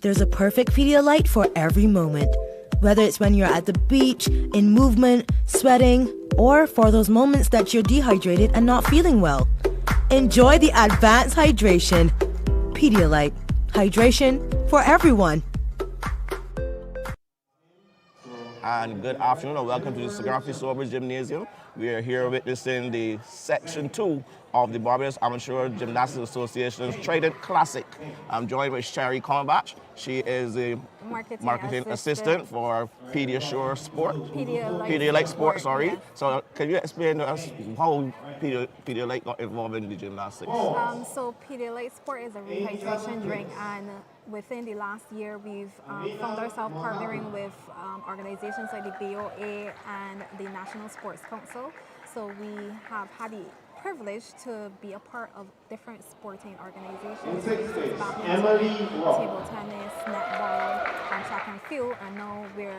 There's a perfect Pedialyte for every moment. Whether it's when you're at the beach, in movement, sweating, or for those moments that you're dehydrated and not feeling well. Enjoy the advanced hydration. Pedialyte. Hydration for everyone. And good afternoon and welcome to the Garfield Sober Gymnasium. We are here witnessing the Section 2 of the Barbados Amateur Gymnastics Association's Trident Classic. I'm joined with Sherry Combach. She is the marketing assistant for Pedialyte Sport. Pedialyte Sport, sorry. Yes. So can you explain to us how Pedialyte got involved in the gymnastics? So Pedialyte Sport is a rehydration drink, and within the last year we've found ourselves partnering with organizations like the BOA and the National Sports Council. So we have had the privilege to be a part of different sporting organizations, badminton, table tennis, netball, and track and field, and now we're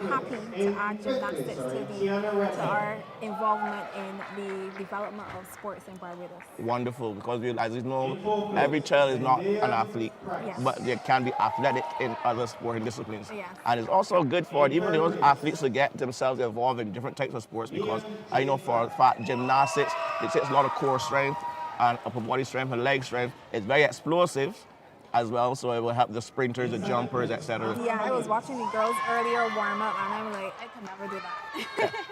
happy to add gymnastics to our involvement in the development of sports in Barbados. Wonderful, because as you know, every child is not an athlete, yes, but they can be athletic in other sporting disciplines. Yes. And it's also good for even those athletes to get themselves involved in different types of sports, because I know for a fact gymnastics, it takes a lot of core strength and upper body strength and leg strength. It's very explosive as well, so it will help the sprinters, the jumpers, etc. Yeah, I was watching the girls earlier warm up, and I'm like, I could never do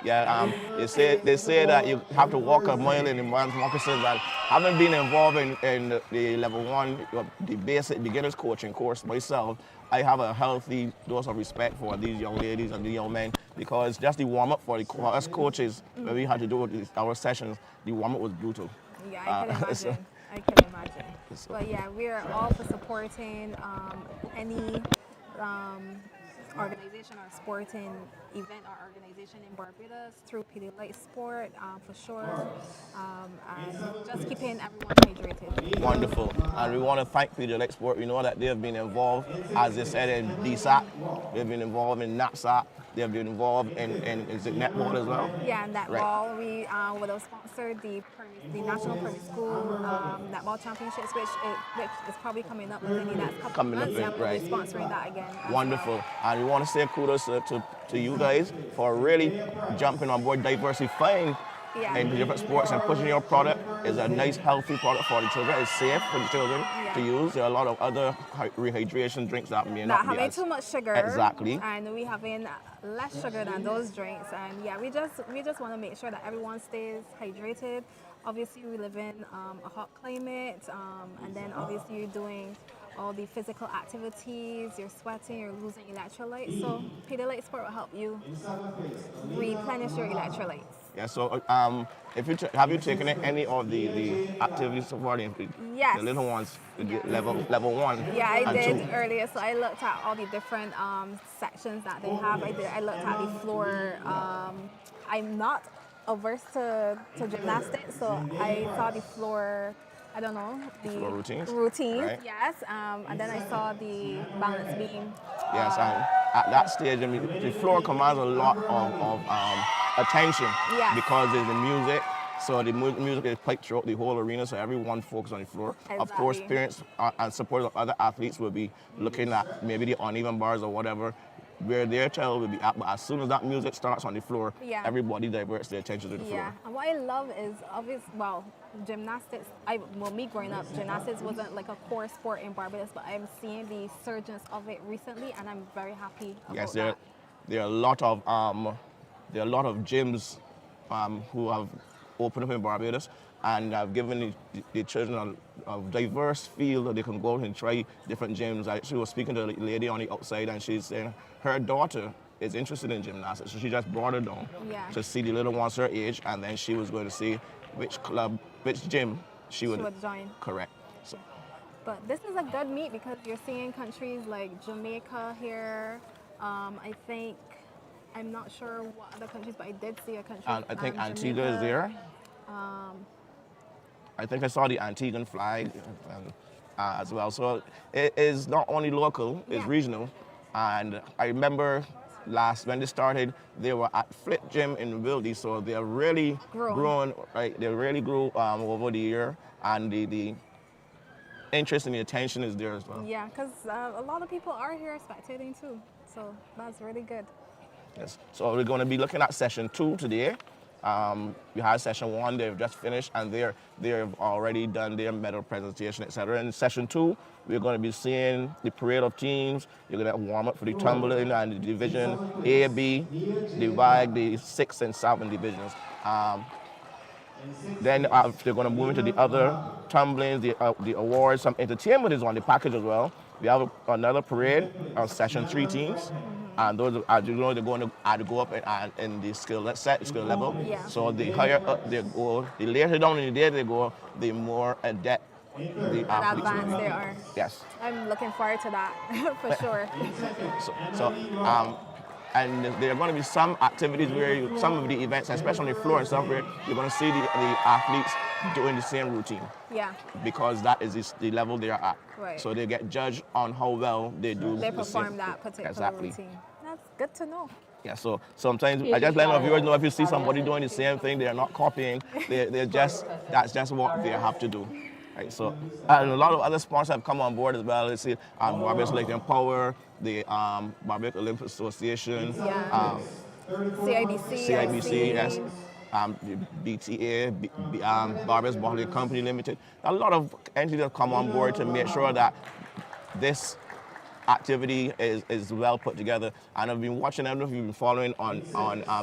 that. They say that you have to walk a mile in one's moccasins, and having been involved in the level 1, the basic beginners coaching course myself, I have a healthy dose of respect for these young ladies and the young men, because just the warm-up for us coaches, when we had to do our sessions, the warm-up was brutal. Yeah, I can imagine. I can imagine. But yeah, we're all for supporting any organization or sporting event or organization in Barbados through Pedialyte Sport, for sure, and just keeping everyone hydrated. Wonderful. And we want to thank Pedialyte Sport. We know that they have been involved, as they said, in DSAP, they've been involved in NAPSAP, they've been involved in is it netball as well? Yeah, netball. Right. We would have sponsored the National Primary School Netball Championships, which is probably coming up within the next couple of months, and we'll be sponsoring that again. Wonderful. Well. And we want to say kudos to you guys for really jumping on board, diversifying in different sports, and pushing your product. Is a nice, healthy product for the children. It's safe for the children to use. There are a lot of other rehydration drinks that may not be having too much sugar. Exactly. And we having less sugar than those drinks. And yeah, we just want to make sure that everyone stays hydrated. Obviously, we live in a hot climate, and then obviously you're doing all the physical activities, you're sweating, you're losing electrolytes. So Pedialyte Sport will help you replenish your electrolytes. Yeah, so have you taken any of the activities so far? Yes. The little ones, level 1. Yeah, I did 2. earlier. So I looked at all the different sections that they have. I looked at the floor. I'm not averse to gymnastics, so I saw the floor. I don't know, the floor routines, right? Yes, and then I saw the balance beam. Yes, and at that stage, the floor commands a lot of attention, because there's the music. So the music is played throughout the whole arena, so everyone focuses on the floor. Exactly. Of course, parents and supporters of other athletes will be looking at maybe the uneven bars or whatever, where their child will be at, but as soon as that music starts on the floor, everybody diverts their attention to the floor. Yeah, and what I love is gymnastics, me growing up, gymnastics wasn't like a core sport in Barbados, but I'm seeing the surgence of it recently, and I'm very happy about that. There are a lot of gyms who have opened up in Barbados, and have given the children a diverse field that they can go out and try different gyms. She was speaking to a lady on the outside, and she's saying her daughter is interested in gymnastics, so she just brought her down to see the little ones her age, and then she was going to see which gym she would join. Correct. So. But this is a good meet, because you're seeing countries like Jamaica here. I'm not sure what other countries, but I did see a country. I think Antigua is there. I think I saw the Antiguan flag as well. So it is not only local, it's regional. And I remember when they started, they were at Flip Gym in Wildy, so they're really grown, right? They really grew over the year, and interest and the attention is there as well. Yeah, because a lot of people are here spectating too, so that's really good. Yes. So we're going to be looking at session 2 today. We had session 1, they've just finished, and they've already done their medal presentation, etc. In session 2, we're going to be seeing the parade of teams. You're going to warm up for the tumbling and the division A, B, divide the 6 and 7 divisions. Then they're going to move into the other tumblings, the awards. Some entertainment is on the package as well. We have another parade of session 3 teams. And those, as you know, they're going to go up in the skill level. Yeah. So the higher up they go, the later down in the day they go, the more adept the athletes will be. Advanced they are. Yes. I'm looking forward to that for sure. And there are going to be some activities where some of the events, especially on the floor and stuff, where you're going to see the athletes doing the same routine. Yeah. Because that is the level they are at. Right. So they get judged on how well they do. They perform that particular routine. That's good to know. Yeah, so sometimes I just let my viewers know if you see somebody doing the same thing, they are not copying. That's just what they have to do. Right, so and a lot of other sponsors have come on board as well. Let's see, Barbados Lake and Power, the Barbados Olympic Association, CIBC, yes, BTA, Barbados Bottling Company Limited. A lot of entities have come on board to make sure that this activity is well put together. And I've been watching, I don't know if you've been following on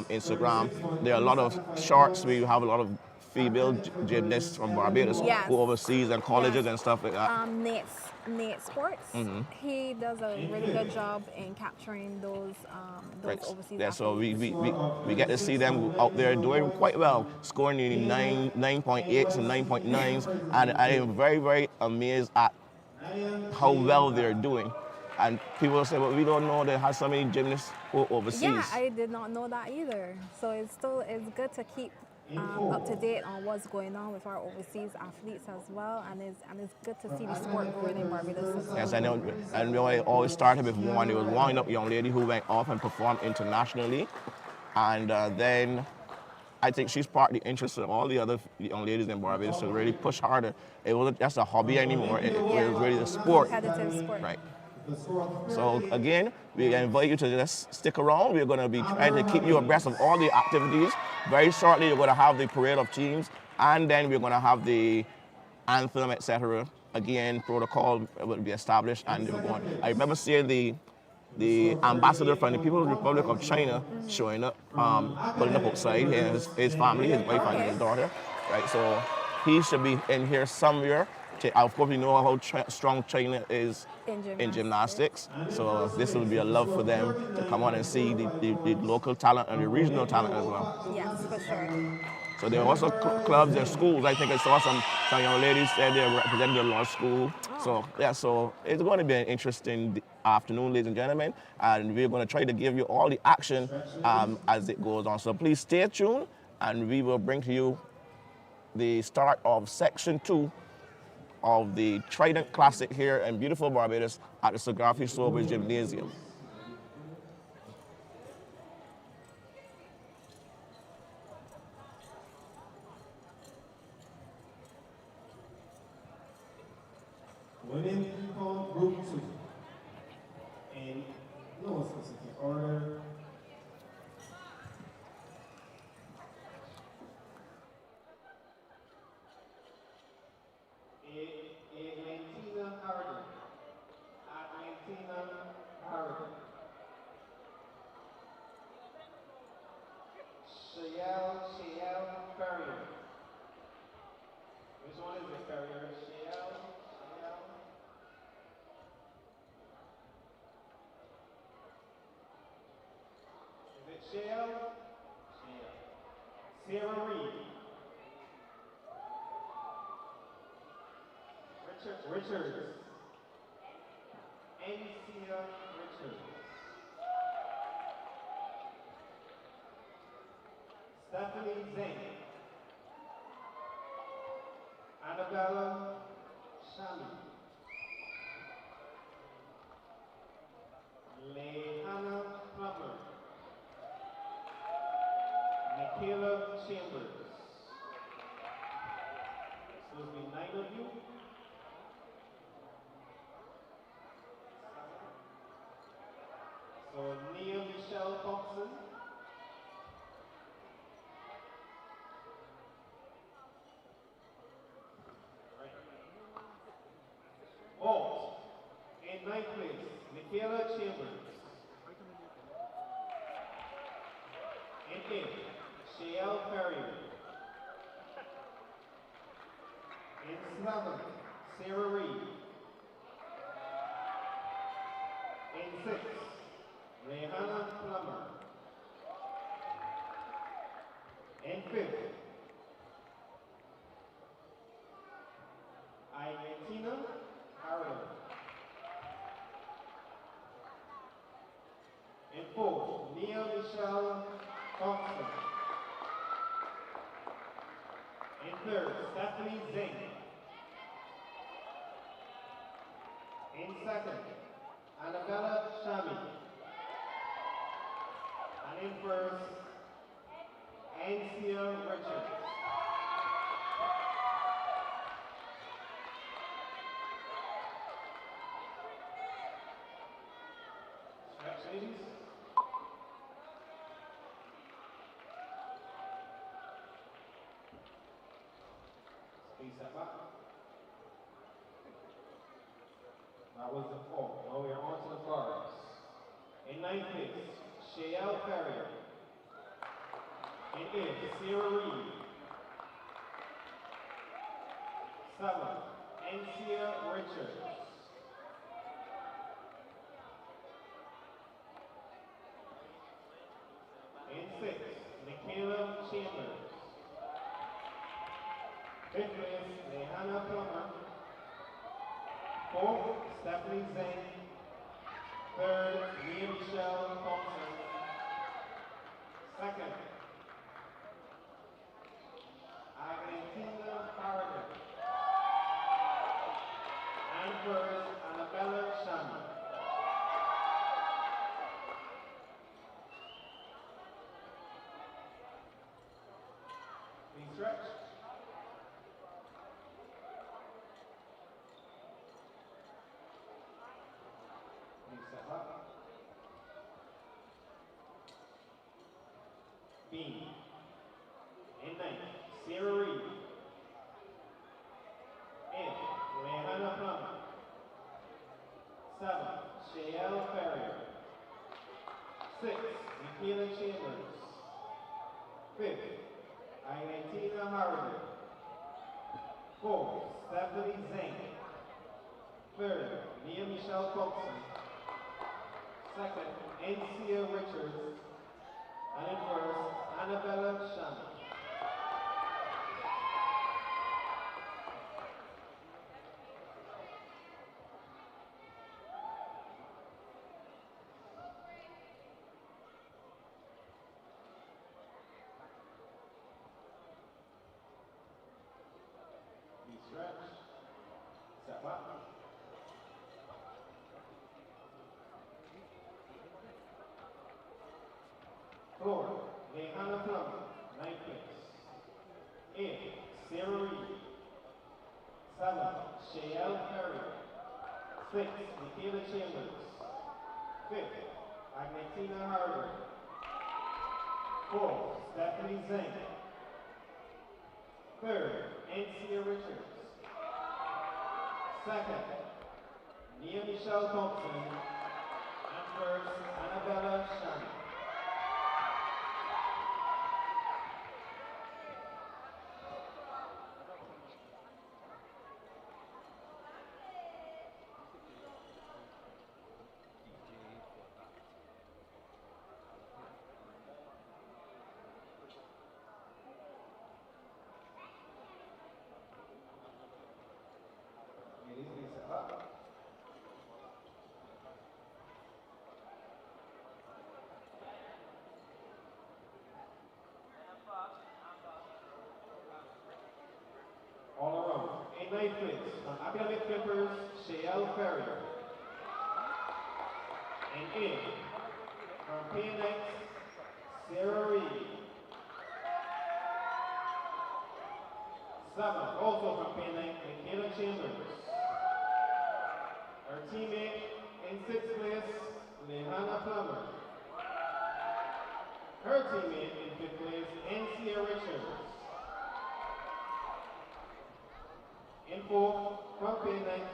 Instagram, there are a lot of shorts where you have a lot of female gymnasts from Barbados who overseas and colleges and stuff like that. Nate Sports, he does a really good job in capturing those overseas athletes. So we get to see them out there doing quite well, scoring nearly 9.8s and 9.9s, and I am very, very amazed at how well they're doing. And people say, well, we don't know they have so many gymnasts overseas. Yeah, I did not know that either. So it's good to keep up to date on what's going on with our overseas athletes as well, and it's good to see the sport growing in Barbados as well. Yes, I know. And it always started with one. There was one young lady who went off and performed internationally, and then I think she's partly interested in all the other young ladies in Barbados to really push harder. It wasn't just a hobby anymore. It was really a sport. Competitive sport. Right. So again, we invite you to just stick around. We're going to be trying to keep you abreast of all the activities. Very shortly, we're going to have the parade of teams, and then we're going to have the anthem, etc. Again, protocol will be established, and we're going. I remember seeing the ambassador from the People's Republic of China showing up, pulling up outside. His family, his wife and his daughter. Right. So he should be in here somewhere. Of course, we know how strong China is in gymnastics, so this will be a love for them to come on and see the local talent and the regional talent as well. Yes, for sure. So there are also clubs and schools. I think I saw some young ladies there, they're representing the law school. So yeah, so it's going to be an interesting afternoon, ladies and gentlemen, and we're going to try to give you all the action as it goes on. So please stay tuned, and we will bring to you the start of section 2 of the Trident Classic here in beautiful Barbados at the Garfield Gymnasium. Women people group 2. In no specific order. Which one is it, Ferrier? Is it Shale? Sarah Reed. Richards. Ancia Richards. Stephanie Zane. Annabella Shami. Lehana Plummer. Michaela Chambers. So there'll be 9 of you. Michaela Chambers. In 8th, Shayelle Ferrier. In 7th, Sarah Reed. In 6th, Rehana Plummer. In 5th, Ainetina Harrell. In 4th, Nia Michelle Thompson. In 3rd, Stephanie Zing. In 2nd, Annabella Shami. And in 1st, Ansia Richards. Stretch, ladies. Please step up. That was the 4. Now we are on to the bars. In 9th place, Shayelle Ferrier. In 8th, Sarah Reed. 7th, Ansia Richards. In 6th, Michaela Chambers. 5th place, Lehana Plummer. 4th, Stephanie Zeng. 3rd, Nia Michelle Thompson. 2nd, Argentina Harden. And 1st, Annabella Shami. Please stretch. Please step up. Bean. In 9th, Sarah Reed. 8th, Lehana Plummer. 7th, Shayelle Ferrier. 6th, Michaela Chambers. 5th, Ainetina Harrigan. 4th, Stephanie Zeng. 3rd, Nia Michelle Thompson. 2nd, Ansia Richards. And in 1st, Annabella Shami. Please stretch. Step up. Floor, Lehana Plummer, 9th place. 8th, Sarah Reed. 7th, Shayelle Ferrier. 6th, Michaela Chambers. 5th, Agnetina Harder. 4th, Stephanie Zeng. 3rd, Ansia Richards. 2nd, Nia Michelle Thompson. And 1st, Annabella Shami. Ladies, please step up. All around. In 9th place, from Academic Clippers, Shayelle Ferrier. And 8th, from PNX, Sarah Reed. 7th, also from PNX, Michaela Chambers. Our teammate in 6th place, Lehana Plummer. Her teammate in 5th place, Ansia Richards. In 4th, from PNX,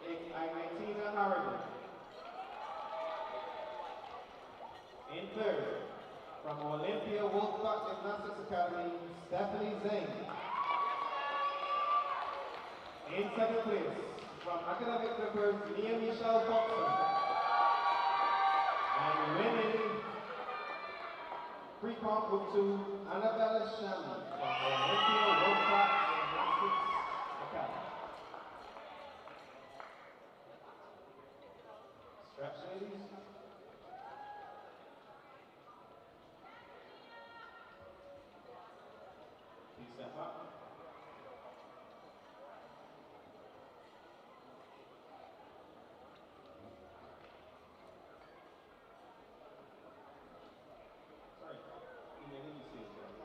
Agnetina Harrigan. third, from Olympia Wolfpack Gymnastics Academy, Stephanie Zane. In second place, from Academic Clippers, Leah Michelle Boxer. And winning pre-comp group 2, Annabella Shamley from Olympia Wolfpack Gymnastics Academy. Stretch, ladies. Please step up. Sorry, you may need to see it, guys.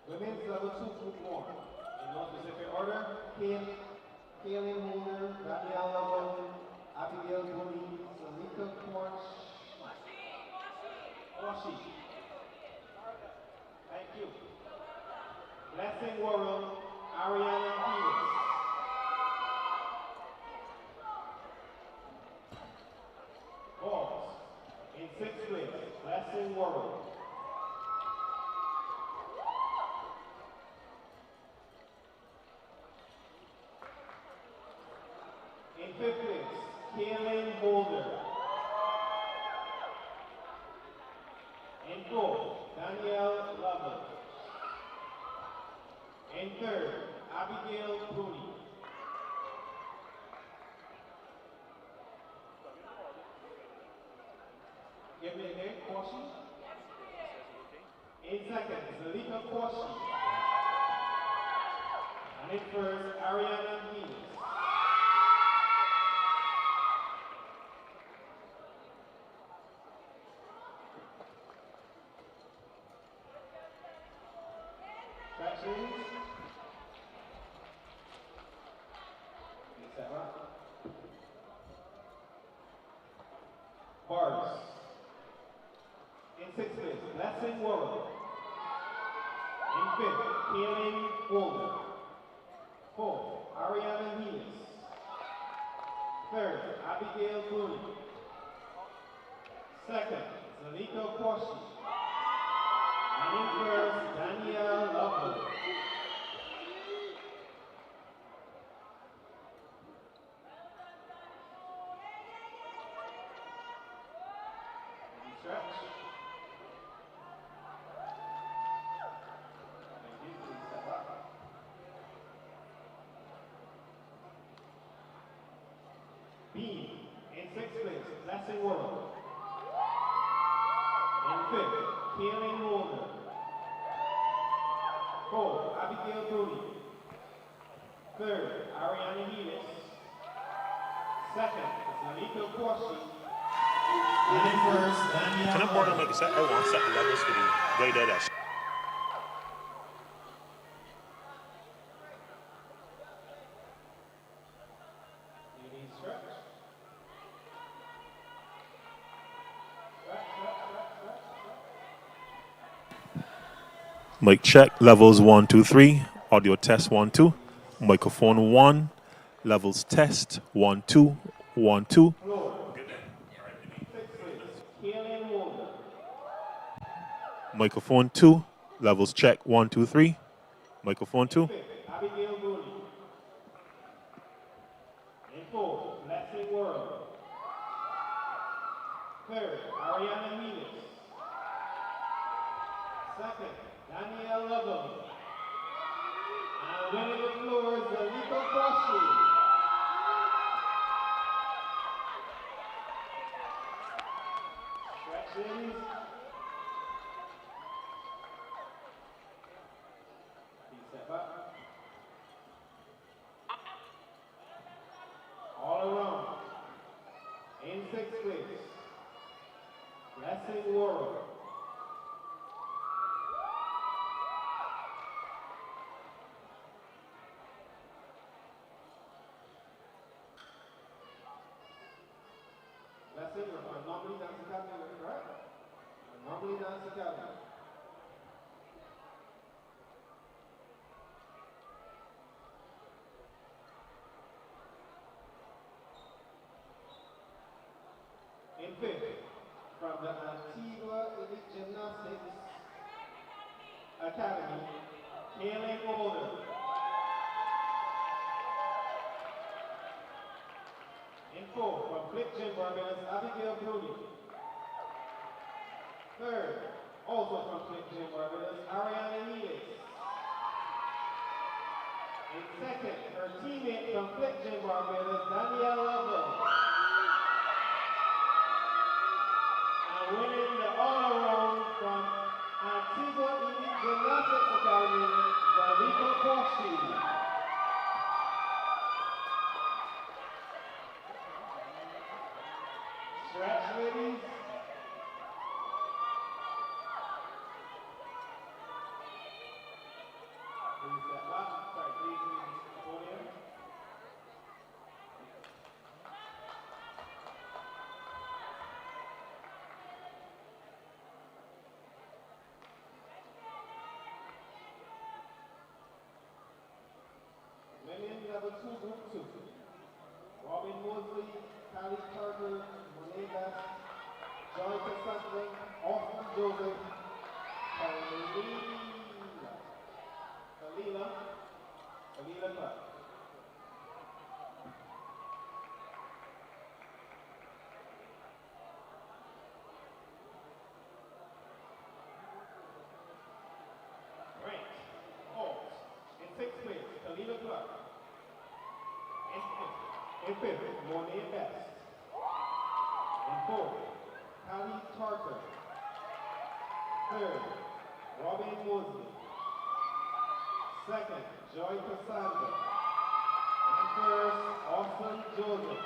Women's level 2 group 1. In no specific order, Kaylin Holder, Danielle Lovell, Abigail Booney, Salika Porch, Washi. Thank you. Blessing Worrell, Ariana Peters. Balls. In 6th place, Blessing Worrell. In 5th place, Kaylin Holder. In 4th, Danielle Lovell. In 3rd, Abigail Booney. Give me a name, Kwashi. In 2nd, Zalika Kwashi. And in 1st, Ariana Peters. Bars. In 6th place, Blessing Worrell. In 5th, Kaylin Holder. 4th, Ariana Peters. 3rd, Abigail Booney. 2nd, Zalika Kwashi. And in 1st, Danielle Lovell. Stretch. Thank you. Please step up. Beam. In 6th place, Blessing Worrell. In 5th, Kaylin Holder. 4th, Abigail Booney. 3rd, Ariana Peters. 2nd, Zalika Kwashi. And in 1st, Danielle. Can I borrow like a set? I want set levels for the guy there that's You need stretch. mic check levels 1 2 3 audio test 1 2 microphone 1 levels test 1 2 1 2 Kaylin Holder. microphone 2 levels check 1 2 3 microphone 2 Abigail Booney. In 4th, Blessing Worrell. 3rd, Ariana Peters. 2nd, Danielle Lovell. And winning the floor is Zalika Kwashi. Stretch, ladies. Please step up. All around. In 6th place, Blessing Worrell. Normally Dance Academy. In fifth, from the Antigua Elite Gymnastics Academy, Kaylin Boulder. In fourth, from Flip Gym Barbados, Abigail Brody. Third, also from Flip Gym Barbados, Ariana Neelis. In second, her teammate from Flip Gym Barbados, Danielle Lovell. And winning the all-around from Antigua Elite Gymnastics Academy, Zarika Koshi. Stretch, ladies. Please step up. Sorry, please leave the podium. Women level 2, group 2. Robin Mosley, Callie Carter, Monet Best, Joy Cassandra, Austin Joseph, Kalila Clark. Ranked, alt, in 6th place, Kalila Clark. In 5th, Monet Best. In 4th, Callie Carter. 3rd, Robin Mosley. 2nd, Joy Cassandra. And 1st, Austin Joseph.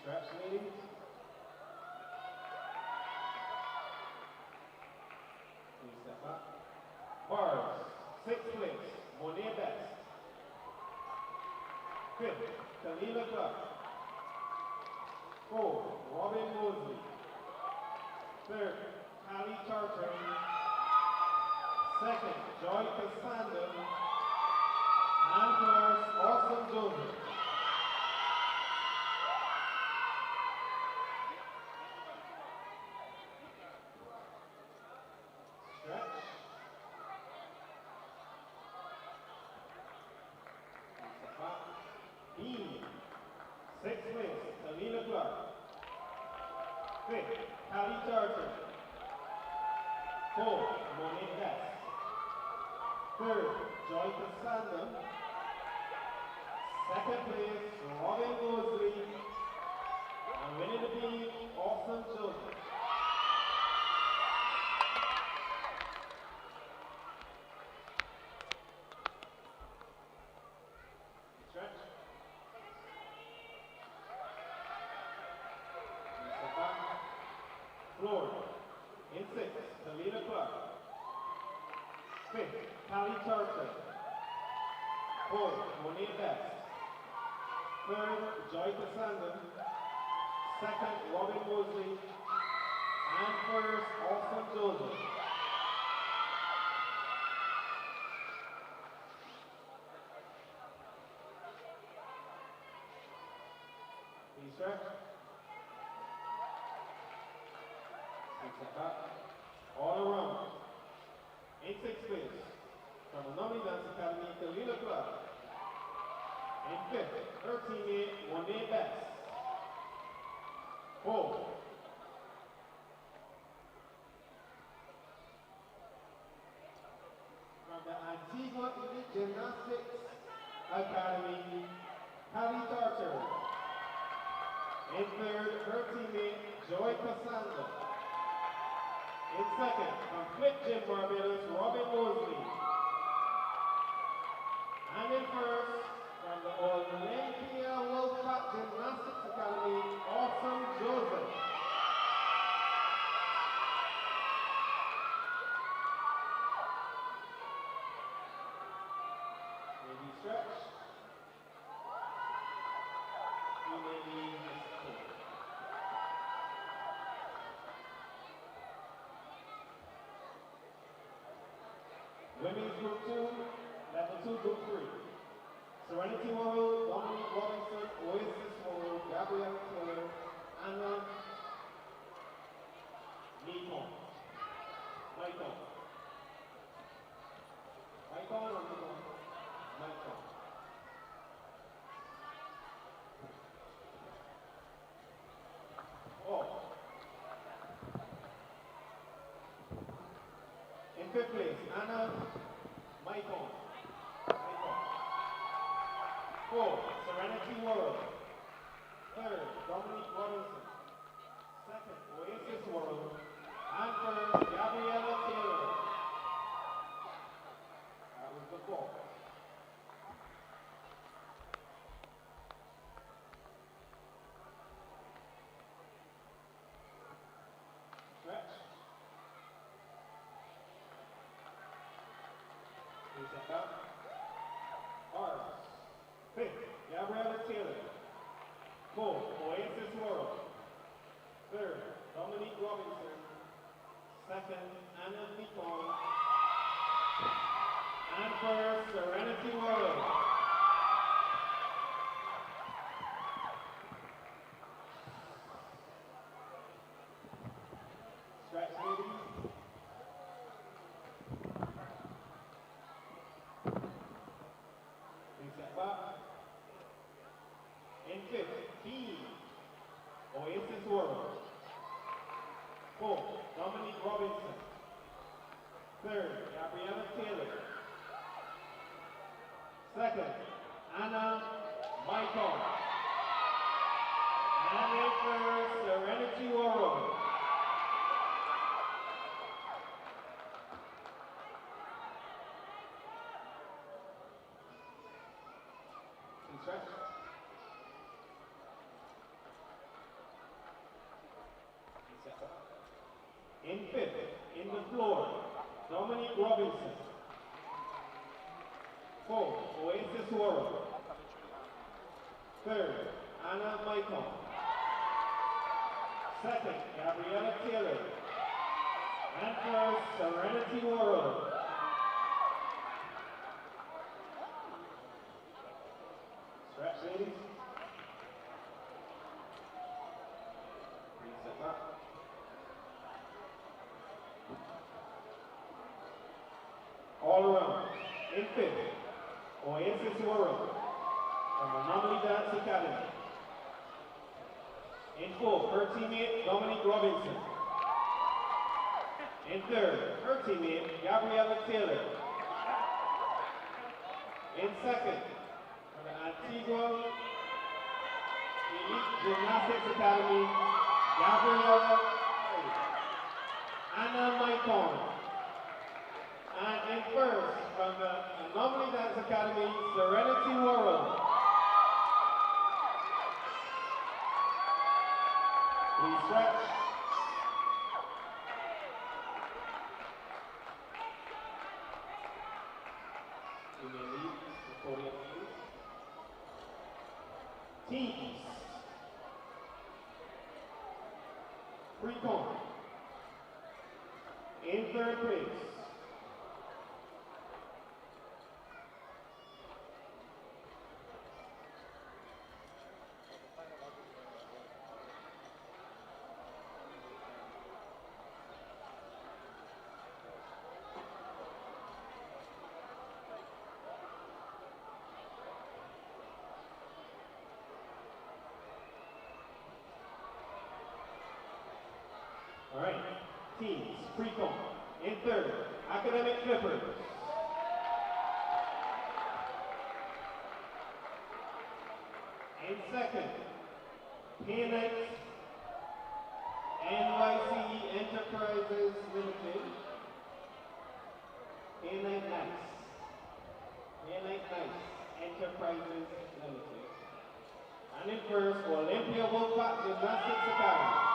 Stretch, ladies. Please step up. Bars, 6th place, Monet Best. 5th, Kalila Clark. 4th, Robin Mosley. 3rd, Callie Charter. 2nd, Joy Cassandra. And 1st, Austin Joseph. Stretch. Beam, 6th place, Kalila Clark. 5th, Callie Charter. 4th, Monet Best. 3rd, Joy Cassandra. 2nd place, Robin Mosley. And winning the beam, Austin Joseph. Stretch. Floor. In 6th, Kalila Clark. 5th, Callie Charter. 4th, Monet Best. 3rd, Joy Cassandra. 2nd, Robin Mosley. And 1st, Austin Joseph. Please stretch. All around. In 6th place, from the Nomi Dance Academy, Kalila Clark. In 5th, her teammate, Monet Best. 4th, from the Antigua Elite Gymnastics Academy, Callie Charter. In 3rd, her teammate, Joy Cassandra. In 2nd, from Flip Gym Barbados, Robin Mosley. And in 1st, from the Olympia World Cup Gymnastics Academy, Austin Joseph. Group 2, Level 2, Group 3. Serenity World, Dominique Robinson, Oasis World, Gabrielle Taylor, Anna Nikon. Nikon. Nikon or Nikon? Nikon. Oh. In 5th place, Anna Nikon. 4, Serenity World. 3rd, Dominique Robinson. 2nd, Oasis World. And 1st, Gabriella Taylor. That was the 4th. Stretch. Please step up. Bars. 5th, Gabriella Taylor. 4th, Oasis World. 3rd, Dominique Robinson. 2nd, Anna Nikon. And 1st, Serenity World. Stretch, ladies. Please step up. In 5th, B, Oasis World. 4th, Dominique Robinson. 3rd, Gabriella Taylor. 2nd, Anna Michael. And in 1st, Serenity World. Stretch. In 5th, in the floor, Dominique Robinson. 4th, Oasis World. 3rd, Anna Michael. 2nd, Gabriella Taylor. And 1st, Serenity World. Stretch, ladies. Please step up. All around. In 5th, Oasis World from Anomaly Dance Academy. In 4th, her teammate Dominique Robinson. In 3rd, her teammate Gabriella Taylor. In 2nd, from the Antigua Elite Gymnastics Academy, Gabriella Anna Maicon. And in 1st, from the Anomaly Dance Academy, Serenity World. Please stretch. You may leave the podium, please. Teams. Pre-con. In 3rd place. All right, teams, pre-con. In 3rd, Academic Clippers. In 2nd, Pedialyte NYC Enterprises Limited. Pedialyte Nice. Pedialyte Nice Enterprises Limited. And in 1st, Olympia Wolfpack Gymnastics Academy.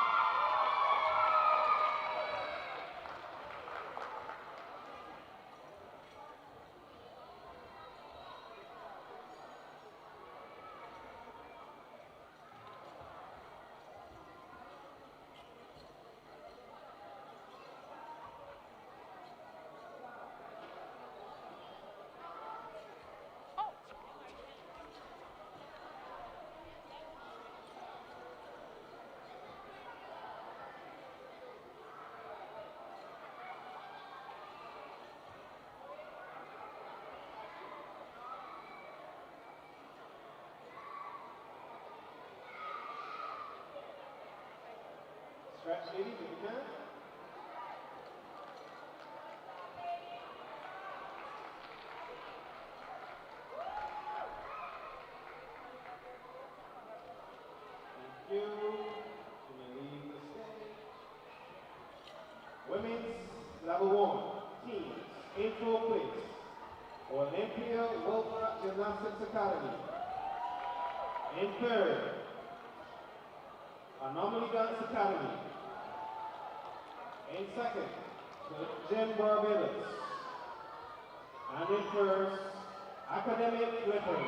Stretch, ladies, if you can. Thank you. You may leave the stage. Women's level 1 teams in 4th place. Olympia Wilfra Gymnastics Academy. In 3rd, Anomaly Dance Academy. In 2nd, the Gym Barbados. And in 1st, Academic Flippers.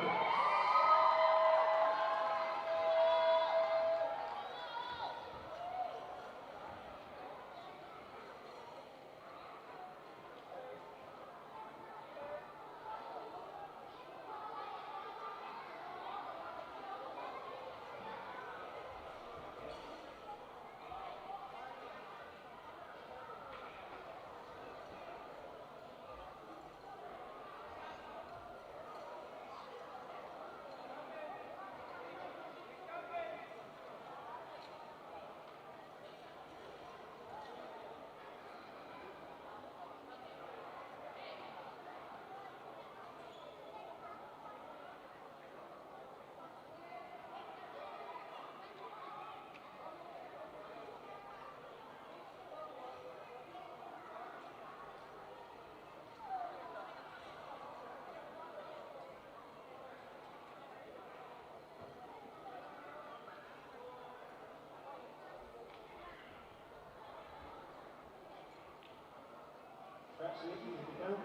Stretch, ladies, if you can.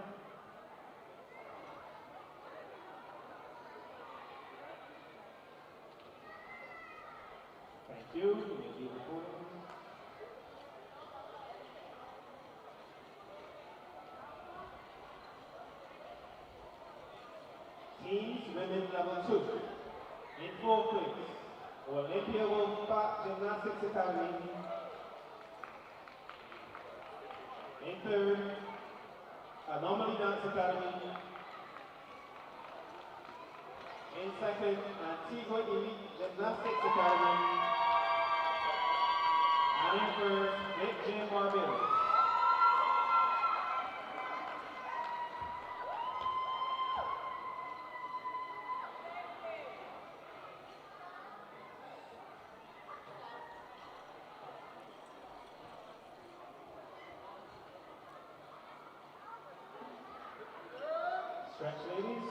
Thank you. You may leave the podium. Teams, women level 2. In 4th place, Olympia Wolfpack Gymnastics Academy. In 3rd, Anomaly Dance Academy. In 2nd, Antigua Elite Gymnastics Academy. And in 1st, Big Gym Barbados. Stretch, ladies.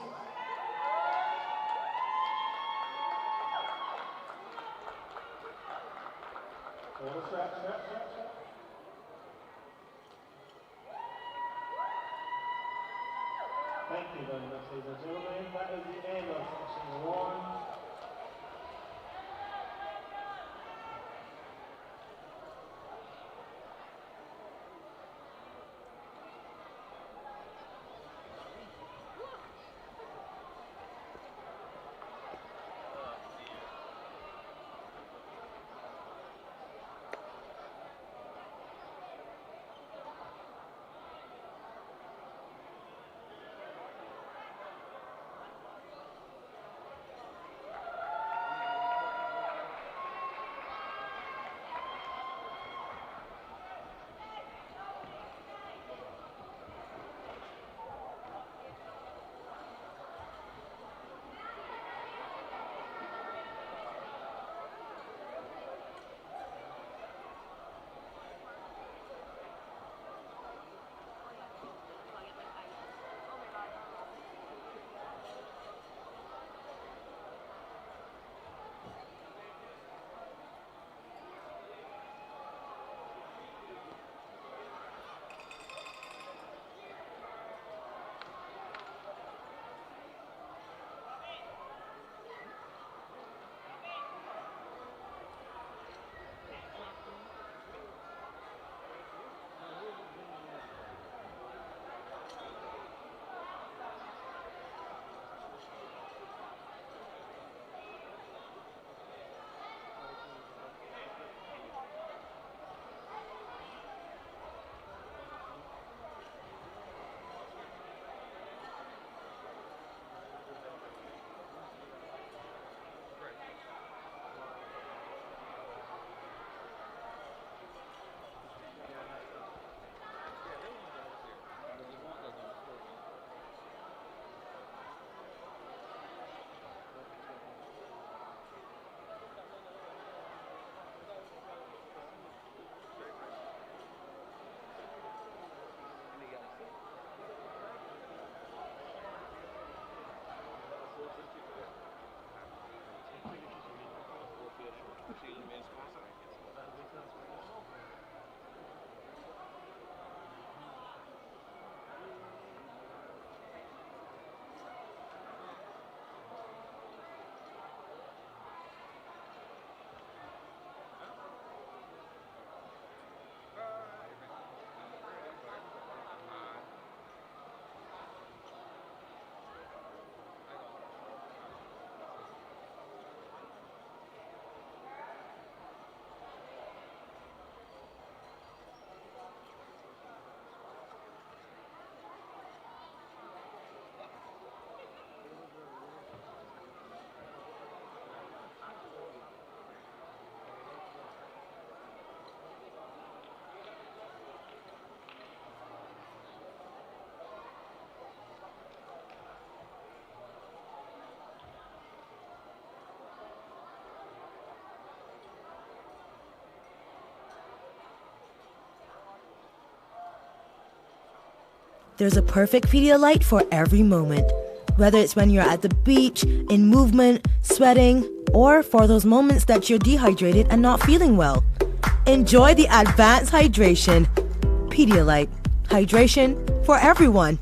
Hold a stretch, stretch, stretch, stretch. Thank you very much, ladies and gentlemen. That is the end of section 1. There's a perfect Pedialyte for every moment. Whether it's when you're at the beach, in movement, sweating, or for those moments that you're dehydrated and not feeling well. Enjoy the advanced hydration. Pedialyte. Hydration for everyone.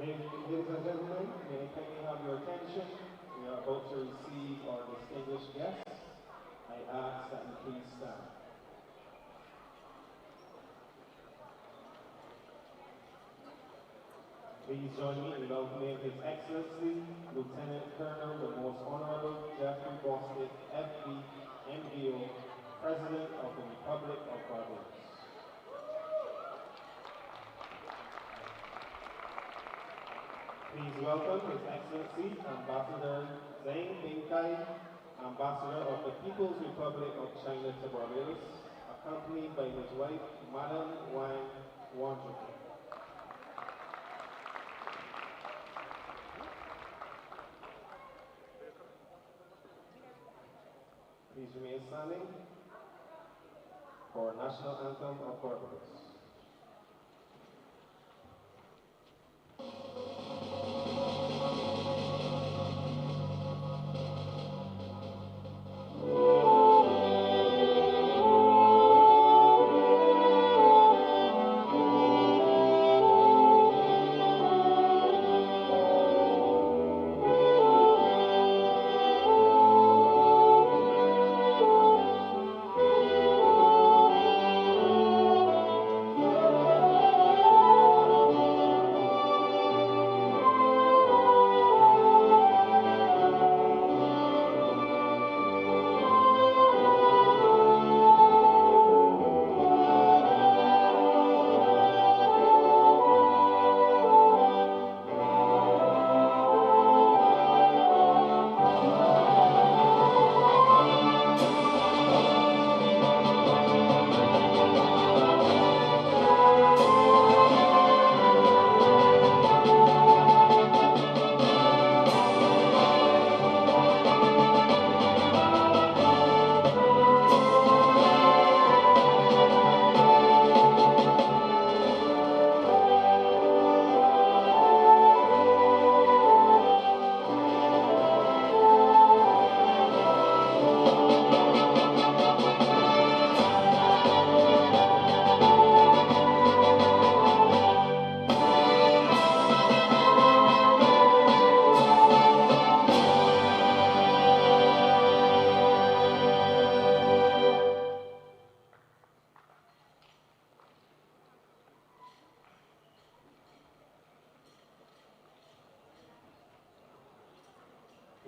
Ladies and gentlemen, may I kindly have your attention? We are about to receive our distinguished guests. I ask that you please stand. Please join me in welcoming His Excellency, Lieutenant Colonel, the Most Honorable Jeffrey Bostic, FB, MBO, President of the Republic of Barbados. Please welcome His Excellency Ambassador Zhang Bingkai, Ambassador of the People's Republic of China to Barbados, accompanied by his wife, Madam Wang Wanzhou. Please remain standing for National Anthem of Barbados.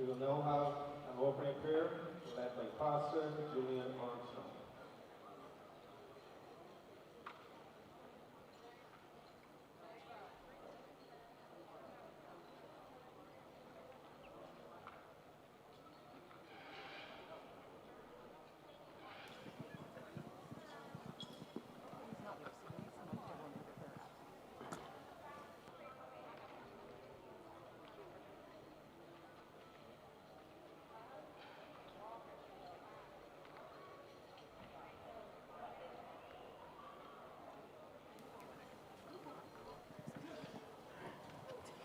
We will now have an opening prayer led by Pastor Julian Armstrong.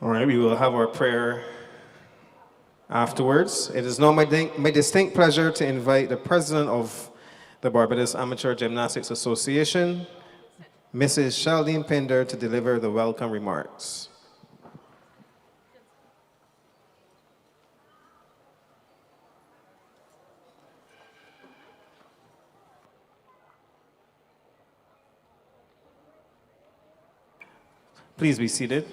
All right, we will have our prayer afterwards. It is now my distinct pleasure to invite the president of the Barbados Amateur Gymnastics Association, Mrs. Sheldine Pinder, to deliver the welcome remarks. Please be seated.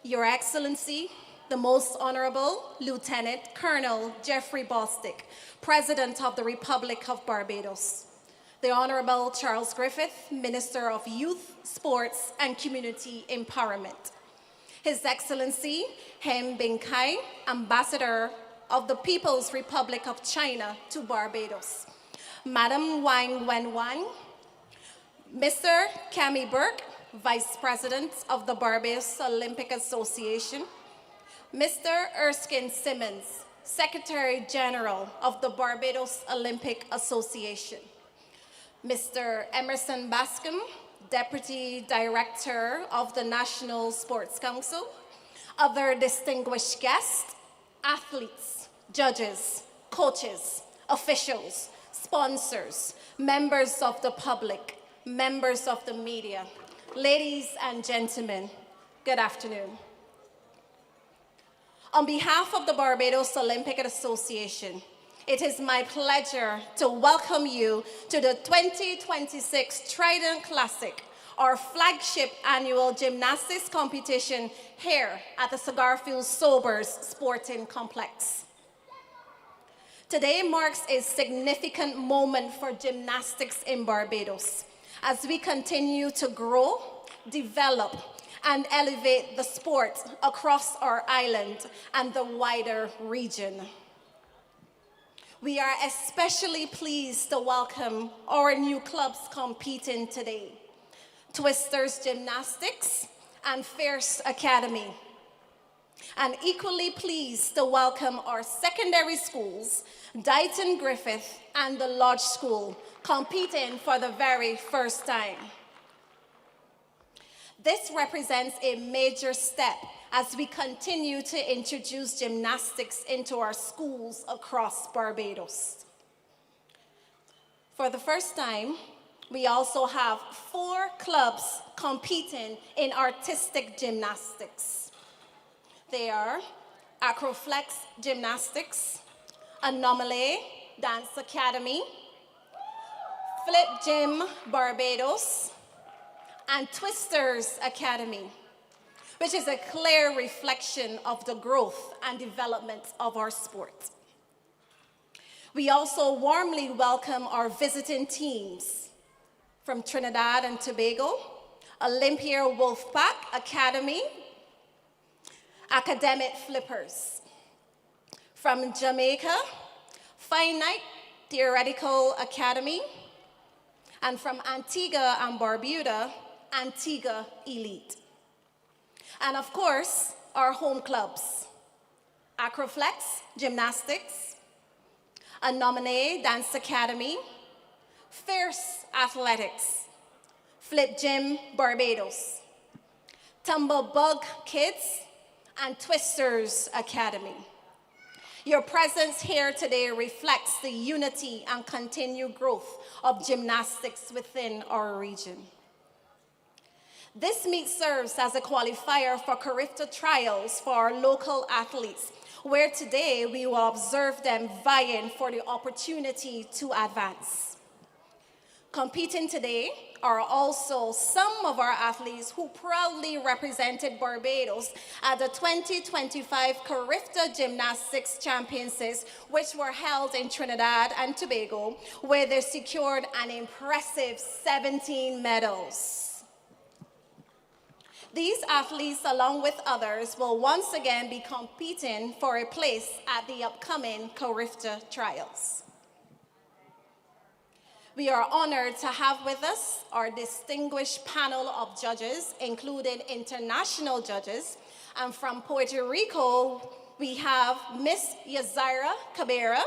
Your Excellency, the Most Honorable Lieutenant Colonel Jeffrey Bostic, President of the Republic of Barbados, the Honorable Charles Griffith, Minister of Youth, Sports, and Community Empowerment, His Excellency Hem Bin Kai, Ambassador of the People's Republic of China to Barbados, Madam Wang Wenwan, Mr. Cami Burke, Vice President of the Barbados Olympic Association, Mr. Erskine Simmons, Secretary General of the Barbados Olympic Association, Mr. Emerson Bascom, Deputy Director of the National Sports Council, other distinguished guests, athletes, judges, coaches, officials, sponsors, members of the public, members of the media, ladies and gentlemen, good afternoon. On behalf of the Barbados Olympic Association, it is my pleasure to welcome you to the 2026 Trident Classic, our flagship annual gymnastics competition here at the Garfield Sobers Sporting Complex. Today marks a significant moment for gymnastics in Barbados, as we continue to grow, develop, and elevate the sport across our island and the wider region. We are especially pleased to welcome our new clubs competing today, Twisters Gymnastics and Fierce Academy. And equally pleased to welcome our secondary schools, Dighton Griffith and the Lodge School, competing for the very first time. This represents a major step as we continue to introduce gymnastics into our schools across Barbados. For the first time, we also have 4 clubs competing in artistic gymnastics. They are Acroflex Gymnastics, Anomaly Dance Academy, Flip Gym Barbados, and Twisters Academy, which is a clear reflection of the growth and development of our sport. We also warmly welcome our visiting teams from Trinidad and Tobago, Olympia Wolfpack Academy, Academic Flippers. From Jamaica, Finite Theoretical Academy, and from Antigua and Barbuda, Antigua Elite. And of course, our home clubs, Acroflex Gymnastics, a nominee Dance Academy, Fierce Athletics, Flip Gym Barbados, Tumblebug Kids, and Twisters Academy. Your presence here today reflects the unity and continued growth of gymnastics within our region. This meet serves as a qualifier for Carifta trials for our local athletes, where today we will observe them vying for the opportunity to advance. Competing today are also some of our athletes who proudly represented Barbados at the 2025 Carifta Gymnastics Championships, which were held in Trinidad and Tobago, where they secured an impressive 17 medals. These athletes, along with others, will once again be competing for a place at the upcoming Carifta trials. We are honored to have with us our distinguished panel of judges, including international judges. And from Puerto Rico, we have Miss Yazaira Cabrera,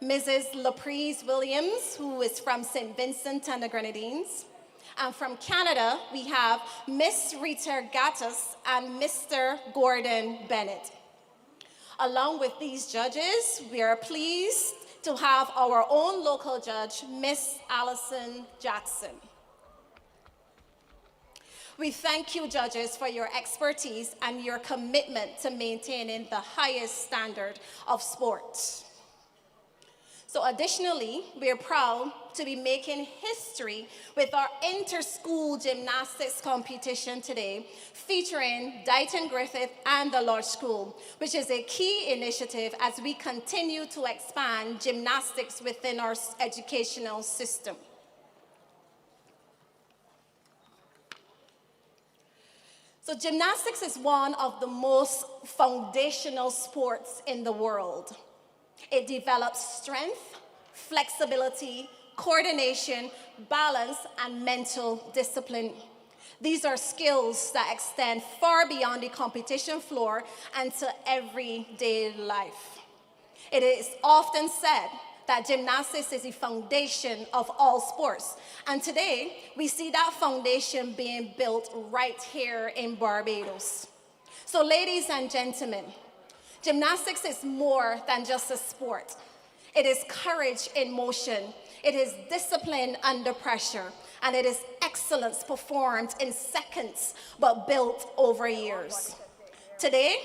Mrs. Laprise Williams, who is from St. Vincent and the Grenadines. And from Canada, we have Miss Rita Gattas and Mr. Gordon Bennett. Along with these judges, we are pleased to have our own local judge, Miss Allison Jackson. We thank you, judges, for your expertise and your commitment to maintaining the highest standard of sport. So additionally, we are proud to be making history with our inter-school gymnastics competition today, featuring Dighton Griffith and the Lodge School, which is a key initiative as we continue to expand gymnastics within our educational system. So gymnastics is one of the most foundational sports in the world. It develops strength, flexibility, coordination, balance, and mental discipline. These are skills that extend far beyond the competition floor and to everyday life. It is often said that gymnastics is the foundation of all sports. And today, we see that foundation being built right here in Barbados. So ladies and gentlemen, gymnastics is more than just a sport. It is courage in motion. It is discipline under pressure. And it is excellence performed in seconds, but built over years. Today,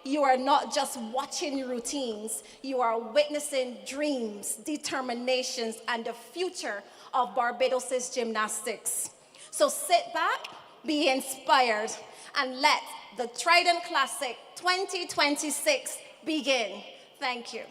you are not just watching routines. You are witnessing dreams, determinations, and the future of Barbados' gymnastics. So sit back, be inspired, and let the Trident Classic 2026 begin. Thank you.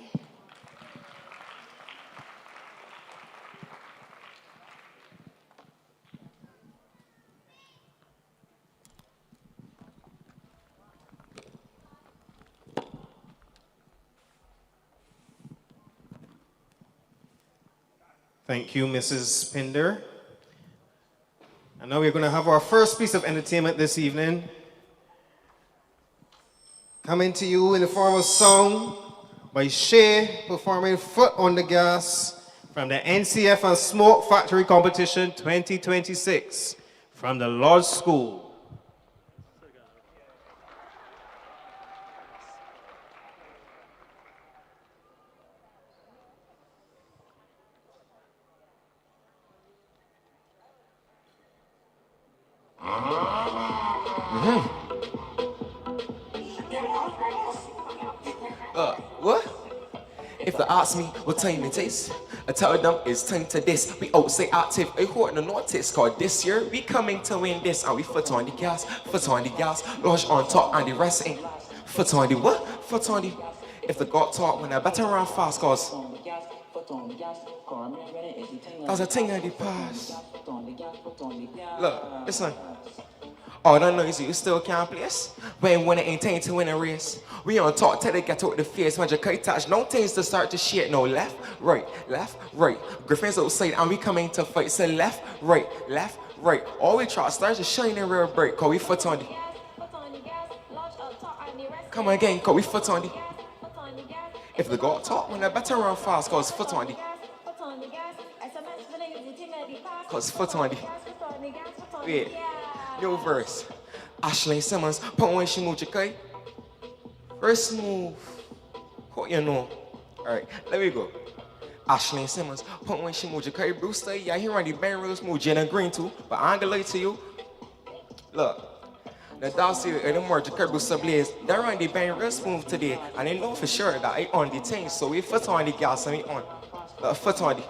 Thank you, Mrs. Pinder. And now we're going to have our first piece of entertainment this evening. Coming to you in the form of song by Shay, performing Foot on the Gas from the NCF and Smoke Factory Competition 2026 from the Lodge School. What? If they ask me what time it is, I tell them it's time to this. We out say active, I hold the notice called this year. We coming to win this, and we foot on the gas, Lodge on top, and the rest ain't. Foot on the what? Foot on the. If the God talk, when I better run fast, cause that's a thing of the past. Look, listen. All that noisy, you still can't place. When it ain't time to win a race. We on talk till they get out the face. When you can't touch, no things to start to shit. No left, right. Griffin's outside and we coming to fight. Say left, right. All we try to start to shine in real break. Cause we foot on the. Come again, cause we foot on the. If they got top, when they better run fast, cause foot on the. Cause foot on the. Wait, new verse. Ashley Simmons, put when she moved your kite. First move. What you know? Alright, let me go. Ashley Simmons, put when she moved your kite. Brewster, yeah, he run the band real smooth, Jenna Green too. But I ain't gonna lie to you. Look. The Darcy and the merge Brewster Blaze, they run the band real smooth today. And they know for sure that I on the thing. So we foot on the gas and we on. Foot on the.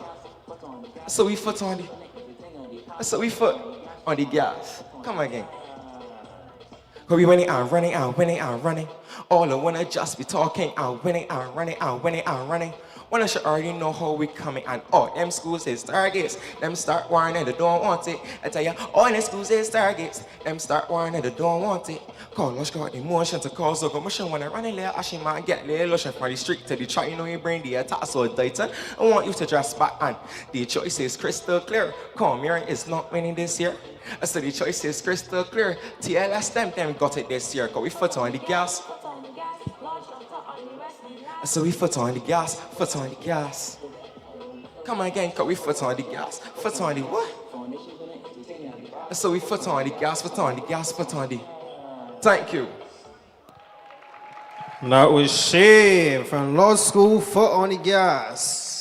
So we foot on the. So we foot on the gas. Come again. Cause we winning out, running out, winning out, running. All I wanna just be talking out, winning out, running out, winning out, running. When I should already know how we coming and all them schools is targets. Them start warning they don't want it. I tell ya, all them schools is targets. Them start warning they don't want it. Call us got emotion to cause a commotion when I run in there. I should man get little lotion from the street to the try. You know you bring the attack so tighter. I want you to dress back and the choice is crystal clear. Come here is not winning this year. I said the choice is crystal clear. TLS them got it this year. Cause we foot on the gas. So we foot on the gas, foot on the gas. Come again, cause we foot on the gas, foot on the what? So we foot on the gas, foot on the gas, foot on the. Thank you. That was Shay from Law School, Foot on the Gas.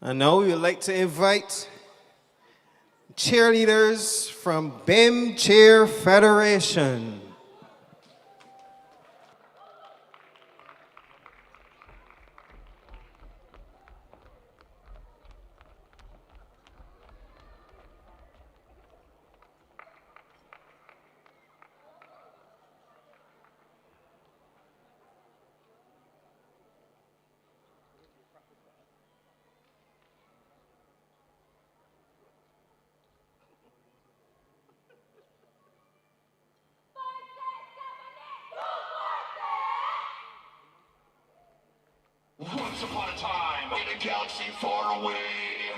And now we would like to invite cheerleaders from BIM Cheer Federation. Once upon a time, in a galaxy far away.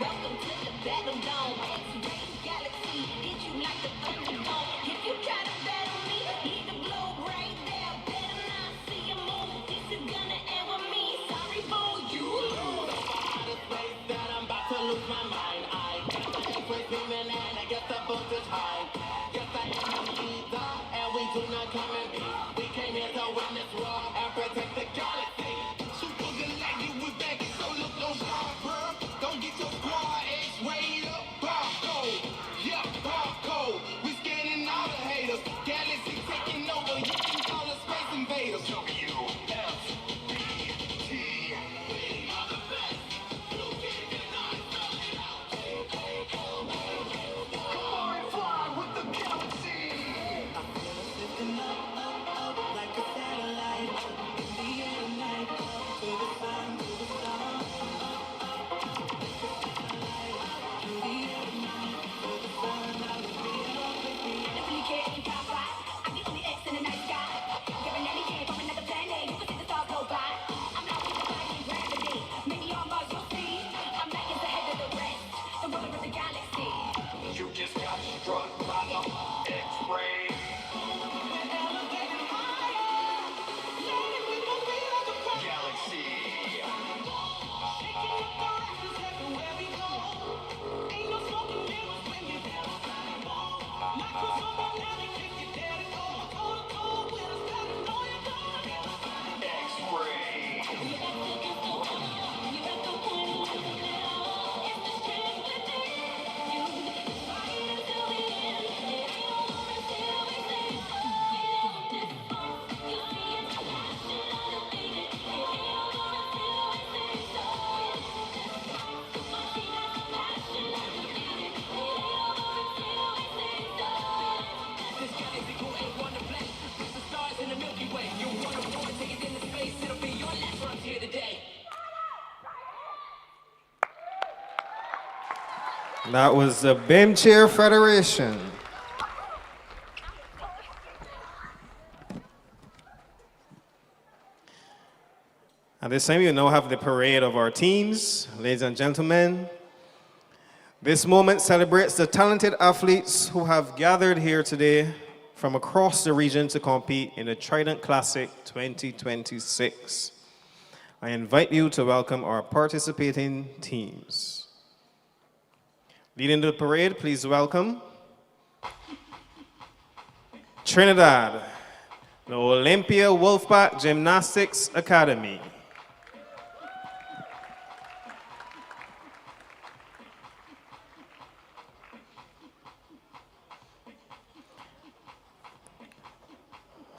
Welcome to the Battledome, X-ray galaxy. Hit you like the Thunderdome. If you try to battle me, need to blow right there. Better not see you move. This is gonna end with me. Sorry for you. Out of space that I'm about to lose my mind. I got my X-ray beaming and I guess the boat is high. Yes, I am a leader, and we do not come in peace. We came here to win this war and protect the galaxy. Don't get your squad X-rayed up, barcode. Yeah, barcode. We scanning all the haters. Galaxy taking over. You can call us space invaders. W-F-B-T. We are the best. You can't deny it. Come on and fly with the galaxy. I feel it lifting up like a satellite. In the air tonight. To the sun, to the stars. You just got struck by the X-ray. Galaxy. Today. That was the BIM Chair Federation. At this time, you now have the parade of our teams. Ladies and gentlemen, this moment celebrates the talented athletes who have gathered here today from across the region to compete in the Trident Classic 2026. I invite you to welcome our participating teams. Leading the parade, please welcome Trinidad, the Olympia Wolfpack Gymnastics Academy.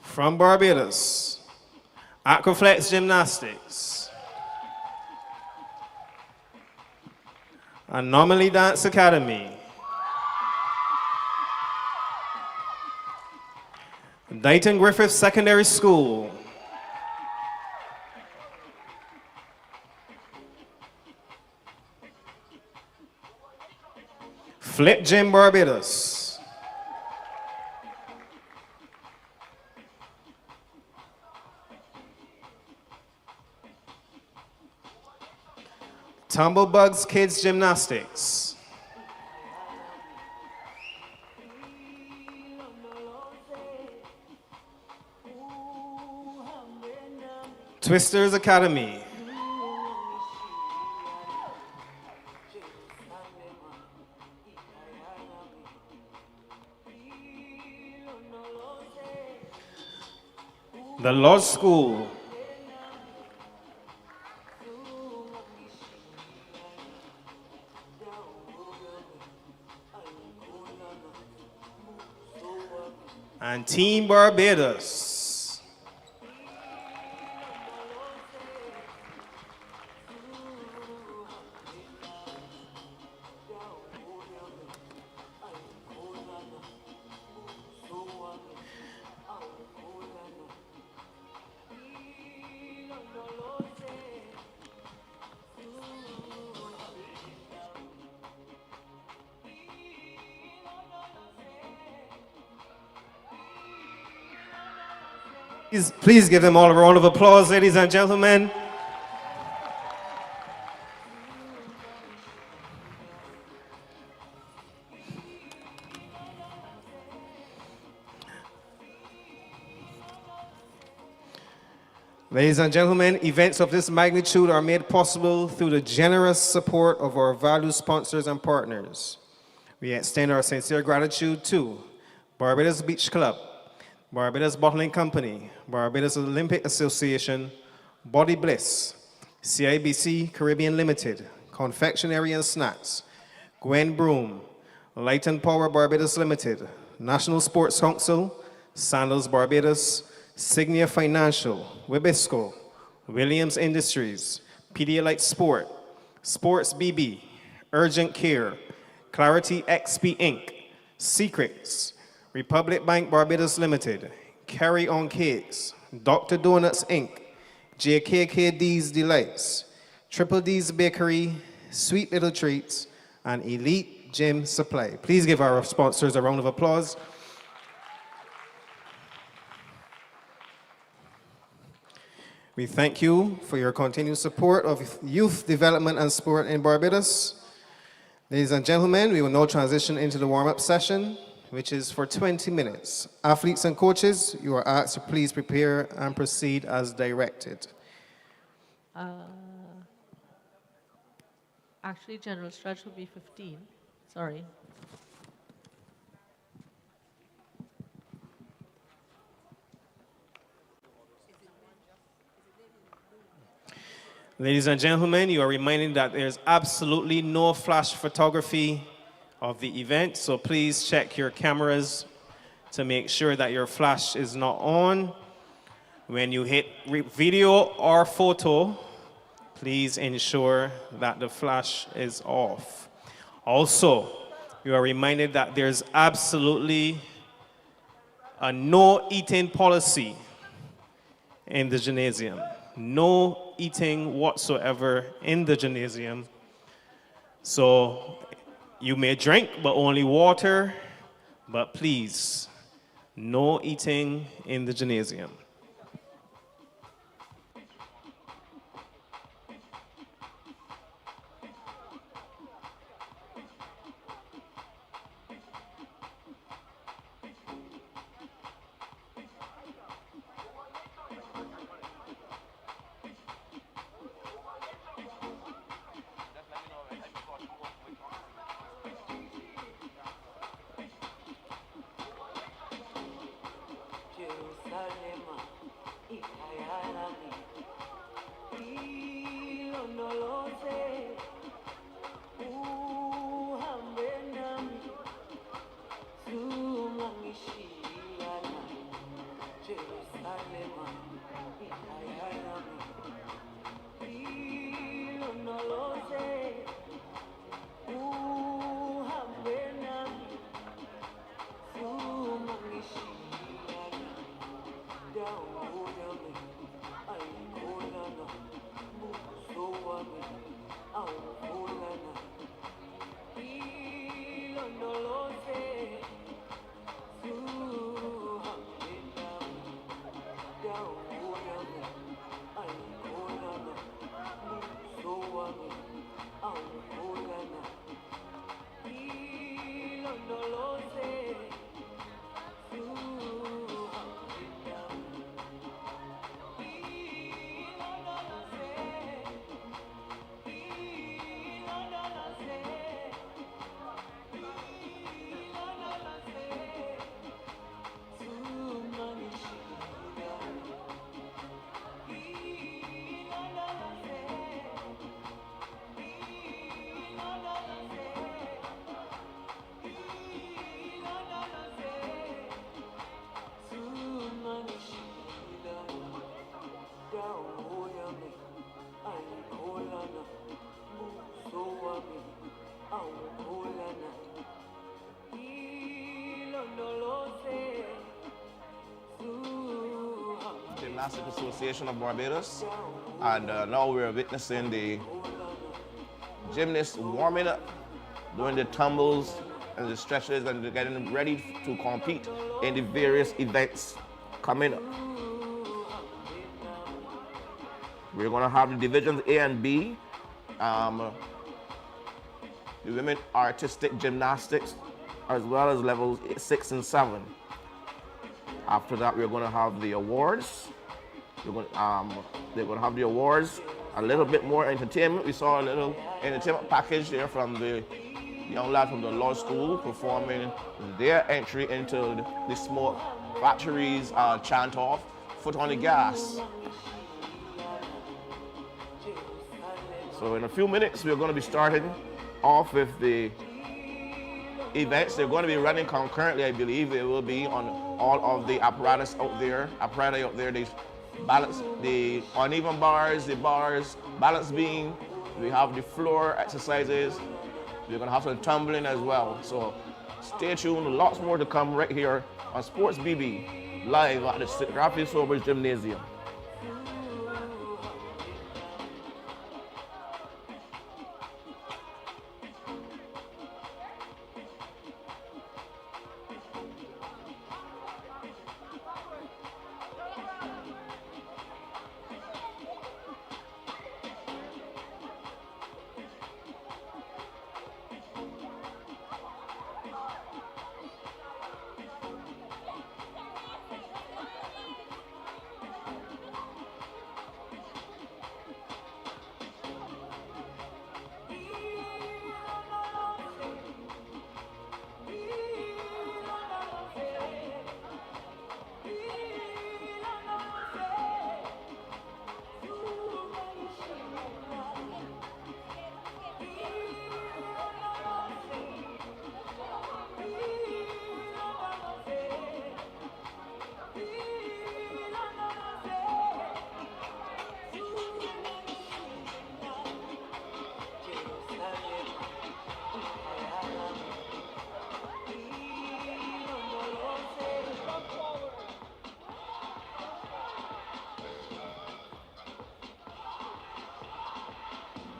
From Barbados, Aquaflex Gymnastics, Anomaly Dance Academy, Dighton Griffith Secondary School, Flip Gym Barbados, Tumblebugs Kids Gymnastics, Twisters Academy, the Law School, and Team Barbados. Please give them all a round of applause, ladies and gentlemen. Ladies and gentlemen, events of this magnitude are made possible through the generous support of our valued sponsors and partners. We extend our sincere gratitude to Barbados Beach Club, Barbados Bottling Company, Barbados Olympic Association, Body Bliss, CIBC Caribbean Limited, Confectionery and Snacks, Gwen Broom, Light and Power Barbados Limited, National Sports Council, Sandals Barbados, Signia Financial, Wibisco, Williams Industries, Pedialyte Sport, Sports BB, Urgent Care, Clarity XP Inc., Secrets, Republic Bank Barbados Limited, Carry On Cakes, Dr. Donuts Inc., JKKD's Delights, Triple D's Bakery, Sweet Little Treats, and Elite Gym Supply. Please give our sponsors a round of applause. We thank you for your continued support of youth development and sport in Barbados. Ladies and gentlemen, we will now transition into the warm-up session, which is for 20 minutes. Athletes and coaches, you are asked to please prepare and proceed as directed. Actually, general stretch will be 15. Sorry. Ladies and gentlemen, you are reminded that there's absolutely no flash photography of the event, so please check your cameras to make sure that your flash is not on. When you hit video or photo, please ensure that the flash is off. Also, you are reminded that there's absolutely a no eating policy in the gymnasium. No eating whatsoever in the gymnasium. So You may drink, but only water. But please, no eating in the gymnasium. Gymnastic Association of Barbados, and now we're witnessing the gymnasts warming up, doing the tumbles and the stretches, and they're getting ready to compete in the various events coming up. We're going to have the divisions A and B, the women artistic gymnastics, as well as levels 6 and 7. After that, we're going to have the awards. They're going to have the awards, a little bit more entertainment. We saw a little entertainment package there from the young lad from the law school performing their entry into the smoke factories chant off, foot on the gas. So in a few minutes, we're going to be starting off with the events. They're going to be running concurrently, I believe. They will be on all of the apparatus out there, the balance, the uneven bars, the bars, balance beam. We have the floor exercises. We're going to have some tumbling as well. So stay tuned. Lots more to come right here on Sports BB, live at the Garfield Sobers Gymnasium.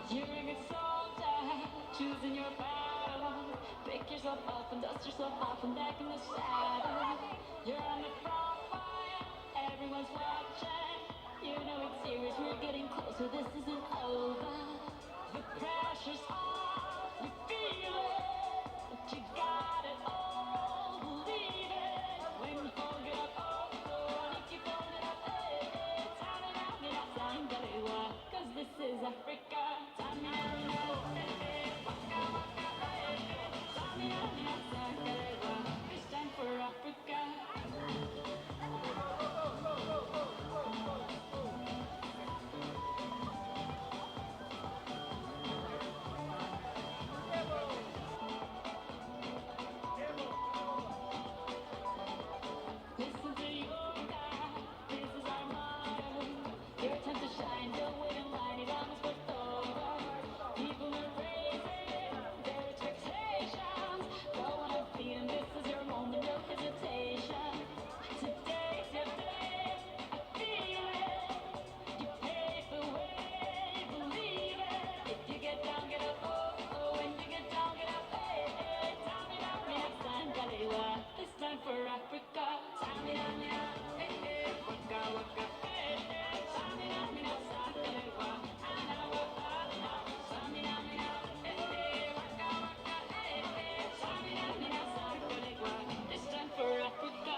You're a soldier, choosing your battle. Shake yourself off and dust yourself off and back in the saddle. You're on the front line, everyone's watching. You know it's serious, we're getting closer, this isn't over. The pressure's on, you feel it, but you got it all, believe it. When you hold it up, oh, and if you hold it up, hey, time it out, cause this is Africa. Time it out, waka waka, time it out, it's time for Africa. Listen to yoga, this is our motto. Your time to shine, don't wait in line, it almost was over. People are raising their expectations. Go on and feed 'em, this is your moment, no hesitation. Today's your day, I feel it. You pave the way, believe it. If you get down, get up, oh, oh. When you get down, get up, hey, hey. Tamina, mina, sangalewa. This time for Africa. Tamina, mina, hey, hey. Waka, waka, hey, hey. Tamina, mina, sangalewa. Ana, waka, na. Tamina, mina, hey, hey. Waka, waka, hey, hey. Tamina, mina, sangalewa. This time for Africa.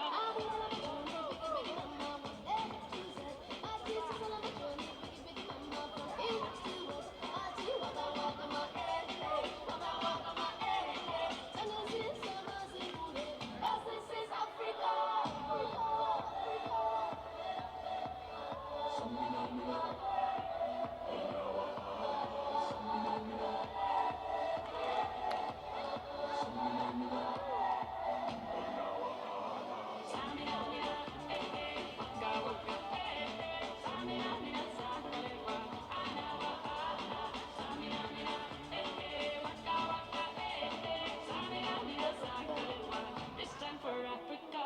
This time for Africa.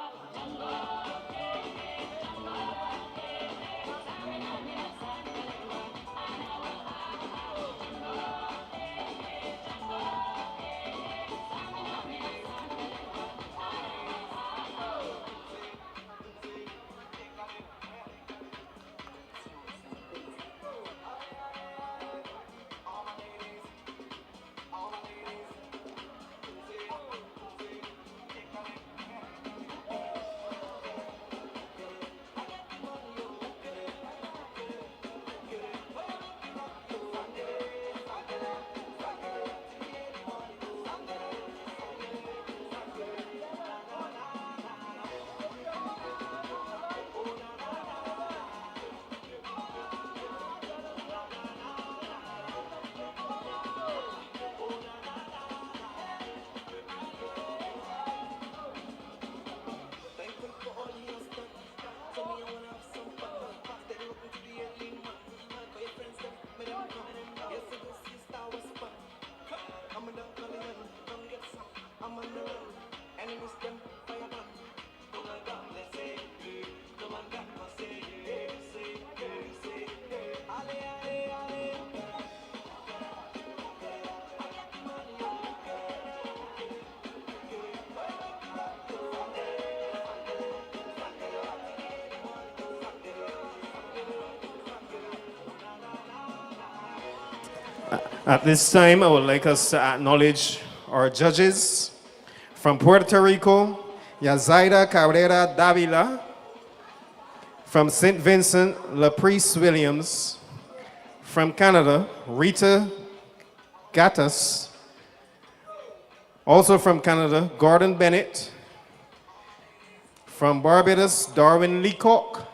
At this time, I would like us to acknowledge our judges. From Puerto Rico, Yazaida Cabrera Davila. From St. Vincent, Laprice Williams. From Canada, Rita Gattas. Also from Canada, Gordon Bennett. From Barbados, Darwin Leacock,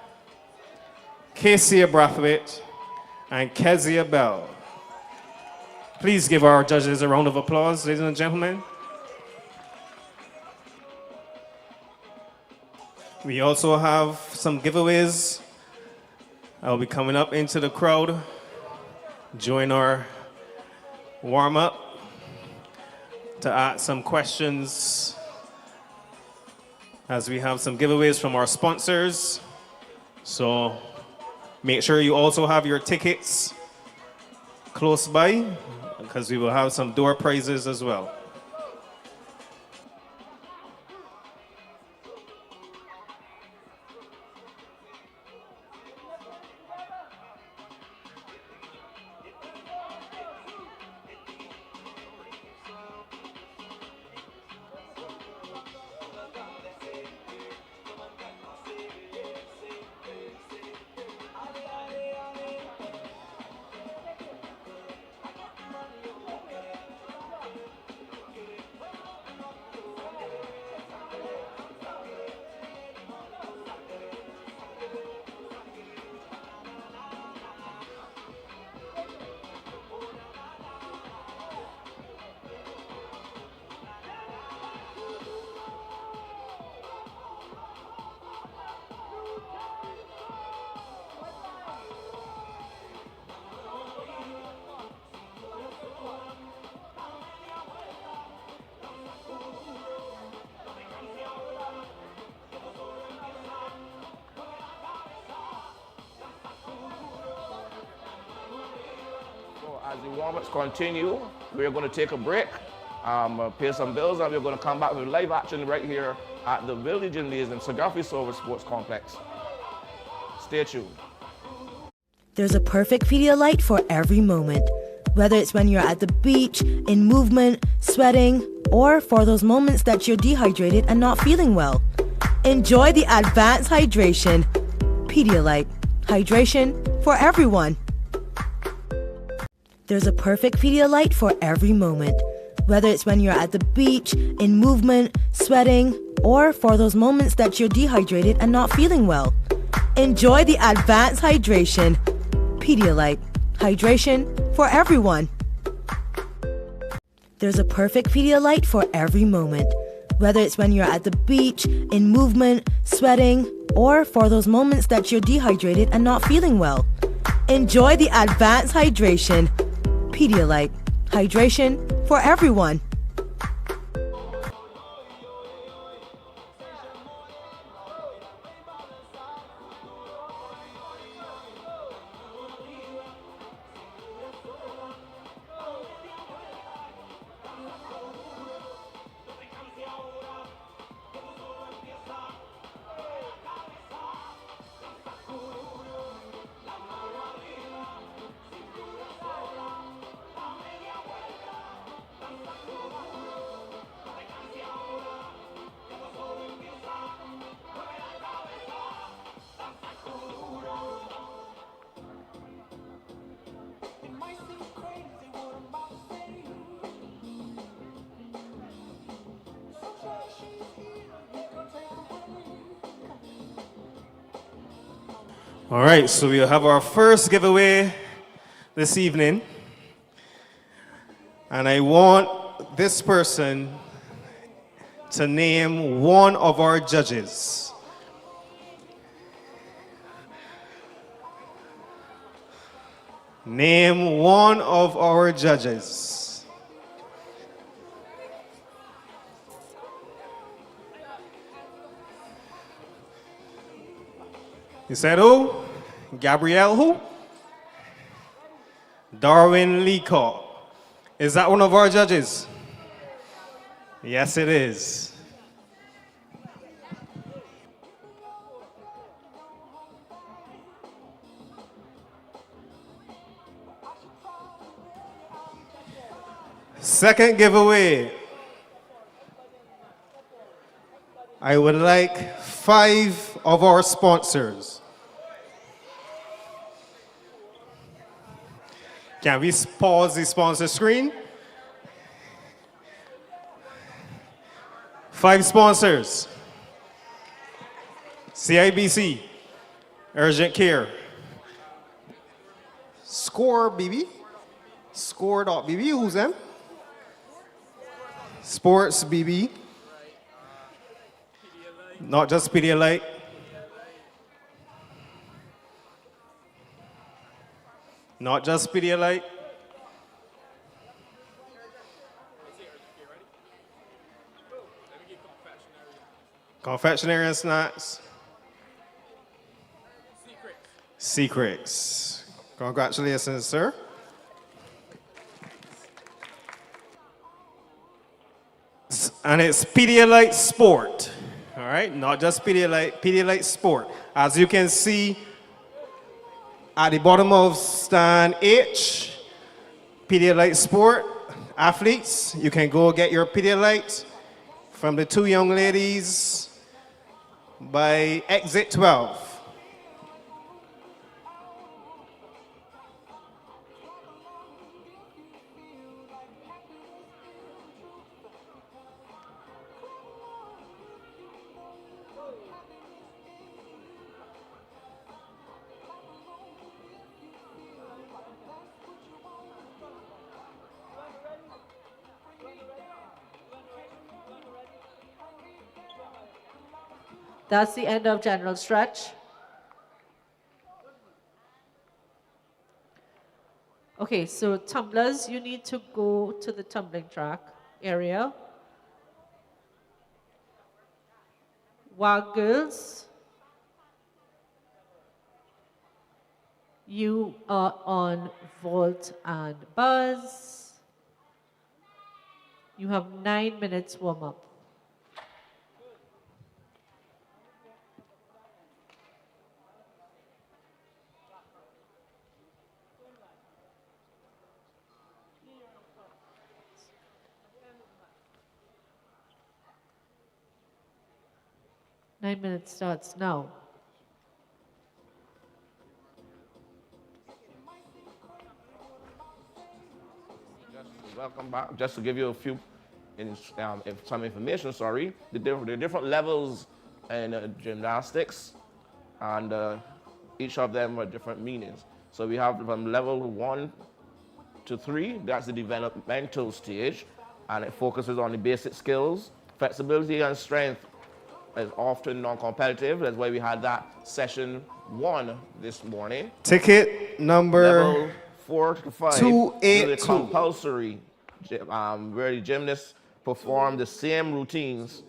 Casey Brathwaite, and Kezia Bell. Please give our judges a round of applause, ladies and gentlemen. We also have some giveaways. I'll be coming up into the crowd, join our warm-up to ask some questions as we have some giveaways from our sponsors. So make sure you also have your tickets close by, because we will have some door prizes as well. So as the warm-ups continue, we're going to take a break, pay some bills, and we're going to come back with live action right here at the Village Gymnasium, Garfield Sports Complex. Stay tuned. There's a perfect Pedialyte for every moment. Whether it's when you're at the beach, in movement, sweating, or for those moments that you're dehydrated and not feeling well. Enjoy the advanced hydration. Pedialyte. Hydration for everyone. There's a perfect Pedialyte for every moment. Whether it's when you're at the beach, in movement, sweating, or for those moments that you're dehydrated and not feeling well. Enjoy the advanced hydration. Pedialyte. Hydration for everyone. There's a perfect Pedialyte for every moment. Whether it's when you're at the beach, in movement, sweating, or for those moments that you're dehydrated and not feeling well. Enjoy the advanced hydration. Pedialyte. Hydration for everyone. All right, so we'll have our first giveaway this evening. And I want this person to name one of our judges. Name one of our judges. You said who? Gabrielle who? Darwin Leacock. Is that one of our judges? Yes, it is. Second giveaway. I would like 5 of our sponsors. Can we pause the sponsor screen? 5 sponsors. CIBC, Urgent Care, Score BB, Score.BB, who's them? Sports BB, not just Pedialyte. Not just Pedialyte. Confectionery and snacks. Secrets. Congratulations, sir. And it's Pedialyte Sport. All right, not just Pedialyte, Pedialyte Sport. As you can see, at the bottom of stand H, Pedialyte Sport, athletes, you can go get your Pedialyte from the 2 young ladies by exit 12. That's the end of general stretch. Okay, so tumblers, you need to go to the tumbling track area. While girls, You are on vault and buzz. You have 9 minutes warm up. Nine minutes starts now. Welcome back. Just to give you a few, some information, sorry. The different levels in gymnastics, and each of them are different meanings. So we have from level 1 to 3, that's the developmental stage, and it focuses on the basic skills. Flexibility and strength is often non-competitive. That's why we had that session 1 this morning. Ticket number level 4 to 5 282. is the compulsory, where the gymnasts perform the same routines.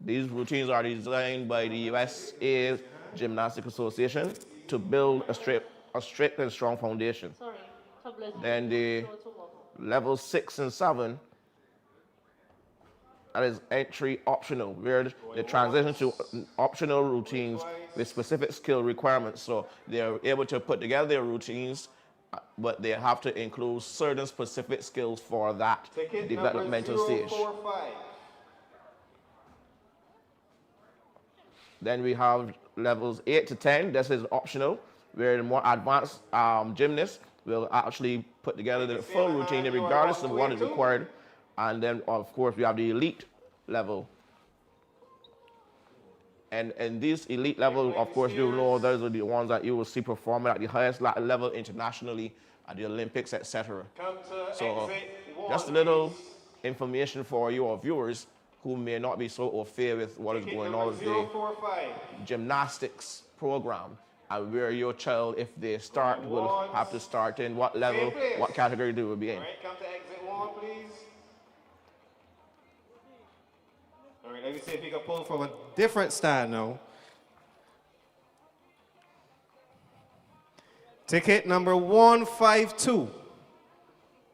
These routines are designed by the USA Gymnastic Association to build a strict and strong foundation. Then the level 6 and 7, that is entry optional, where they transition to optional routines with specific skill requirements. So they're able to put together their routines, but they have to include certain specific skills for that developmental stage. Then we have levels 8 to 10. This is optional, where the more advanced gymnasts will actually put together the full routine regardless of what is required. And then, of course, we have the elite level. And these elite levels, of course, you know, those are the ones that you will see performing at the highest level internationally, at the Olympics, etc. So just a little information for your viewers who may not be so au fait with what is going on with the gymnastics program, and where your child, if they start, will have to start in what level, what category they will be in. All right, come to exit 1, please. All right, let me see if you can pull from a different stand now. Ticket number 152.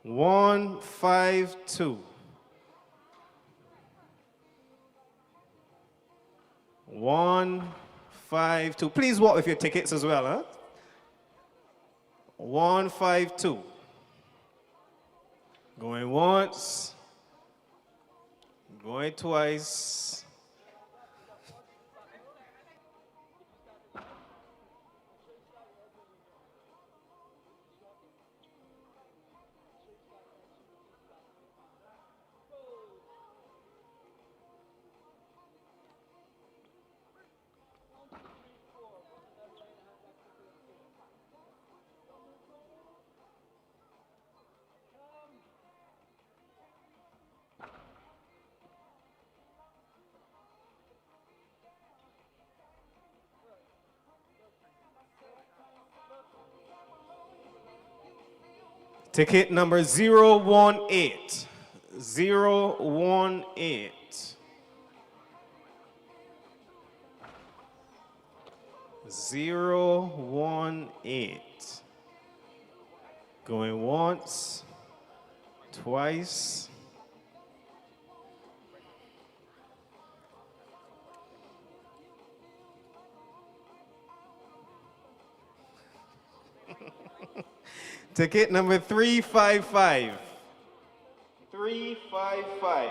152. 152. Please walk with your tickets as well, huh? 152. Going once. Going twice. Ticket number 018. 018. 018. Going once, twice. Ticket number 355. 355.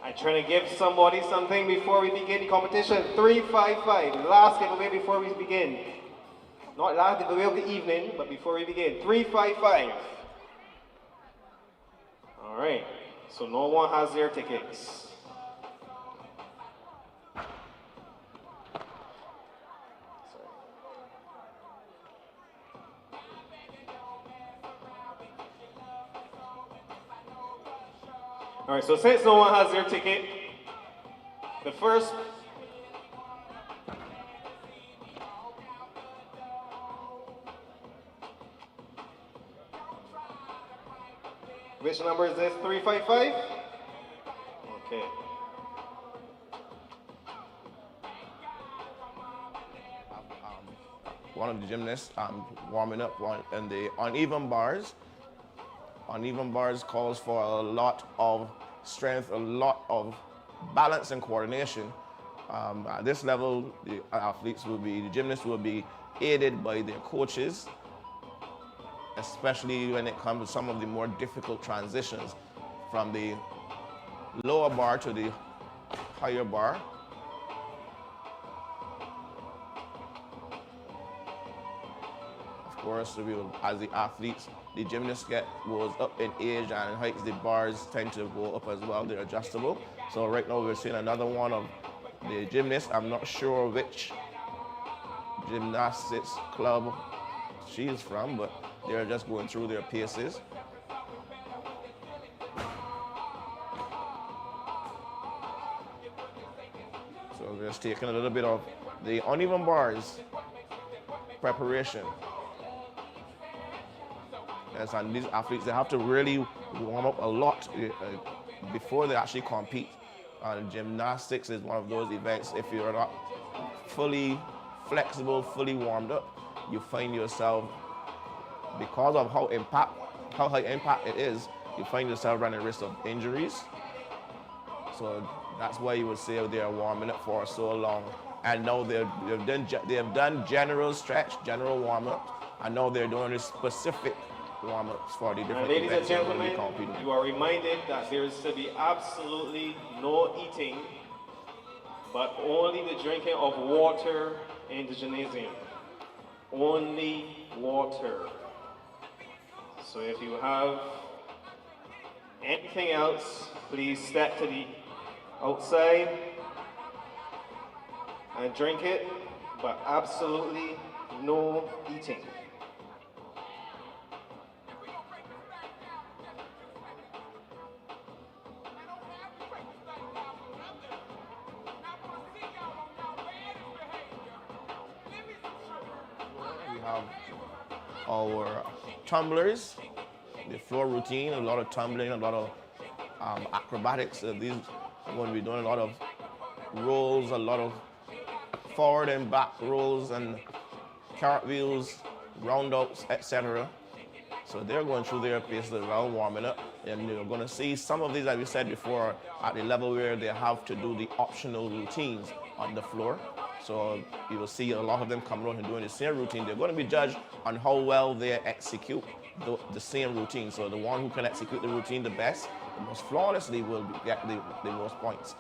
I'm trying to give somebody something before we begin the competition. 355. Last giveaway before we begin. Not last giveaway of the evening, but before we begin. 355. All right. So no one has their tickets. All right, so since no one has their ticket, the first which number is this? 355? Okay. one of the gymnasts warming up in the uneven bars. Uneven bars calls for a lot of strength, a lot of balance and coordination. At this level, the gymnasts will be aided by their coaches, especially when it comes to some of the more difficult transitions from the lower bar to the higher bar. Of course, as the athletes, the gymnasts goes up in age and heights, the bars tend to go up as well. They're adjustable. So right now we're seeing another one of the gymnasts. I'm not sure which gymnastics club she's from, but they're just going through their paces. So we're just taking a little bit of the uneven bars preparation. Yes, and these athletes, they have to really warm up a lot before they actually compete. And gymnastics is one of those events, if you're not fully flexible, fully warmed up, you find yourself, because of how high impact it is, you find yourself running risk of injuries. So that's why you would say they're warming up for so long. And now they've done general stretch, general warm-ups, and now they're doing this specific warm-ups for the different ladies and events they're going to be gentlemen, competing. you are reminded that there is to be absolutely no eating, but only the drinking of water in the gymnasium. Only water. So if you have anything else, please step to the outside and drink it, but absolutely no eating. We have our tumblers, the floor routine, a lot of tumbling, a lot of acrobatics. These are going to be doing a lot of rolls, a lot of forward and back rolls and cartwheels, roundouts, etc. So they're going through their paces as well, warming up. And you're going to see some of these, as we said before, at the level where they have to do the optional routines on the floor. So you will see a lot of them coming out and doing the same routine. They're going to be judged on how well they execute the same routine. So the one who can execute the routine the best, the most flawlessly, will get the most points.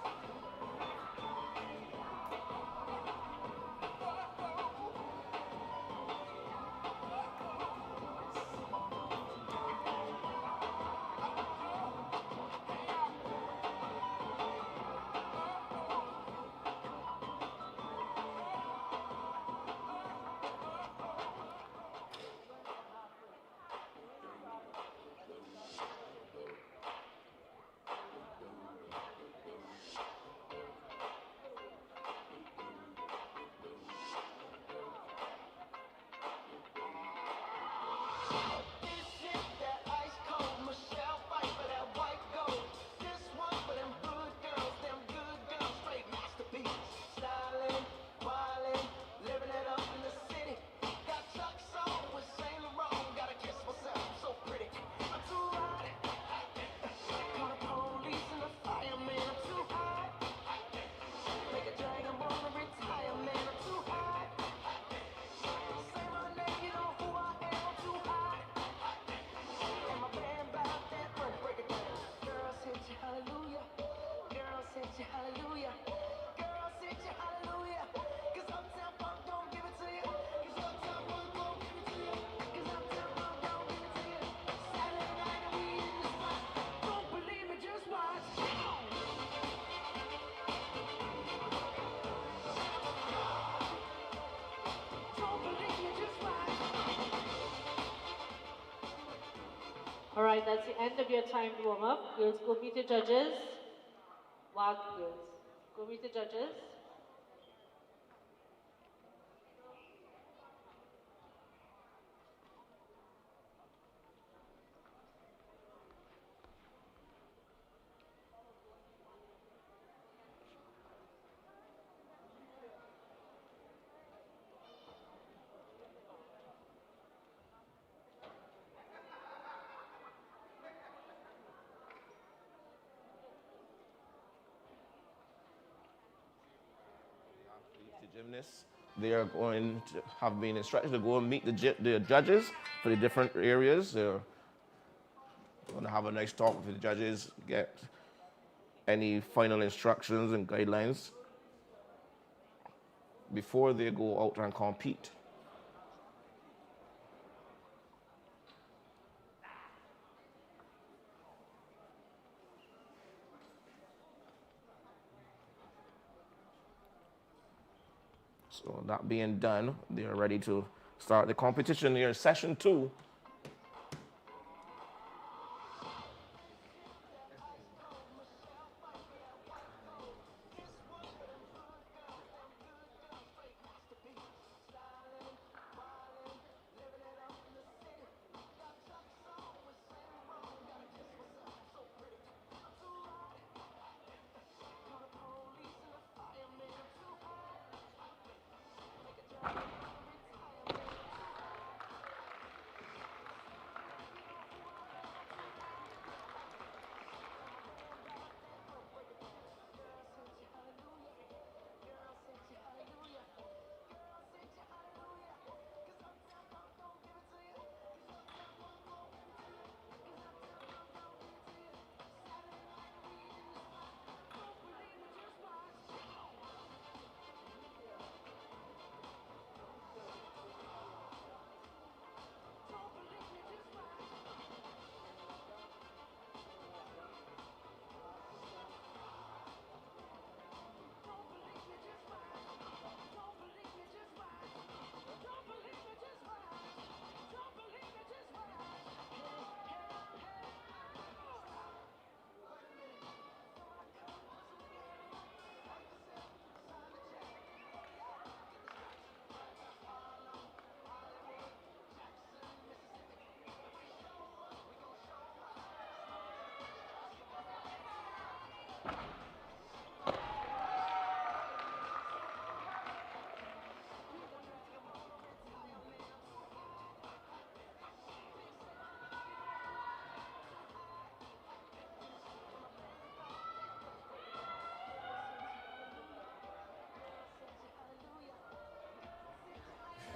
All right, that's the end of your time to warm up. Girls, go meet your judges. Wag girls. Go meet the judges. Gymnasts, they are going to have been instructed to go and meet the judges for the different areas. They're going to have a nice talk with the judges, get any final instructions and guidelines before they go out and compete. So that being done, they are ready to start the competition here, session 2.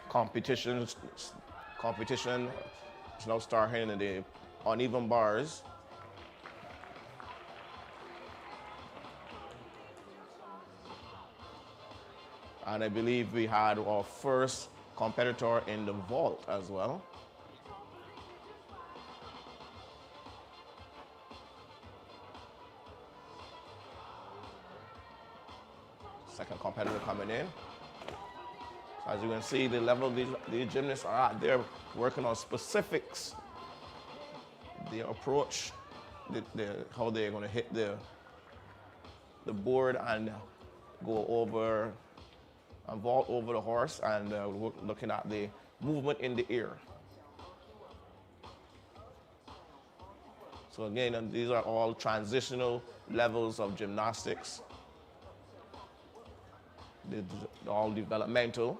Competition is now starting in the uneven bars. And I believe we had our first competitor in the vault as well. Second competitor coming in. As you can see, the level these gymnasts are at, they're working on specifics. Their approach, how they're going to hit the board and go over and vault over the horse, and looking at the movement in the air. So again, these are all transitional levels of gymnastics. They're all developmental.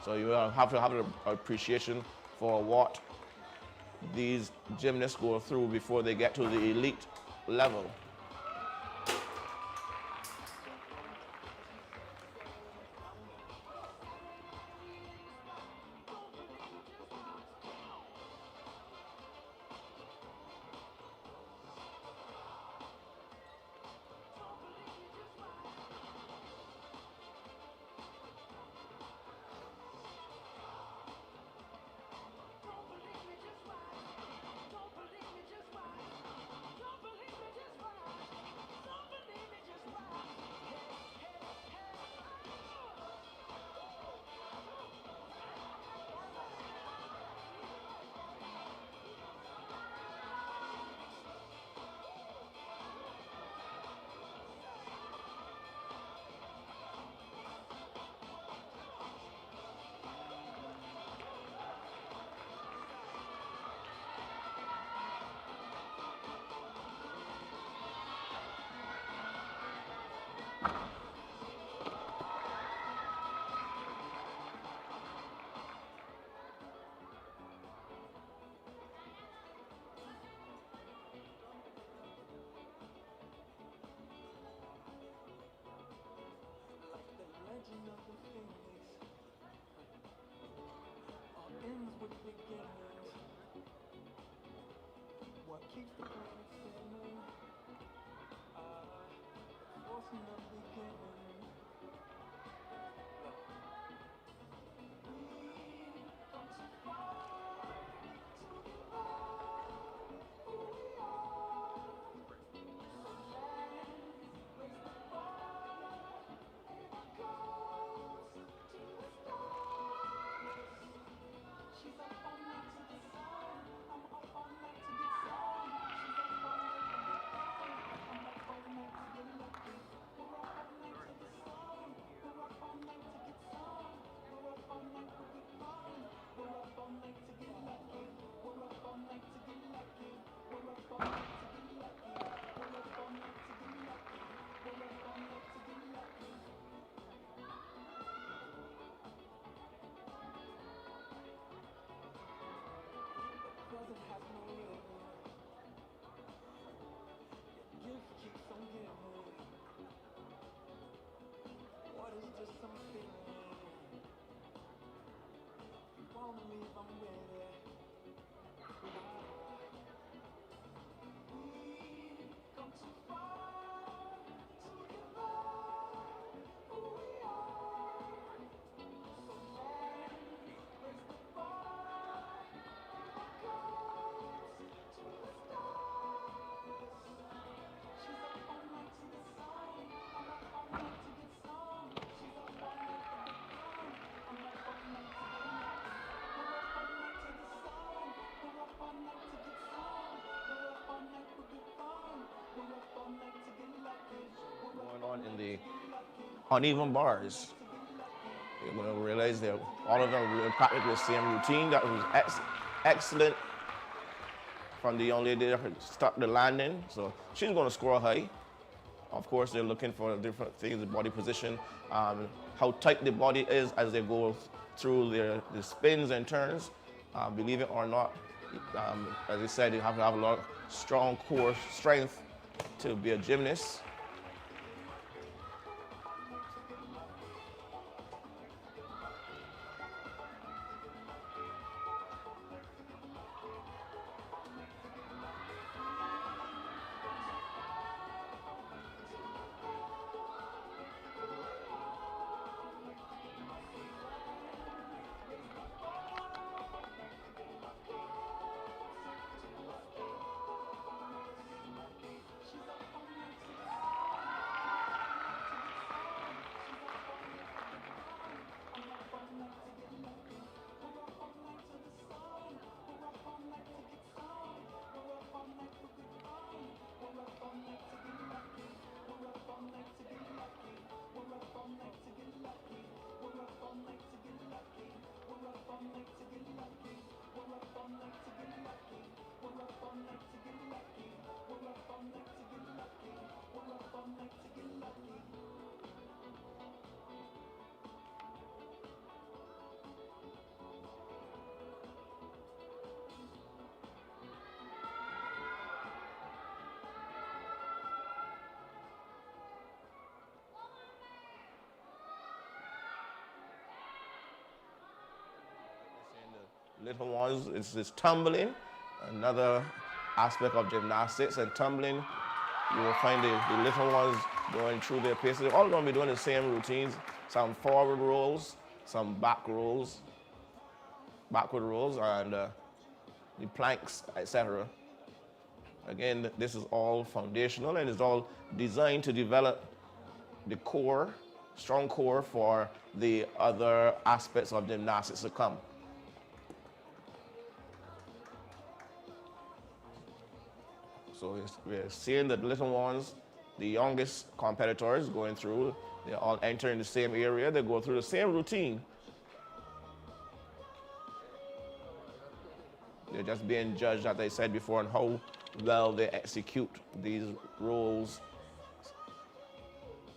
So you have to have an appreciation for what these gymnasts go through before they get to the elite level. Going on in the uneven bars. You're going to realize that all of them were practically the same routine. That was excellent from the young lady that start the landing. So she's going to score high. Of course, they're looking for different things, the body position, how tight the body is as they go through the spins and turns. Believe it or not, as I said, you have to have a lot of strong core strength to be a gymnast. Little ones, it's tumbling, another aspect of gymnastics. And tumbling, you will find the little ones going through their paces. They're all going to be doing the same routines, some forward rolls, some back rolls, backward rolls, and the planks, etc. Again, this is all foundational and it's all designed to develop the core, strong core for the other aspects of gymnastics to come. So we're seeing the little ones, the youngest competitors going through, they're all entering the same area, they go through the same routine. They're just being judged, as I said before, on how well they execute these roles,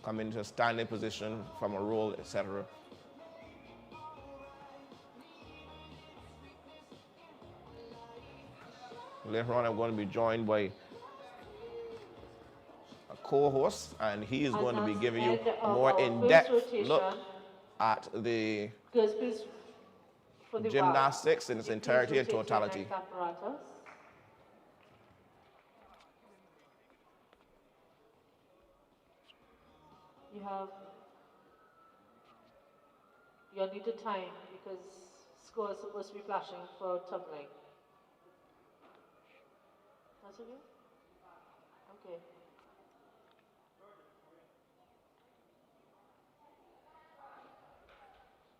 come into a standing position from a roll, etc. Later on, I'm going to be joined by a co-host, and he is going to be giving you a more in-depth look at the For the gymnastics in its you entirety please and rotate your totality. next apparatus. You have your needed time because score is supposed to be flashing for tumbling. That's okay? Okay.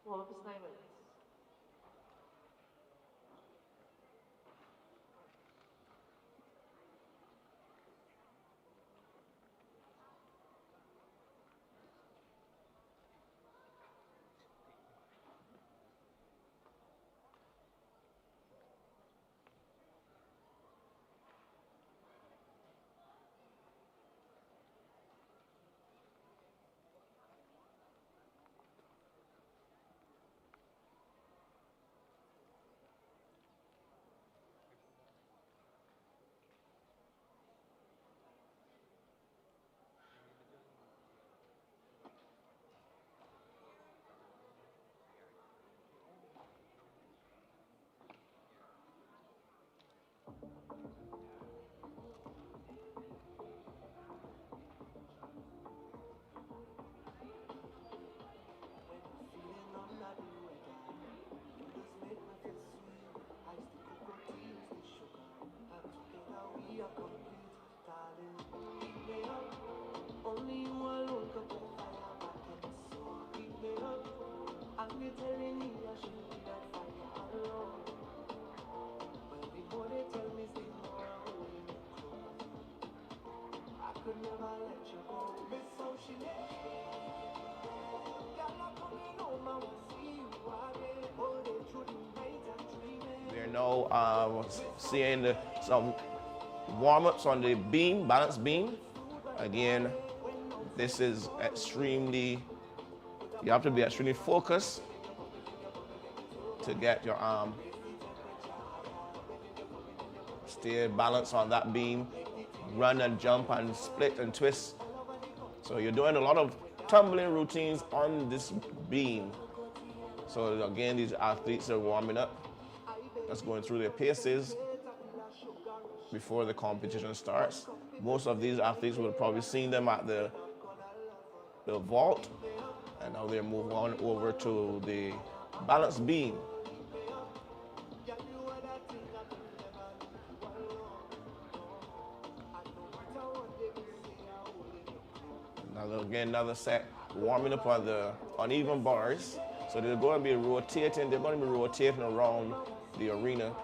Warm up is 9 minutes. We are now seeing some warm-ups on the beam, balance beam. Again, this is extremely, you have to be extremely focused to get your arm stay balanced on that beam, run and jump and split and twist. So you're doing a lot of tumbling routines on this beam. So again, these athletes are warming up, just going through their paces before the competition starts. Most of these athletes will have probably seen them at the vault, and now they're moving on over to the balance beam. Another set, warming up on the uneven bars. So they're going to be rotating around the arena.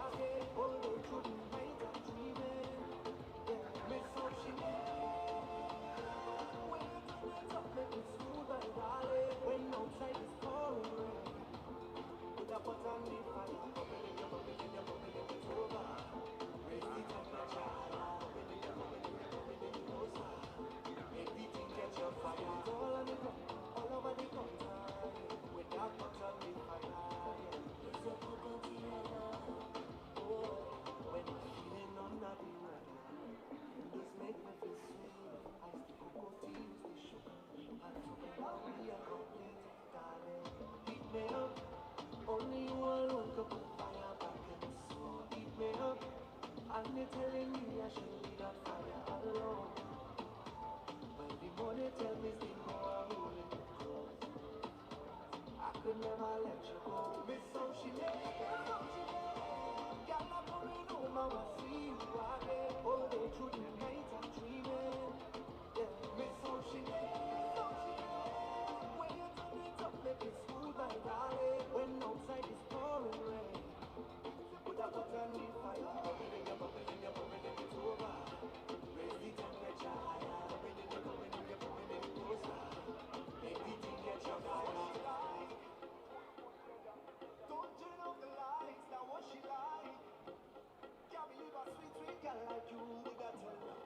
Can't believe a sweet girl like you, we got to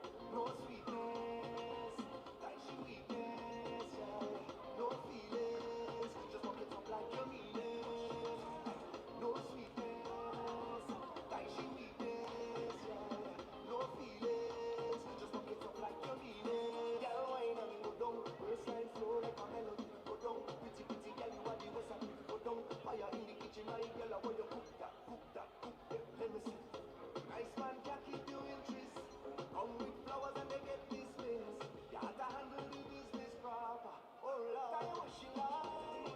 boy you cook that, let me see. Nice man can keep you in trees. Come with flowers and they get dismissed. You have to handle the business proper. Oh Lord, tell you what she like.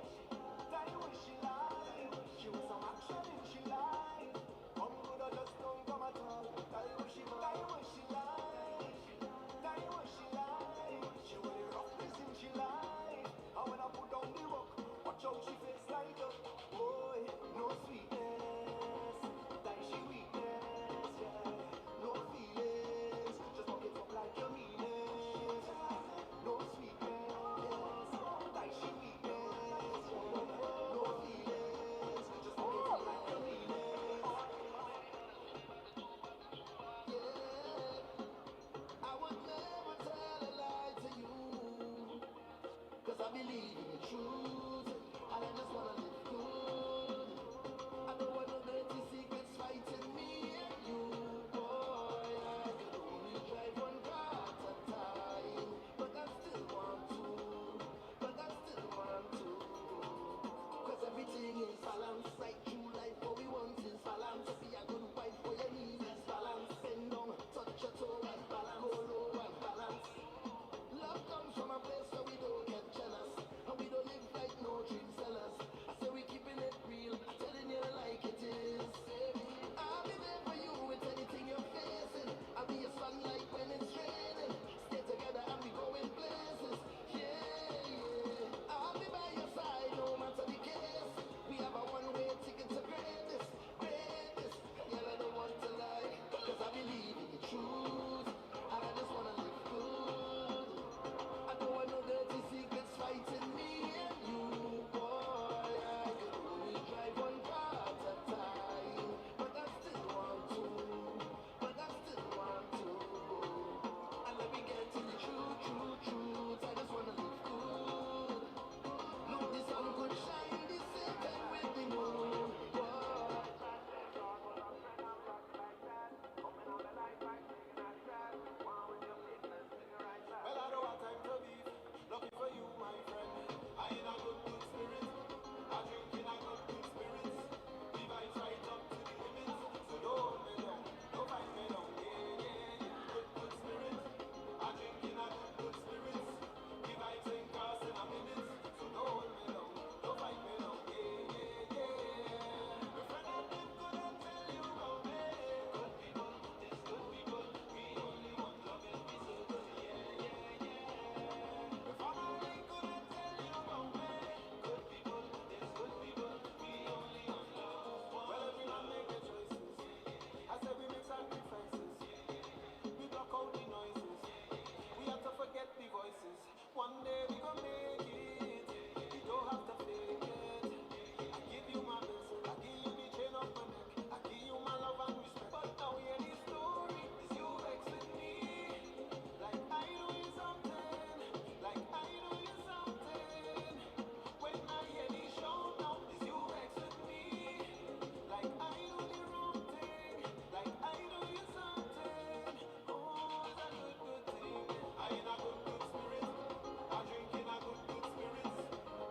Tell you what she like. She was some action in she like. Come good or just don't come at all. Tell you what she like. Tell you what she like. Tell you what she like. She will the roughness in she like. And when I put down the work, watch out she face light up. Boy, no sweetness. That she weakness, yeah. No feelings. Just walk it up like you mean it. No sweetness. That she weakness, yeah. No feelings. Just walk it up like you mean it. Yeah. I would never tell a lie to you. Cause I believe in the truth. And I just wanna live good. I don't want no dirty secrets fighting me and you, boy. I could only drive one car at a time. But I still want to. But I still want to. Cause everything is balance. Right through life, what we want is balance. Be a good wife for your needs is balance. Bend down, touch your toe and balance. Go low and balance. Love comes from a place where we don't get jealous. And we don't live like no dream sellers. I say we keeping it real. I'm telling you like it is. I'll be there for you with anything you're facing. I'll be your sunlight when it's raining. Stay together and we going places. Yeah. I'll be by your side no matter the case. We have a one-way ticket to greatness. Greatness. Girl, I don't want to lie. Cause I believe in the truth. And I just wanna live good. I don't want no dirty secrets fighting me and you, boy. I could only drive one car at a time. But I still want to. But I still want to. And let me get to the truth. I just wanna live good. Look, the sun could shine the same time with the moon, boy. Well, I don't have time to beef. Lucky for you, my friend. I in a good spirit. I drink in a good spirits. The vibes right up to the limits. So don't hold me down. Don't fight me down. Yeah. Good spirit. I drink in a good spirits. The vibes ain't crossing a minute. So don't hold me down. Don't fight me down. Yeah. My friend, I live good and tell you about me. Good people, this good people. We only want love and peace. Yeah. My family good and tell you about me. Good people, this good people. We only want love. Well, every man make their choices. I said we make sacrifices. We block out the noises. We have to forget the voices. One day we gon' make it. You don't have to fake it. I give you my best. I give you the chain of my neck. I give you my love and respect. But now hear the story. Is you vexing me? Like I know you something. Like I know you something. When I hear the shout now, is you vexing me? Like I know the wrong thing. Like I know you something. Oh, it's a good thing. I in a good spirit. I drink in a good spirits.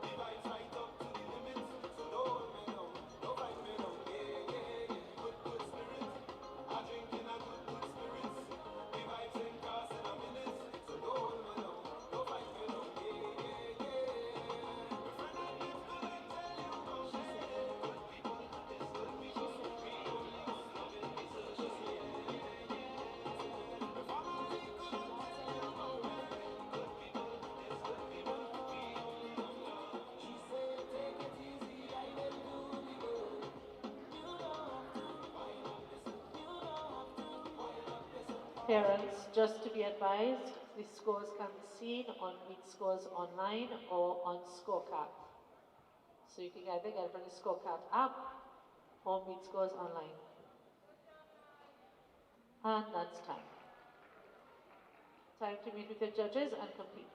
The vibes right up to the limits. So don't hold me down. Don't fight me down. Yeah. Good spirit. I drink in a good spirits. The vibes ain't crossing a minute. So don't hold me down. Don't fight me down. Yeah. My friend, I live good and tell you about me. Good people, this good people. We only want love and peace. My family good and tell you about me. Good people, this good people. We only want love. She said, take it easy, I will do the good. You don't have to wind up, listen. You don't have to wind up, listen. Parents, just to be advised, the scores can be seen on Meet Scores online or on Scorecard. So you can either get it from the Scorecard app or Meet Scores online. And that's time. Time to meet with your judges and compete.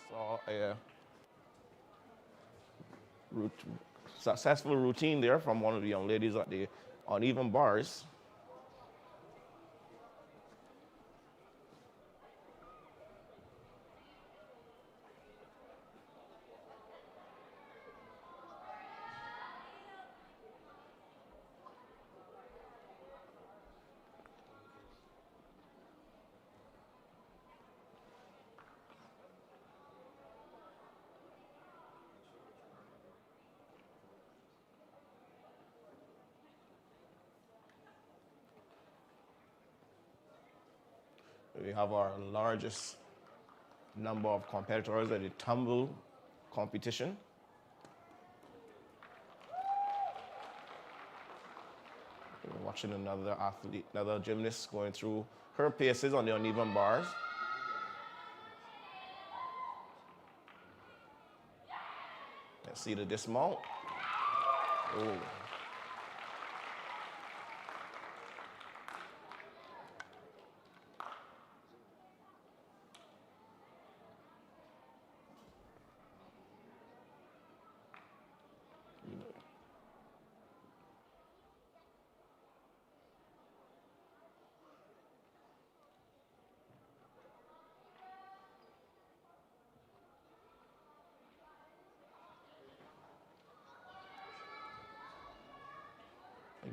Saw a successful routine there from one of the young ladies at the uneven bars. We have our largest number of competitors at the tumble competition. We're watching another athlete, another gymnast going through her paces on the uneven bars. Let's see the dismount. Oh.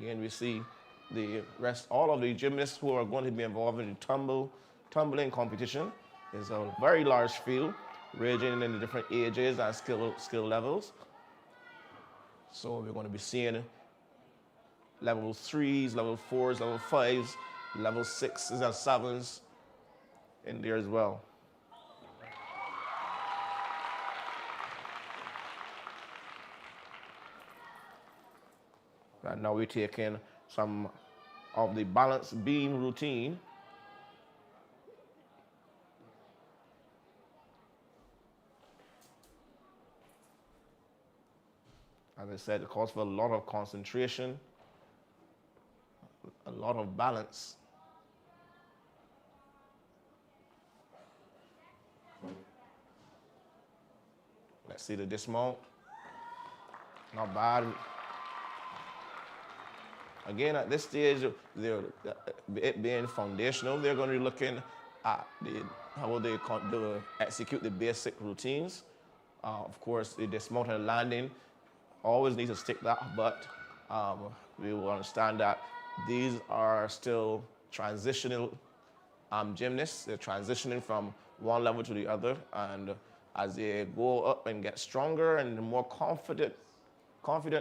Again, we see the rest, all of the gymnasts who are going to be involved in the tumbling competition. It's a very large field, ranging in the different ages and skill levels. So we're going to be seeing level 3s, level 4s, level 5s, level 6s and 7s in there as well. And now we're taking some of the balance beam routine. As I said, it calls for a lot of concentration, a lot of balance. Let's see the dismount. Not bad. Again, at this stage, it being foundational, they're going to be looking at how they execute the basic routines. Of course, the dismount and landing always need to stick that, but we will understand that these are still transitional gymnasts. They're transitioning from one level to the other, and as they go up and get stronger and more confident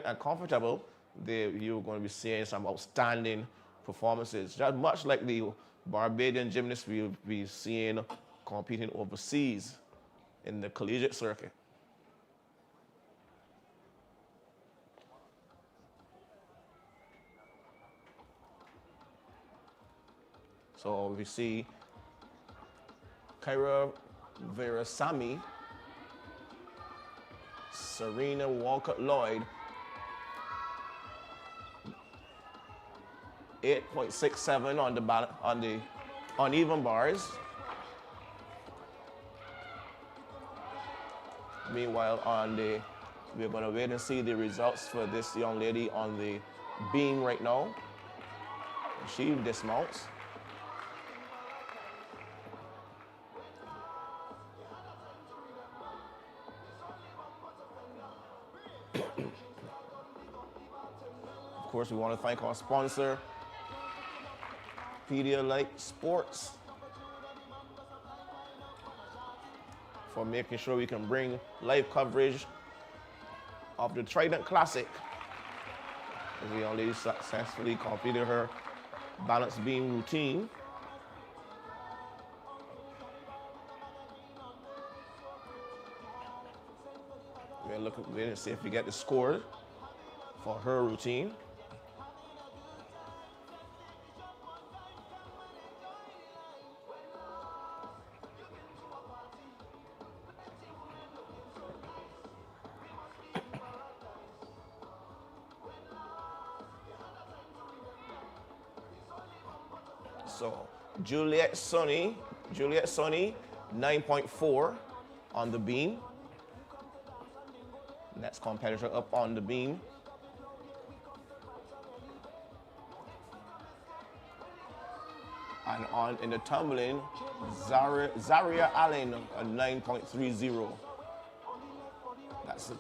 and comfortable, you're going to be seeing some outstanding performances, just much like the Barbadian gymnasts we'll be seeing competing overseas in the collegiate circuit. So we see Kyra Verasamy, Serena Walcott-Lloyd, 8.67 on the uneven bars. Meanwhile, we're going to wait and see the results for this young lady on the beam right now. She dismounts. Of course, we want to thank our sponsor, Pedialyte Sports, for making sure we can bring live coverage of the Trident Classic. The young lady successfully completed her balance beam routine. We're looking to see if we get the score for her routine. So Juliet Sonny, 9.4. on the beam. Next competitor up on the beam. And on in the tumbling, Zaria Allen, a 9.30. That's it.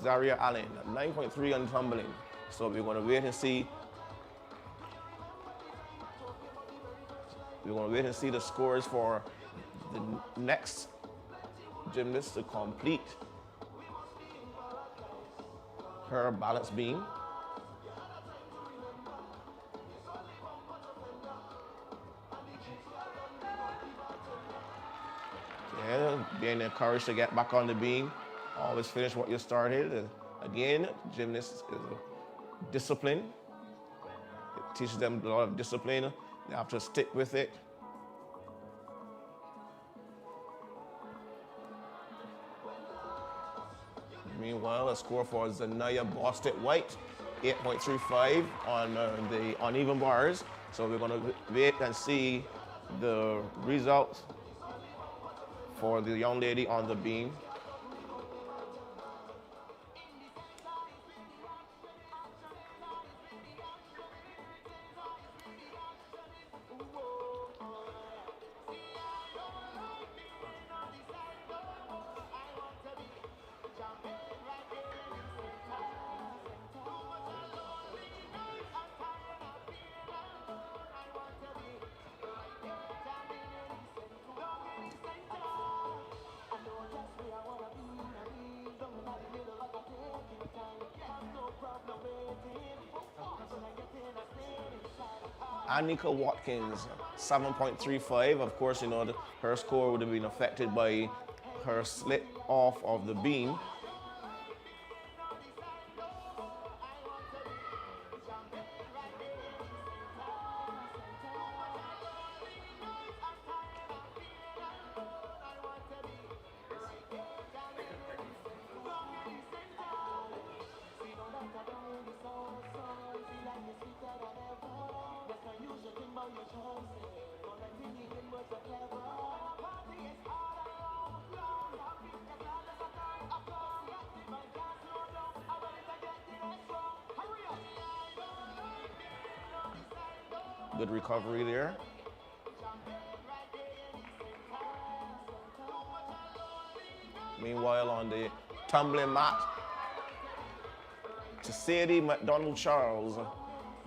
Zaria Allen, 9.3 on tumbling. So we're going to wait and see. We're going to wait and see the scores for the next gymnast to complete her balance beam. Yeah, being encouraged to get back on the beam. Always finish what you started. Again, gymnasts is a discipline. It teaches them a lot of discipline. They have to stick with it. Meanwhile, a score for Zanaya Bostic-White, 8.35 on the uneven bars. So we're going to wait and see the results for the young lady on the beam. Annika Watkins, 7.35. Of course, you know, her score would have been affected by her slip off of the beam. Good recovery there. Meanwhile, on the tumbling mat, to Sadie McDonald Charles,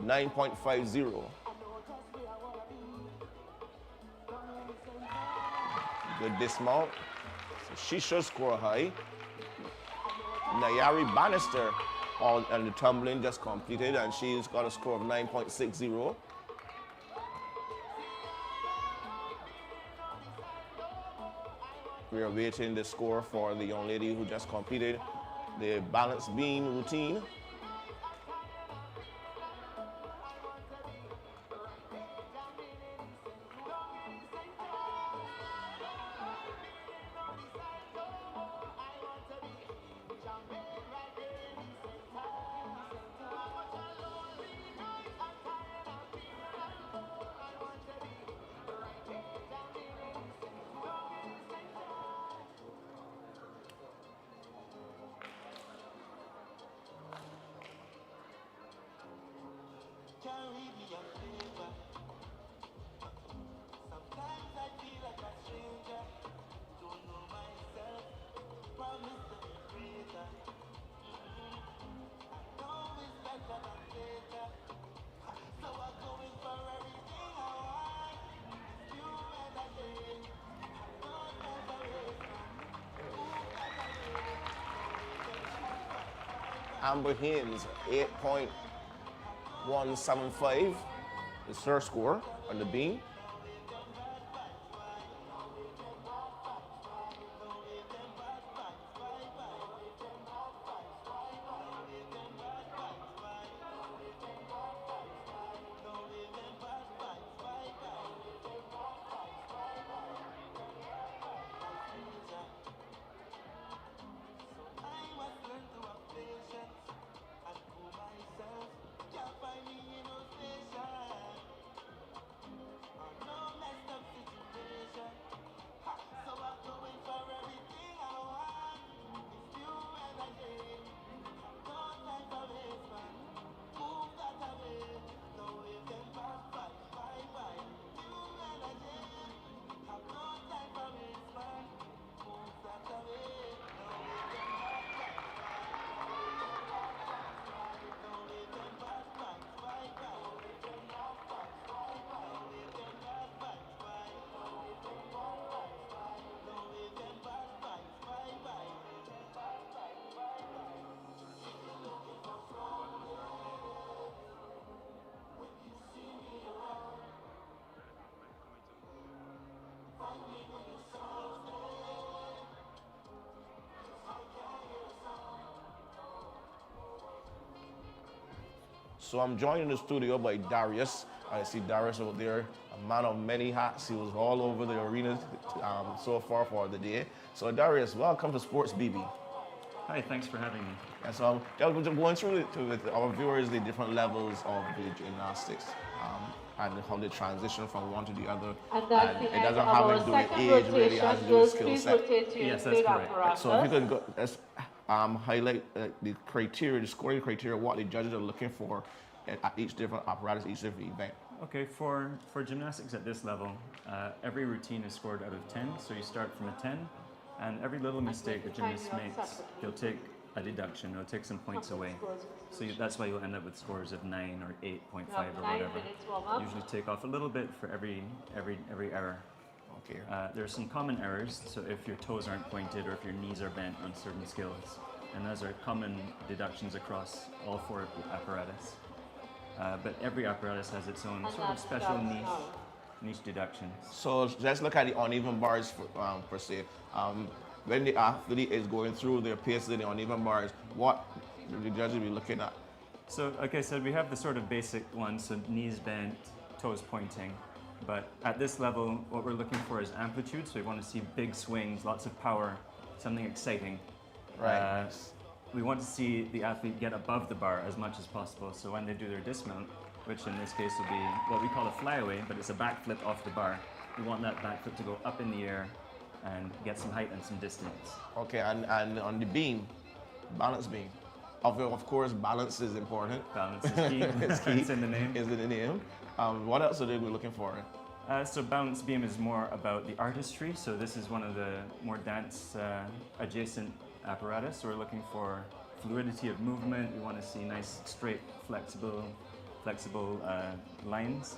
9.50. Good dismount. So she should score high. Nayari Bannister on the tumbling just completed, and she's got a score of 9.60. We are waiting the score for the young lady who just completed the balance beam routine. Amber Haynes, 8.175 is her score on the beam. So I'm joined in the studio by Darius. I see Darius out there, a man of many hats. He was all over the arena so far for the day. So Darius, welcome to Sports BB. Hi, thanks for having me. And so I'm going through with our viewers the different levels of the gymnastics and how they transition from one to the other. And it doesn't have to do with age, really, it has to do with skill set. Yes, that's correct. So if you could go, let's highlight the criteria, the scoring criteria, what the judges are looking for at each different apparatus, each different event. Okay, for gymnastics at this level, every routine is scored out of 10, so you start from a 10, and every little mistake the gymnast makes, they'll take a deduction, they'll take some points away. So that's why you'll end up with scores of 9 or 8.5 or whatever. Usually take off a little bit for every error. Okay. There are some common errors, so if your toes aren't pointed or if your knees are bent on certain skills, and those are common deductions across all 4 apparatus. But every apparatus has its own sort of special niche deductions. So let's look at the uneven bars per se. When the athlete is going through their paces in the uneven bars, what do the judges be looking at? So, like I said, we have the sort of basic ones, so knees bent, toes pointing. But at this level, what we're looking for is amplitude, so we want to see big swings, lots of power, something exciting. Right. We want to see the athlete get above the bar as much as possible, so when they do their dismount, which in this case will be what we call a flyaway, but it's a backflip off the bar. We want that backflip to go up in the air and get some height and some distance. Okay, and on the beam, balance beam. Of course, balance is important. Balance is key. It's key. It's in the name. Is in the name. What else are they looking for? So balance beam is more about the artistry. So this is one of the more dance adjacent apparatus. So we're looking for fluidity of movement. We want to see nice, straight, flexible lines.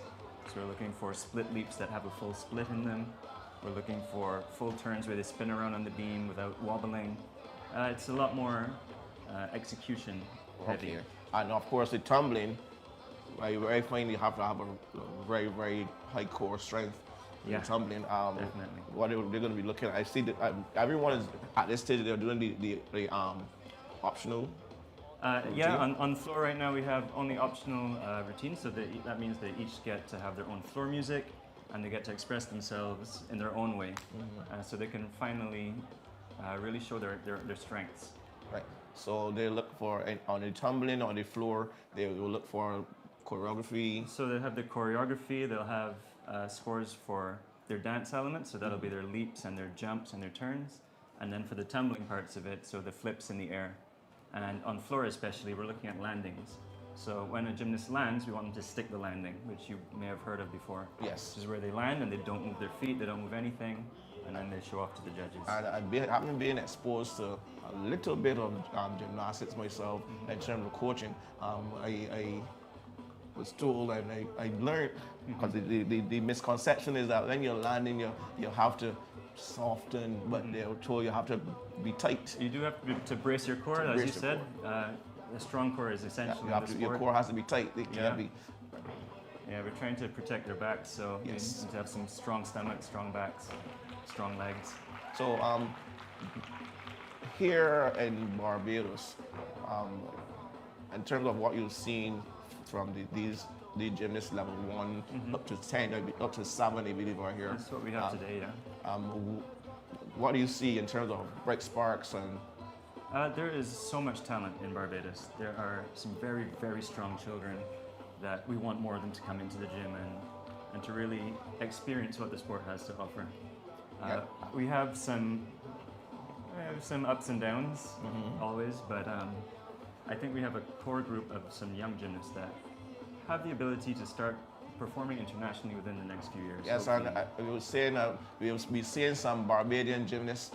So we're looking for split leaps that have a full split in them. We're looking for full turns where they spin around on the beam without wobbling. It's a lot more execution heavy. Okay. And of course, the tumbling, I find you have to have a very, very high core strength in tumbling. Definitely. What they're going to be looking at, I see that everyone is at this stage, they're doing the optional. Yeah, on floor right now we have only optional routines, so that means they each get to have their own floor music and they get to express themselves in their own way, so they can finally really show their strengths. Right. So they look for, on the tumbling, on the floor, they will look for choreography. So they'll have the choreography, they'll have scores for their dance elements, so that'll be their leaps and their jumps and their turns. And then for the tumbling parts of it, so the flips in the air. And on floor especially, we're looking at landings. So when a gymnast lands, we want them to stick the landing, which you may have heard of before. Yes. This is where they land and they don't move their feet, they don't move anything, and then they show off to the judges. And I've been exposed to a little bit of gymnastics myself in terms of coaching. I was told and I learned, because the misconception is that when you're landing, you have to soften, but they're told you have to be tight. You do have to brace your core, as you said. A strong core is essential. Your core has to be tight. It can't be. Yeah, we're trying to protect their backs, so you need to have some strong stomachs, strong backs, strong legs. So here in Barbados, in terms of what you've seen from the gymnast level 1 up to 10, up to 7, I believe are here. That's what we have today, yeah. What do you see in terms of bright sparks and? There is so much talent in Barbados. There are some very, very strong children that we want more of them to come into the gym and to really experience what the sport has to offer. We have some ups and downs, always, but I think we have a core group of some young gymnasts that have the ability to start performing internationally within the next few years. Yes, and we were saying we'll be seeing some Barbadian gymnasts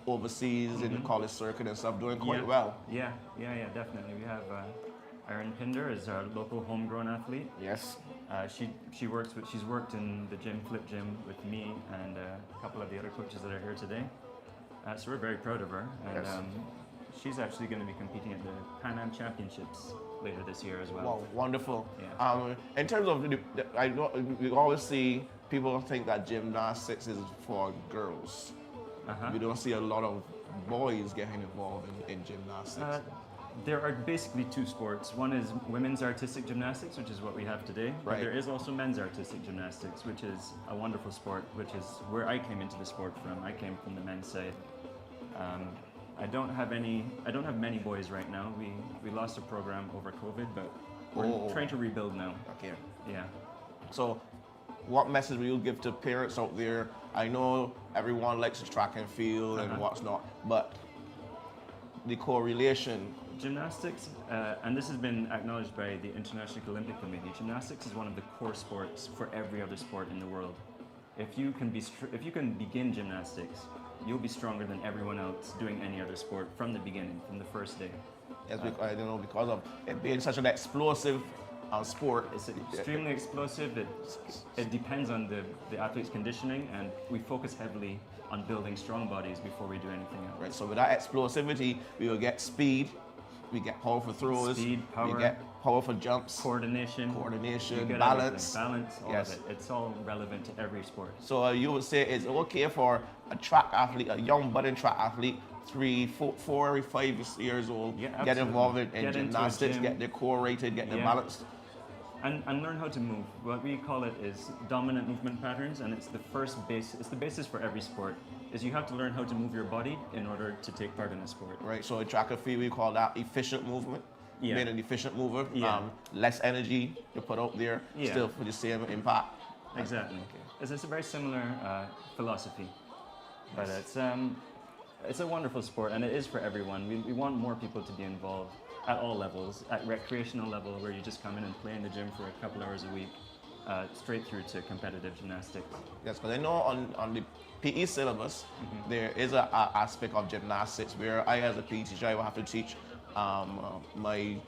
overseas in the college circuit and stuff doing quite well. Yeah, definitely. We have Erin Pinder is our local homegrown athlete. Yes. She's worked in the flip gym with me and a couple of the other coaches that are here today. So we're very proud of her. And she's actually going to be competing at the Pan Am Championships later this year as well. Wow, wonderful. Yeah. In terms of, I know we always see people think that gymnastics is for girls. We don't see a lot of boys getting involved in gymnastics. There are basically two sports. One is women's artistic gymnastics, which is what we have today. But Right. there is also men's artistic gymnastics, which is a wonderful sport, which is where I came into the sport from. I came from the men's side. I don't have many boys right now. We lost a program over COVID, but we're trying to rebuild now. Okay. Yeah. So, what message will you give to parents out there? I know everyone likes track and field and what's not, but the correlation. Gymnastics, and this has been acknowledged by the International Olympic Committee. Gymnastics is one of the core sports for every other sport in the world. If you can begin gymnastics, you'll be stronger than everyone else doing any other sport from the beginning, from the first day. Yes, because of it being such an explosive sport. It's extremely explosive. It depends on the athlete's conditioning, and we focus heavily on building strong bodies before we do anything else. Right. So with that explosivity, we will get speed, we get powerful throws, speed, power, we get powerful jumps, coordination, you get balance, all yes. of it. It's all relevant to every sport. So you would say it's okay for a track athlete, a young budding track athlete, 3, 4, 5 years old, get involved in gymnastics, get their core rated, get their balance. And learn how to move. What we call it is dominant movement patterns, and it's the basis for every sport, is you have to learn how to move your body in order to take part in a sport. Right, so in track and field we call that efficient movement. Yeah. Being an efficient mover, Yeah. less energy you put out there, Yeah. still for the same impact. Exactly. Okay. It's a very similar philosophy, but it's a wonderful sport, and it is for everyone. We want more people to be involved at all levels, at recreational level, where you just come in and play in the gym for a couple hours a week, straight through to competitive gymnastics. Yes, because I know on the PE syllabus, there is an aspect of gymnastics where I, as a PE teacher, I will have to teach my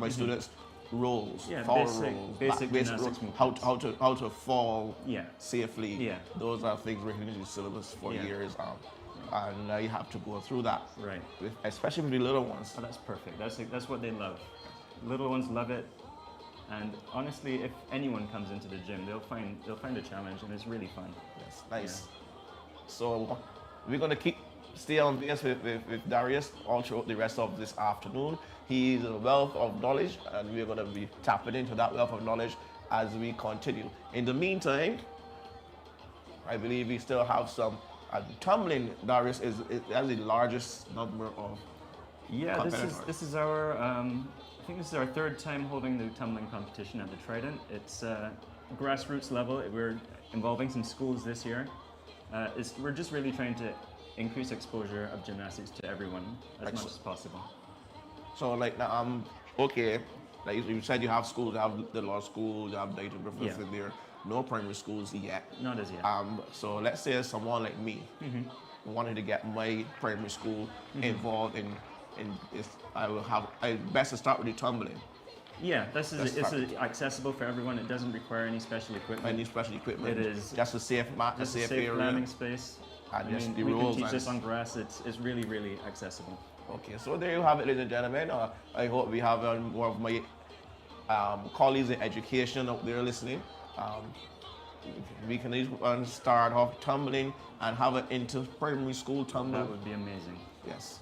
students roles, fall roles, basic basic gymnastics roles, how to fall safely. Yeah. Those are things written in the syllabus for years, and you have to go through that. Right. Especially with the little ones. Oh, that's perfect. That's what they love. Little ones love it, and honestly, if anyone comes into the gym, they'll find a challenge, and it's really fun. Yes, nice. Yeah. So we're gonna stay on this with Darius all throughout the rest of this afternoon. He's a wealth of knowledge, and we're going to be tapping into that wealth of knowledge as we continue. In the meantime, I believe we still have some tumbling. Darius has the largest number of competitors. This is our I think this is our third time holding the tumbling competition at the Trident. It's grassroots level. We're involving some schools this year. We're just really trying to increase exposure of gymnastics to everyone as much as possible. So like now, okay, like you said, you have schools, you have the law school, you have Dayton Griffith in there. No primary schools yet. Not as yet. So let's say someone like me wanted to get my primary school involved in I best to start with the tumbling. Yeah, this is accessible for everyone. It doesn't require any special equipment. Any special equipment. It is just a safe mat, a safe area. landing space. And we can teach this on grass. It's really, really accessible. Okay, so there you have it, ladies and gentlemen. I hope we have more of my colleagues in education out there listening. We can start off tumbling and have it into primary school tumbling. That would be amazing. Yes.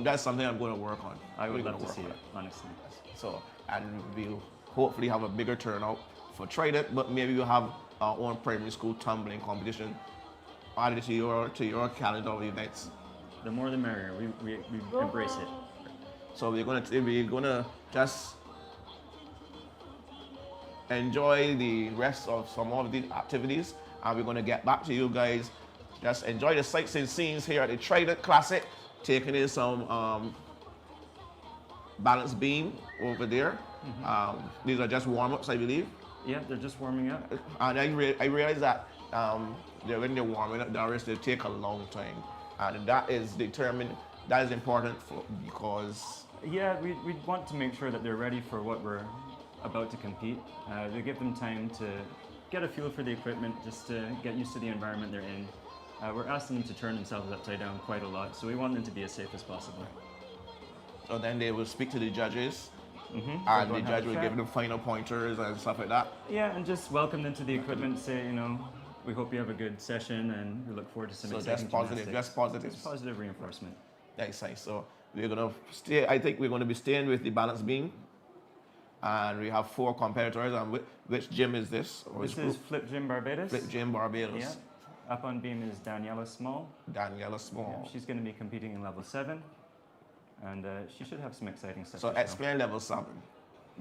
That's something I'm going to work on. I would love to see it, honestly. So, and we'll hopefully have a bigger turnout for Trident, but maybe we'll have our own primary school tumbling competition added to your calendar of events. The more the merrier. We embrace it. So we're gonna just enjoy the rest of some of the activities, and we're gonna get back to you guys. Just enjoy the sights and scenes here at the Trident Classic, taking in some balance beam over there. These are just warm-ups, I believe. Yeah, they're just warming up. And I realize that when they're warming up, they take a long time, and that is important because we want to make sure that they're ready for what we're about to compete. To give them time to get a feel for the equipment, just to get used to the environment they're in. We're asking them to turn themselves upside down quite a lot, so we want them to be as safe as possible. So then they will speak to the judges, and the judge will give them final pointers and stuff like that. Yeah, and just welcome them to the equipment, say, we hope you have a good session, and we look forward to some exciting just positive, gymnastics. just positive. Just positive reinforcement. Nice. So We're gonna stay. I think we're going to be staying with the balance beam, and we have 4 competitors. And which gym is this? Or This is Flip Gym Barbados. Flip Gym Barbados. Yeah. Up on beam is Daniela Small. Daniela Small. Yeah, she's going to be competing in level 7, and she should have some exciting stuff. So to show. explain level 7.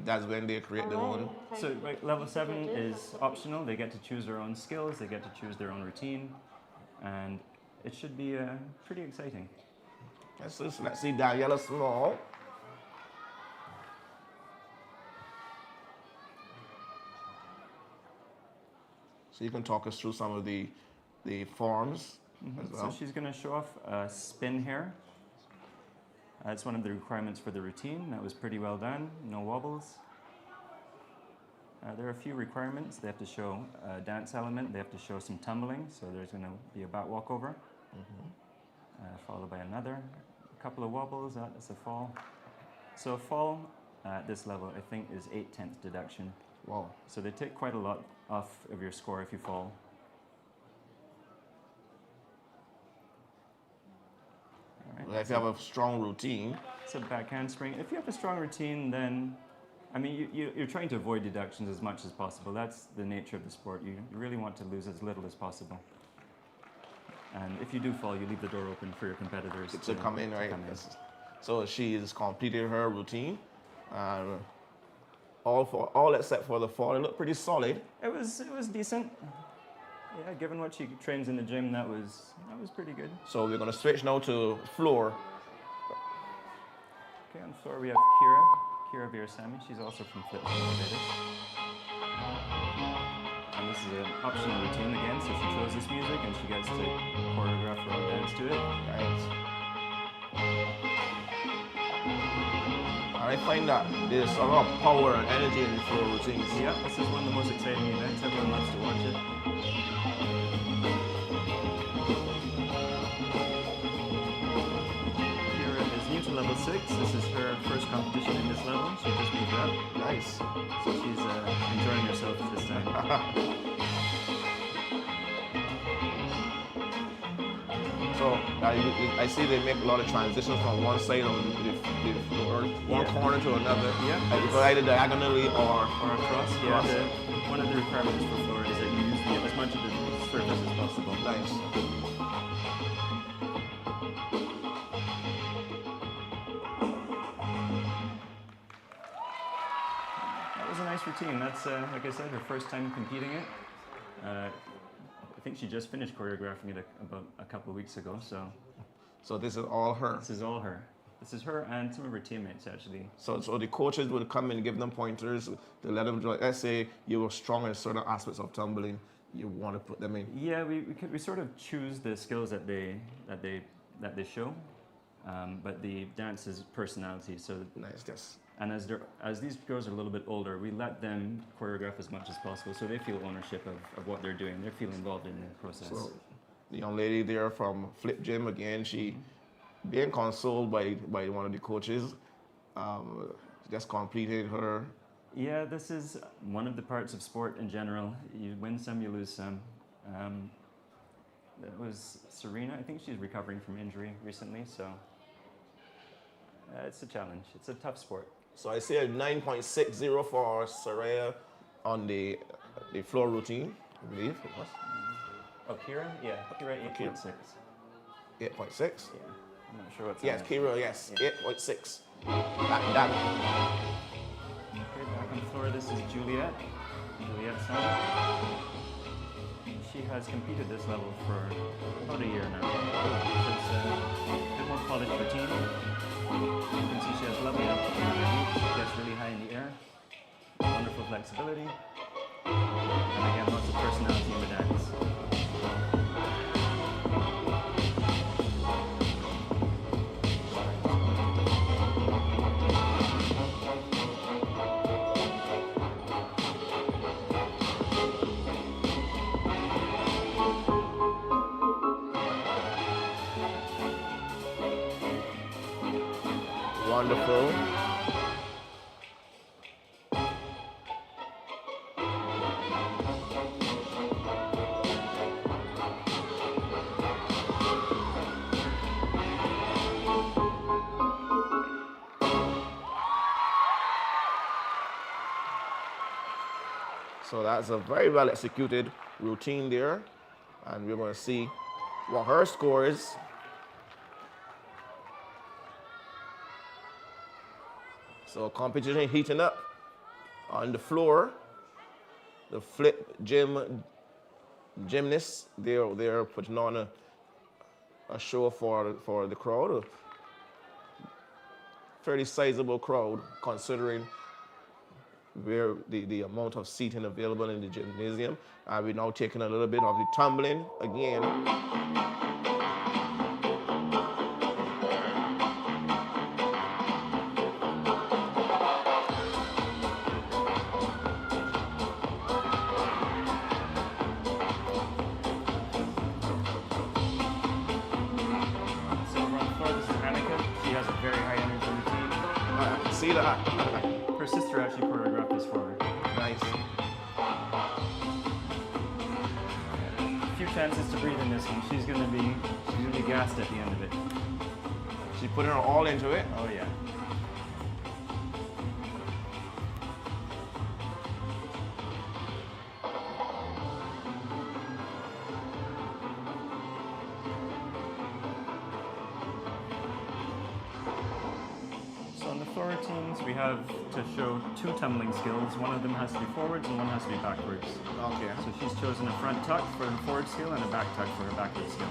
That's when they create their own. So level 7 is optional. They get to choose their own skills. They get to choose their own routine, and it should be pretty exciting. Let's see Daniela Small. So you can talk us through some of the forms as well. So she's going to show off a spin here. That's one of the requirements for the routine. That was pretty well done. No wobbles. There are a few requirements. They have to show a dance element. They have to show some tumbling. So there's going to be a back walkover, followed by another. A couple of wobbles. That's a fall. So a fall at this level, I think, is 8/10 deduction. Wow. So they take quite a lot off of your score if you fall. If you have a strong routine. It's a back handspring. If you have a strong routine, then, I mean, you're trying to avoid deductions as much as possible. That's the nature of the sport. You really want to lose as little as possible. And if you do fall, you leave the door open for your competitors to come in, right? So she is completing her routine. All except for the fall. It looked pretty solid. It was decent. Yeah, given what she trains in the gym, that was pretty good. So we're gonna switch now to floor. Okay, on floor we have Kira Virasamy. She's also from Flip Gym Barbados. And this is an optional routine again, so she chose this music and she gets to choreograph her own dance to it. Right. I find that there's a lot of power and energy in the floor routines. Yeah, this is one of the most exciting events. Everyone loves to watch it. To level 6. This is her first competition in this level. She just moved up. Nice. So she's enjoying herself this time. So I see they make a lot of transitions from one side of the floor, one corner to another. Yeah. Either diagonally or across. Yeah. One of the requirements for floor is that you use as much of the surface as possible. Nice. Routine. That's, like I said, her first time competing it. I think she just finished choreographing it about a couple of weeks ago. So this is all her. This is all her. This is her and some of her teammates actually. So the coaches would come and give them pointers to let them. Let's say you were strong in certain aspects of tumbling, you want to put them in. Yeah, we sort of choose the skills that they show, but the dance is personality. So nice. Yes. And as these girls are a little bit older, we let them choreograph as much as possible, so they feel ownership of what they're doing. They feel involved in the process. So the young lady there from Flip Gym again, she being consoled by one of the coaches, just completed her. Yeah, this is one of the parts of sport in general. You win some, you lose some. That was Serena. I think she's recovering from injury recently, so it's a challenge. It's a tough sport. So I see a 9.60 for Saraya on the floor routine, I believe it was. Oh, Kira? Yeah, Kira 8.6. 8.6? Yeah, I'm not sure what's Yes, Kira, yes, yeah. 8.6. Okay, back on the floor, this is Juliet Sun. She has competed this level for about a year now. So it's a bit more polished routine. You can see she has lovely up on her feet. She gets really high in the air. Wonderful flexibility. And again, lots of personality in the dance. Wonderful. So that's a very well executed routine there. And we're going to see what her score is. So competition heating up on the floor. The flip gymnasts, they're putting on a show for the crowd. A fairly sizable crowd considering where the amount of seating available in the gymnasium. We're now taking a little bit of the tumbling again. See that? Her sister actually choreographed this for her. Nice. A few chances to breathe in this one. She's gonna be gassed at the end of it. She put her all into it. Oh yeah. Routines, we have to show 2 tumbling skills. One of them has to be forwards and one has to be backwards. Okay. So she's chosen a front tuck for her forward skill and a back tuck for her backward skill.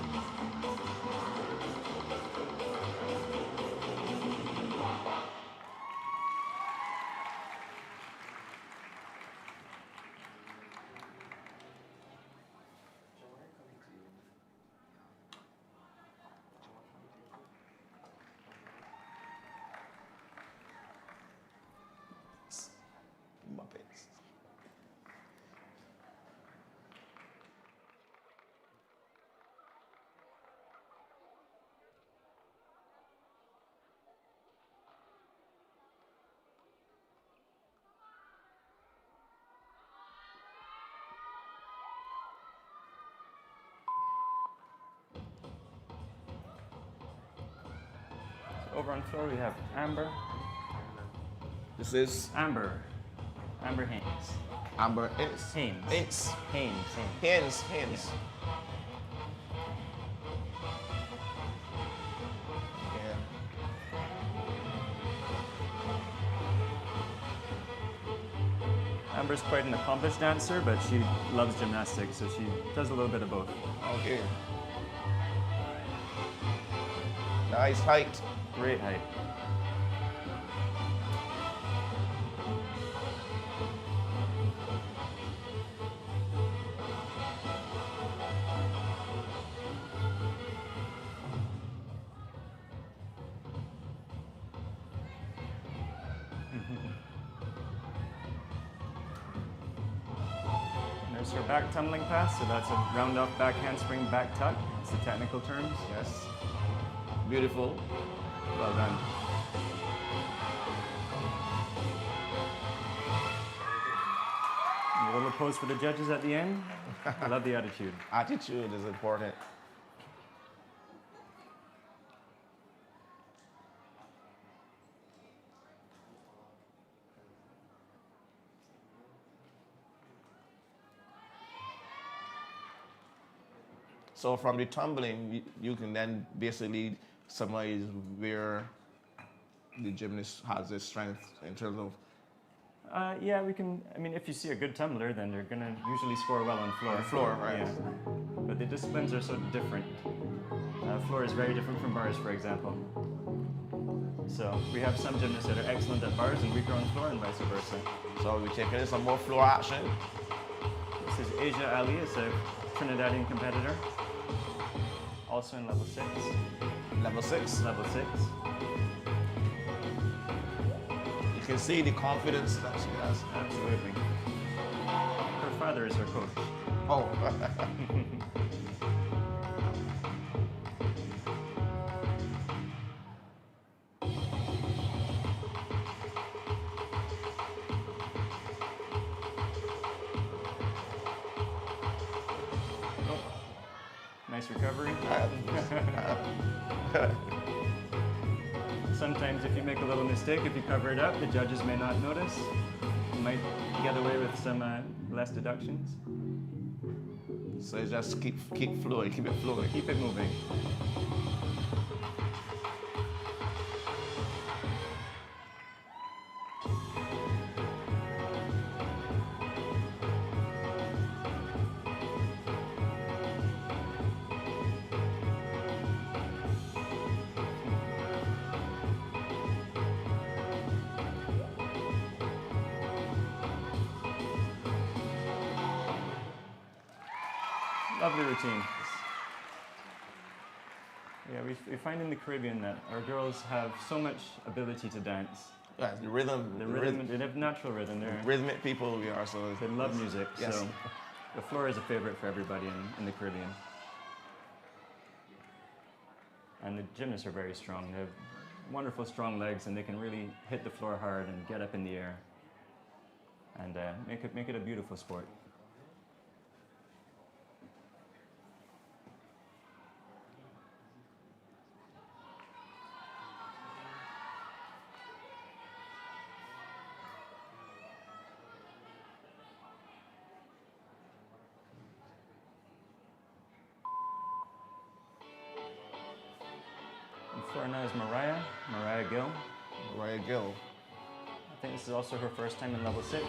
Over on floor we have Amber. This is Amber Haynes. Amber Haynes. Haynes. Haynes. Yeah. Amber's quite an accomplished dancer, but she loves gymnastics, so she does a little bit of both. Okay. Nice height. Great height. There's her back tumbling pass, so that's a round off back handspring back tuck. It's the technical terms. Yes. Beautiful. Well done. And a little pose for the judges at the end. I love the attitude. Attitude is important. So from the tumbling, you can then basically surmise where the gymnast has his strength in terms of... Yeah, we can, I mean, if you see a good tumbler, then they're going to usually score well on floor. On floor, right. Yeah. But the disciplines are so different. Floor is very different from bars, for example. So we have some gymnasts that are excellent at bars and weaker on floor and vice versa. So we're taking some more floor action. This is Asia Ali, it's a Trinidadian competitor. Also in level 6. Level 6? Level 6. You can see the confidence that she has. Absolutely. Her father is her coach. Oh. Nice recovery. Sometimes if you make a little mistake, if you cover it up, the judges may not notice. might get away with some less deductions. So it's just keep flowing, keep it flowing. Keep it moving. Lovely routine. Yeah, we find in the Caribbean that our girls have so much ability to dance. Yeah, the rhythm. They have natural rhythm. They're Rhythmic people we are, so they love music. Yes. So the floor is a favorite for everybody in the Caribbean. And the gymnasts are very strong. They have wonderful, strong legs, and they can really hit the floor hard and get up in the air and make it a beautiful sport. For now is Mariah Gill. Mariah Gill. I think this is also her first time in level 6.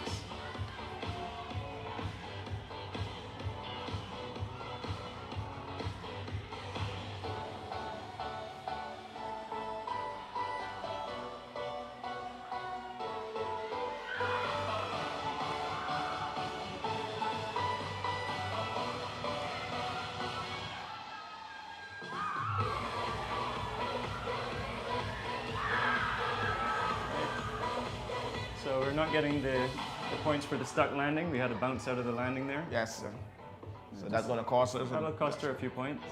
So we're not getting the points for the stuck landing. We had to bounce out of the landing there. Yes, sir. So that's going to cost us. That'll cost her a few points.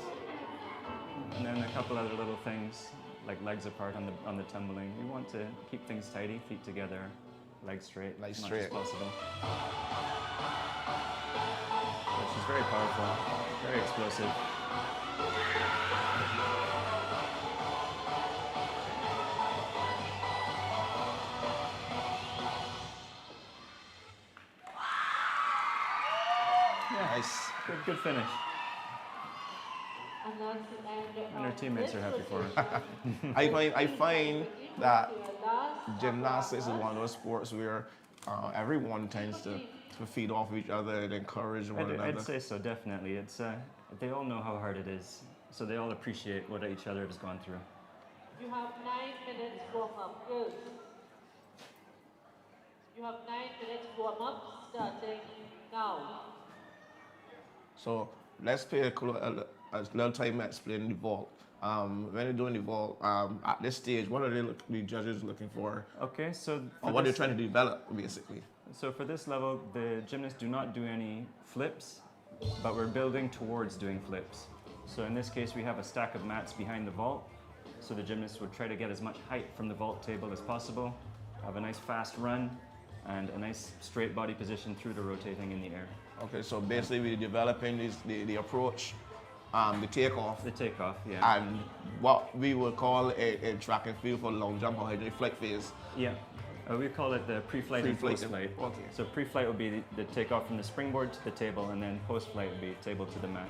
And then a couple other little things, like legs apart on the tumbling. We want to keep things tidy, feet together, legs straight as much as possible. But she's very powerful, very explosive. Nice. Good finish. And that's the end And her teammates are happy for her. I find that gymnastics is one of those sports where everyone tends to feed off each other and encourage one another. I'd say so, definitely. It's they all know how hard it is, so they all appreciate what each other has gone through. You have 9 minutes warm up, girls. You have 9 minutes warm up starting now. So let's pay a little time explaining the vault. When you're doing the vault, at this stage, what are the judges looking for? Okay, so or what they're trying to develop, basically. So for this level, the gymnasts do not do any flips, but we're building towards doing flips. So in this case, we have a stack of mats behind the vault. So the gymnasts would try to get as much height from the vault table as possible, have a nice fast run, and a nice straight body position through the rotating in the air. Okay, so basically we're developing the approach, the takeoff. The takeoff, yeah. And what we would call a track and field for long jump or flight phase. Yeah, we call it the pre-flight and post-flight. Okay. So pre-flight will be the takeoff from the springboard to the table, and then post-flight will be table to the mat.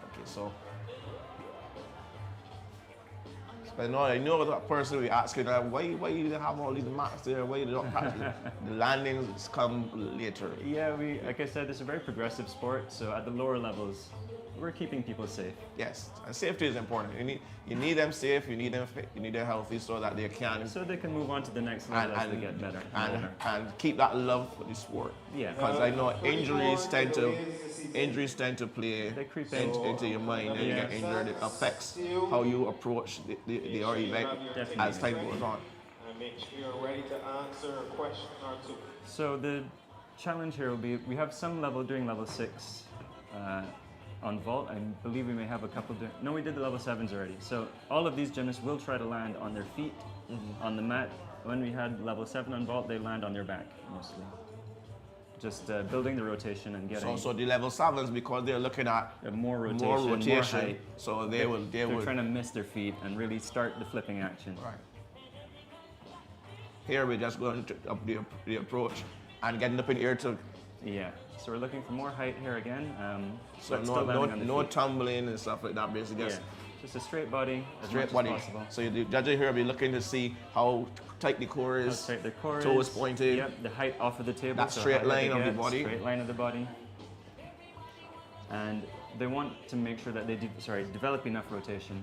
Okay, so. But no, I know that person we asking why you have all these mats there? Why you don't practice? The landings come later. Yeah, like I said, this is a very progressive sport. So at the lower levels, we're keeping people safe. Yes, and safety is important. You need them safe. You need them fit. You need them healthy so that they can. So they can move on to the next level as they get better. And keep that love for the sport. Yeah. Because I know injuries tend to play into your mind, and you get injured. It affects how you approach the event as time goes on. And make sure you're ready to answer a question or two. So the challenge here will be, we have some doing level 6 on vault. I believe we may have a couple no, we did the level 7s already. So all of these gymnasts will try to land on their feet on the mat. When we had level 7 on vault, they land on their back mostly. Just building the rotation and getting. So the level 7s, because they're looking at more rotation, more height. So they're trying to miss their feet and really start the flipping action. Right. here we're just going to up the approach and getting up in the air to. Yeah. So we're looking for more height here again. So but still landing on the no feet. tumbling and stuff like that, basically. Yeah. Just a straight body, Straight body. Possible. So the judge here will be looking to see how tight the core is. How tight the core toes is. pointed. Yep. The height off of the table. That so straight how high line they of the get, body. Straight line of the body. And they want to make sure that they develop enough rotation.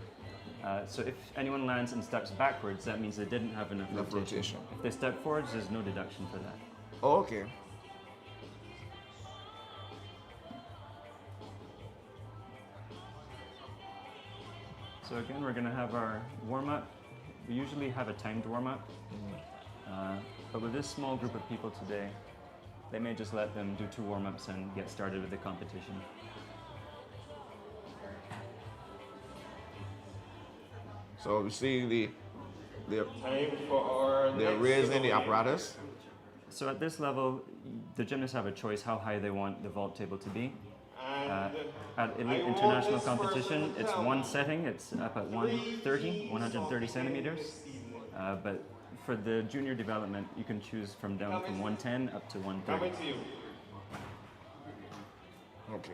So if anyone lands and steps backwards, that means they didn't have enough rotation. If they step forwards, there's no deduction for that. Oh, okay. So again, we're going to have our warm-up. We usually have a timed warm-up, but with this small group of people today, they may just let them do 2 warm-ups and get started with the competition. So we see they're raising the apparatus. So at this level, the gymnasts have a choice how high they want the vault table to be. At elite international competition, it's one setting, it's up at 130 centimeters. But for the junior development, you can choose from down from 110 up to 130. Okay.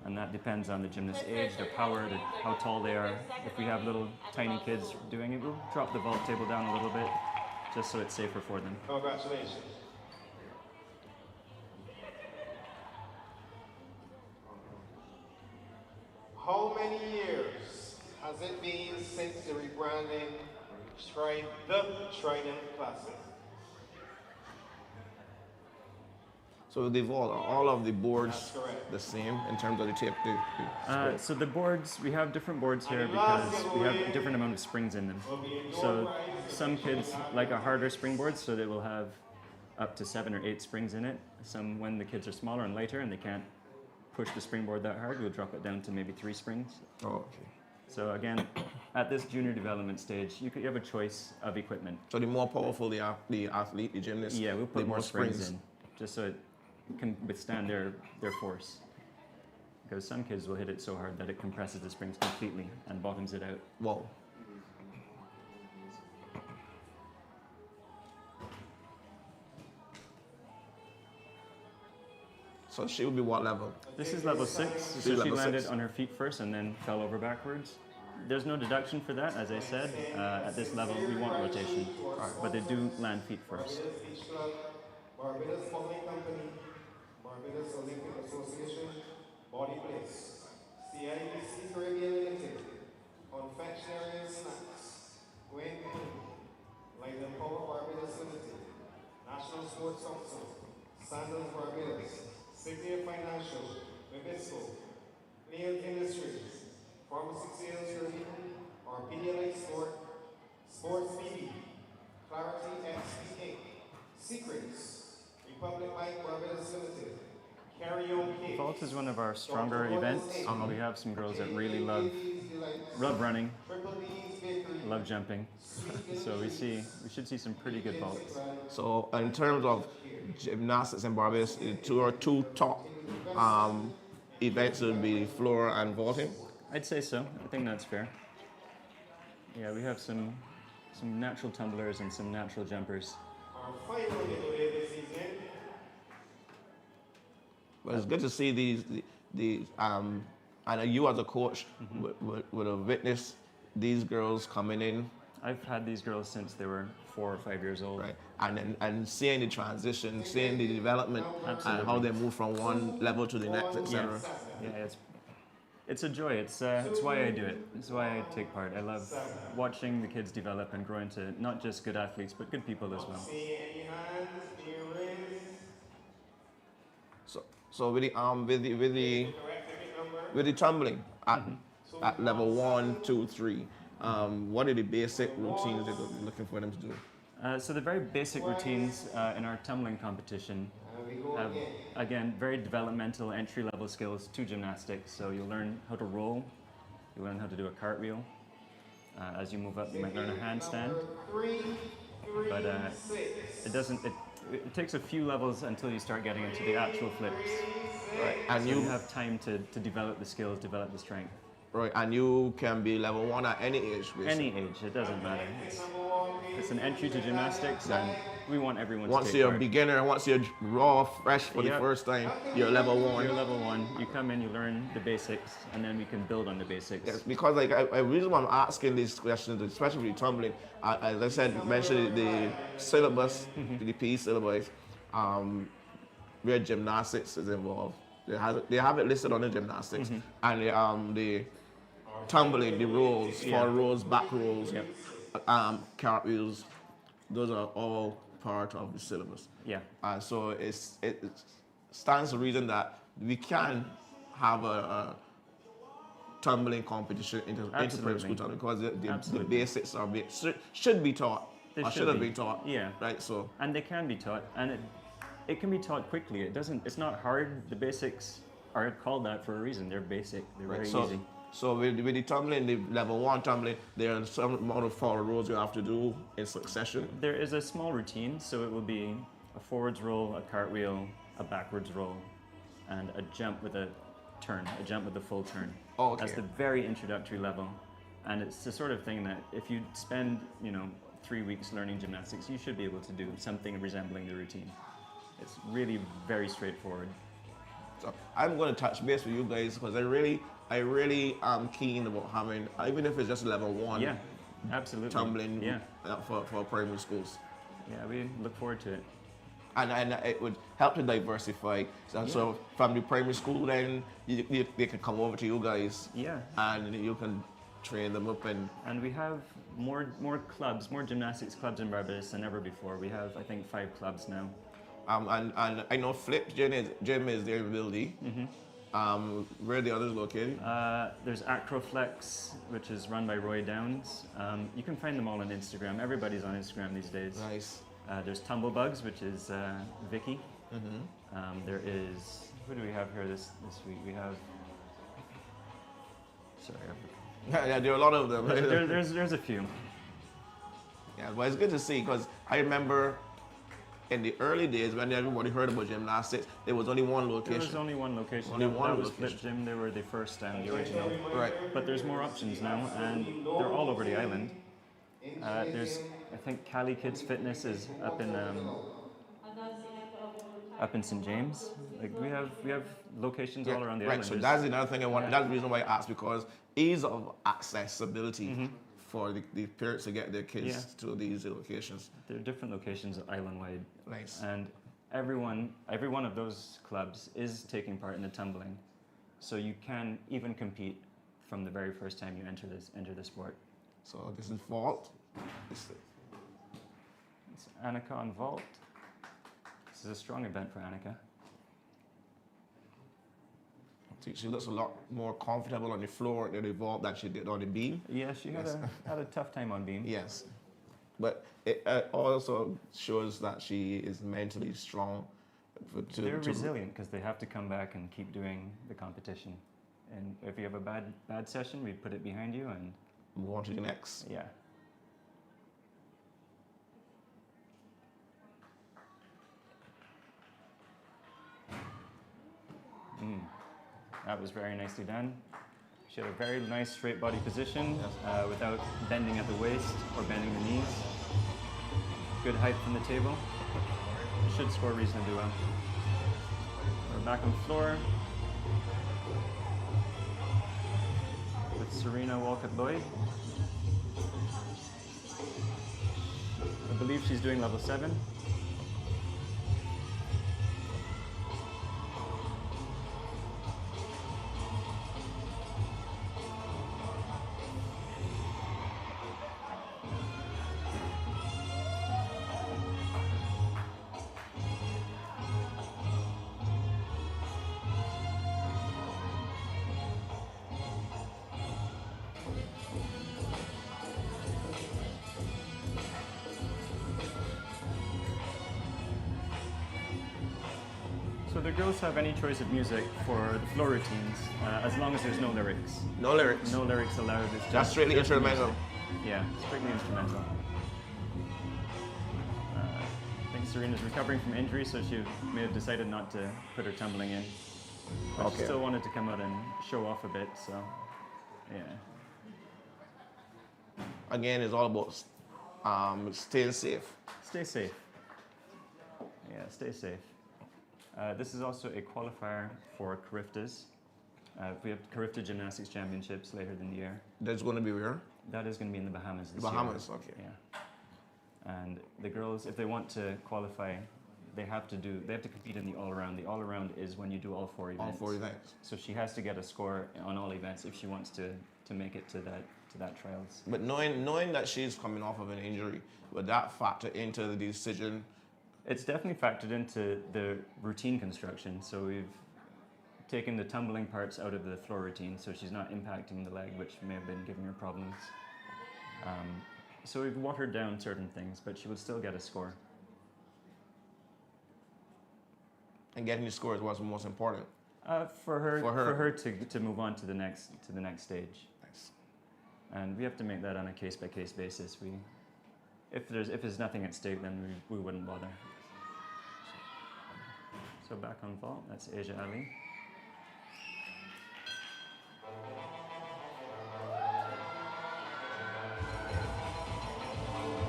And that depends on the gymnast's age, their power, how tall they are. If we have little tiny kids doing it, we'll drop the vault table down a little bit, just so it's safer for them. Congratulations. How many years has it been since the rebranding the Trident Classic? So they've all of the boards the same in terms of the tape. So the boards, we have different boards here because we have a different amount of springs in them. So some kids like a harder springboard, so they will have up to 7 or 8 springs in it. Some, when the kids are smaller and lighter and they can't push the springboard that hard, we'll drop it down to maybe 3 springs. Oh, okay. So again, at this junior development stage, you have a choice of equipment. So the more powerful the athlete, the gymnast, yeah, we'll put the more springs in, just so it can withstand their force. Because some kids will hit it so hard that it compresses the springs completely and bottoms it out. Whoa. So she would be what level? This is level 6, so she landed on her feet first and then fell over backwards. There's no deduction for that, as I said. At this level, we want rotation, but they do land feet first. Barbados Bowling Company, Barbados Olympic Association, Body Place, CIBC Caribbean Limited, Confectionery and Snacks, Gwen Light and Power Barbados Limited, National Sports Council, Sandals Barbados, Signia Financial, Webisco, Neil Industries, Pharmacy Sales Caribbean, or Pedialyte Sports BB, Clarity XP Inc., Secrets, Republic Light Barbados Limited, Karaoke. Vault is one of our stronger events. We have some girls that really love running, love jumping. So we should see some pretty good vaults. So in terms of gymnastics in Barbados, the two top events would be floor and vaulting. I'd say so. I think that's fair. Yeah, we have some natural tumblers and some natural jumpers. But it's good to see these. I know you as a coach would have witnessed these girls coming in. I've had these girls since they were 4 or 5 years old. Right, and seeing the transition, seeing the development, and how they move from one level to the next, etc. Yeah, it's a joy. It's why I do it. It's why I take part. I love watching the kids develop and grow into not just good athletes, but good people as well. So with the tumbling at level 1, 2, 3, what are the basic routines that you're looking for them to do? So the very basic routines in our tumbling competition have, again, very developmental entry-level skills to gymnastics. So you'll learn how to roll, you'll learn how to do a cartwheel. As you move up, you might learn a handstand. But it takes a few levels until you start getting into the actual flips. Right. And so you have time to develop the skills, develop the strength. Right, and you can be level 1 at any age, basically. Any age, it doesn't matter. It's an entry to gymnastics, and we want everyone to Once take you're a part. beginner, once you're raw, fresh for the Yep. first time, you're level 1. You're level 1. You come in, you learn the basics, and then we can build on the basics. Yes, because like I reason why I'm asking these questions, especially with tumbling, as I said, mentioned the syllabus, the PE syllabus, where gymnastics is involved. They have it listed on the gymnastics, and the tumbling, the rolls, forward rolls, back rolls, cartwheels, those are all part of the syllabus. Yeah. And so it stands to reason that we can have a tumbling competition into primary school tumbling because the basics are should be taught. They Or should have been taught. Yeah. Right. So. And they can be taught, and it can be taught quickly. It's not hard. The basics are called that for a reason. They're basic. They're very easy. So with the tumbling, the level 1 tumbling, there are some amount of forward rolls you have to do in succession. There is a small routine, so it will be a forwards roll, a cartwheel, a backwards roll, and a jump with a turn, a jump with a full turn. Oh, okay. That's the very introductory level. And it's the sort of thing that if you spend, 3 weeks learning gymnastics, you should be able to do something resembling the routine. It's really very straightforward. So I'm going to touch base with you guys because I really am keen about having, even if it's just level 1, yeah, absolutely, tumbling yeah. For primary schools. Yeah, we look forward to it. And it would help to diversify. So from the primary school, then they can come over to you guys. Yeah. And you can train them up and we have more clubs, more gymnastics clubs in Barbados than ever before. We have, I think, 5 clubs now. And I know Flip Gym is there in Wildy. Where are the others located? There's Acroflex, which is run by Roy Downs. You can find them all on Instagram. Everybody's on Instagram these days. Nice. There's Tumblebugs, which is Vicky. There is, who do we have here this week? We have, sorry. Yeah, there are a lot of them. There's a few. Yeah, but it's good to see because I remember in the early days when everybody heard about gymnastics, there was only one location. There was only one location. Only one that was location. Flip Gym. They were the first and the original. Right. But there's more options now, and they're all over the island. There's, I think, Cali Kids Fitness is up in St. James. Like we have locations all around the island. Right. So that's another thing I want. That's the reason why I asked, because ease of accessibility for the parents to get their kids to these locations. There are different locations island-wide. Nice. And every one of those clubs is taking part in the tumbling, so you can even compete from the very first time you enter the sport. So this is vault. It's Annika on vault. This is a strong event for Annika. She looks a lot more comfortable on the floor than the vault that she did on the beam. Yeah, she had a tough time on beam. Yes, but it also shows that she is mentally strong. They're resilient because they have to come back and keep doing the competition. And if you have a bad session, we put it behind you and move on to the next. Yeah. That was very nicely done. She had a very nice straight body position without bending at the waist or bending the knees. Good height from the table. Should score reasonably well. We're back on the floor with Serena Walcott-Lloyd. I believe she's doing level 7. So the girls have any choice of music for the floor routines, as long as there's no lyrics. No lyrics? No lyrics allowed. It's just strictly instrumental? Music. Yeah, strictly instrumental. I think Serena's recovering from injury, so she may have decided not to put her tumbling in. But she still wanted to come out and show off a bit, so. Yeah. Again, it's all about staying safe. Stay safe. Yeah, stay safe. This is also a qualifier for Cariftas. We have Carifta Gymnastics Championships later in the year. That's going to be where? That is going to be in the Bahamas this Bahamas, year. okay. Yeah. And the girls, if they want to qualify, they have to compete in the all-around. The all-around is when you do all 4 events. All 4 events. So she has to get a score on all events if she wants to make it to that trials. But knowing that she's coming off of an injury, would that factor into the decision? It's definitely factored into the routine construction. So we've taken the tumbling parts out of the floor routine, so she's not impacting the leg, which may have been giving her problems. So we've watered down certain things, but she would still get a score. And getting the score is what's most important. For her to move on to the next stage. Nice. And we have to make that on a case-by-case basis. If there's nothing at stake, then we wouldn't bother. So back on vault, that's Asia Ali.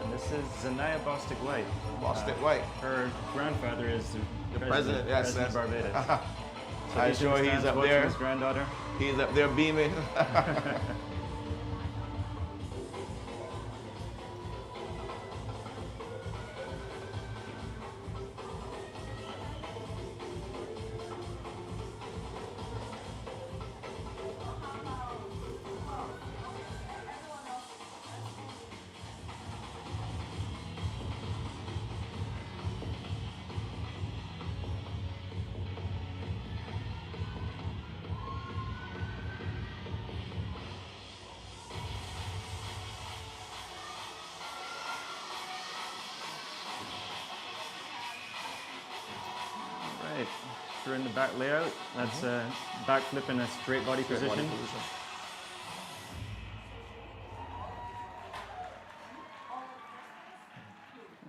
And this is Zanaya Bostic White. Bostic White. Her grandfather is the president, yes, of Barbados. So I'm sure he's up there. His granddaughter. He's up there beaming. Right, we're in the back layout. That's back flip in a straight body position.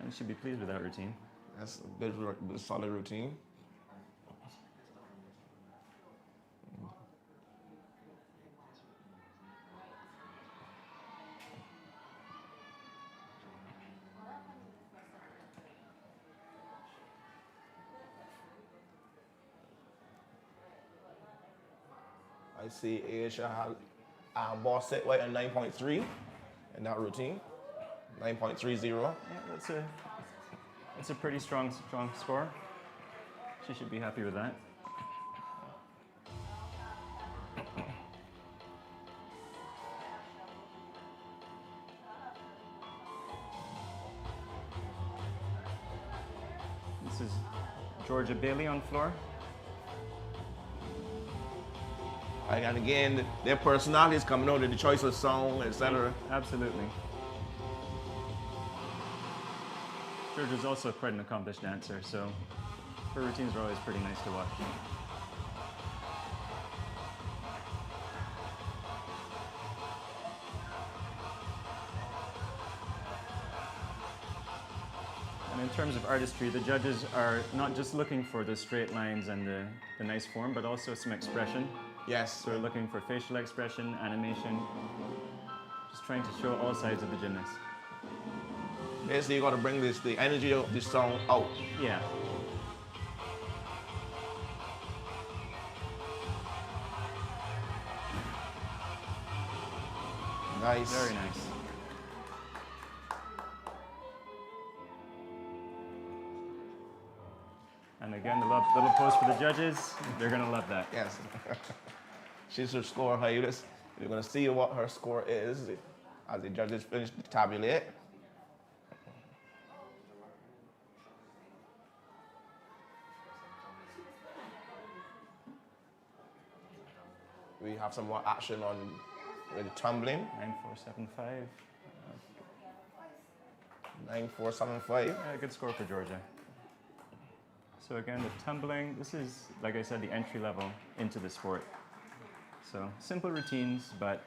And should be pleased with that routine. That's a good, solid routine. I see Asia Bostic White at 9.3 in that routine. 9.30. Yeah, that's a pretty strong score. She should be happy with that. This is Georgia Bailey on floor. And again, their personalities coming out of the choice of song, etc. Absolutely. Georgia's also quite an accomplished dancer, so her routines are always pretty nice to watch. And in terms of artistry, the judges are not just looking for the straight lines and the nice form, but also some expression. Yes. So we're looking for facial expression, animation, just trying to show all sides of the gymnast. Basically, you got to bring the energy of this song out. Yeah. Nice. Very nice. And again, the little pose for the judges. They're going to love that. Yes. She should score highest. You're going to see what her score is as the judges finish to tabulate. We have some more action on the tumbling. 9475. 9475. Yeah, good score for Georgia. So again, the tumbling, this is, like I said, the entry level into the sport. So simple routines, but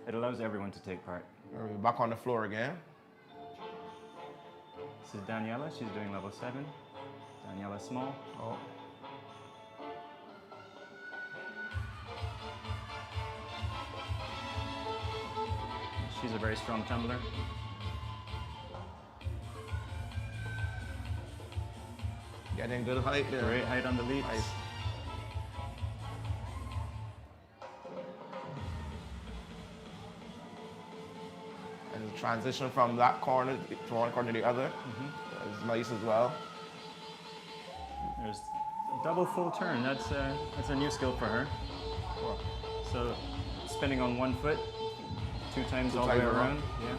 it allows everyone to take part. We're back on the floor again. This is Daniela, she's doing level 7. Daniela Small. Oh. she's a very strong tumbler. Getting good height there. Great height on the leaps. Nice. And the transition from that corner to one corner to the other is nice as well. There's double full turn. That's a new skill for her. So spinning on one foot, two times all the way around. Yeah.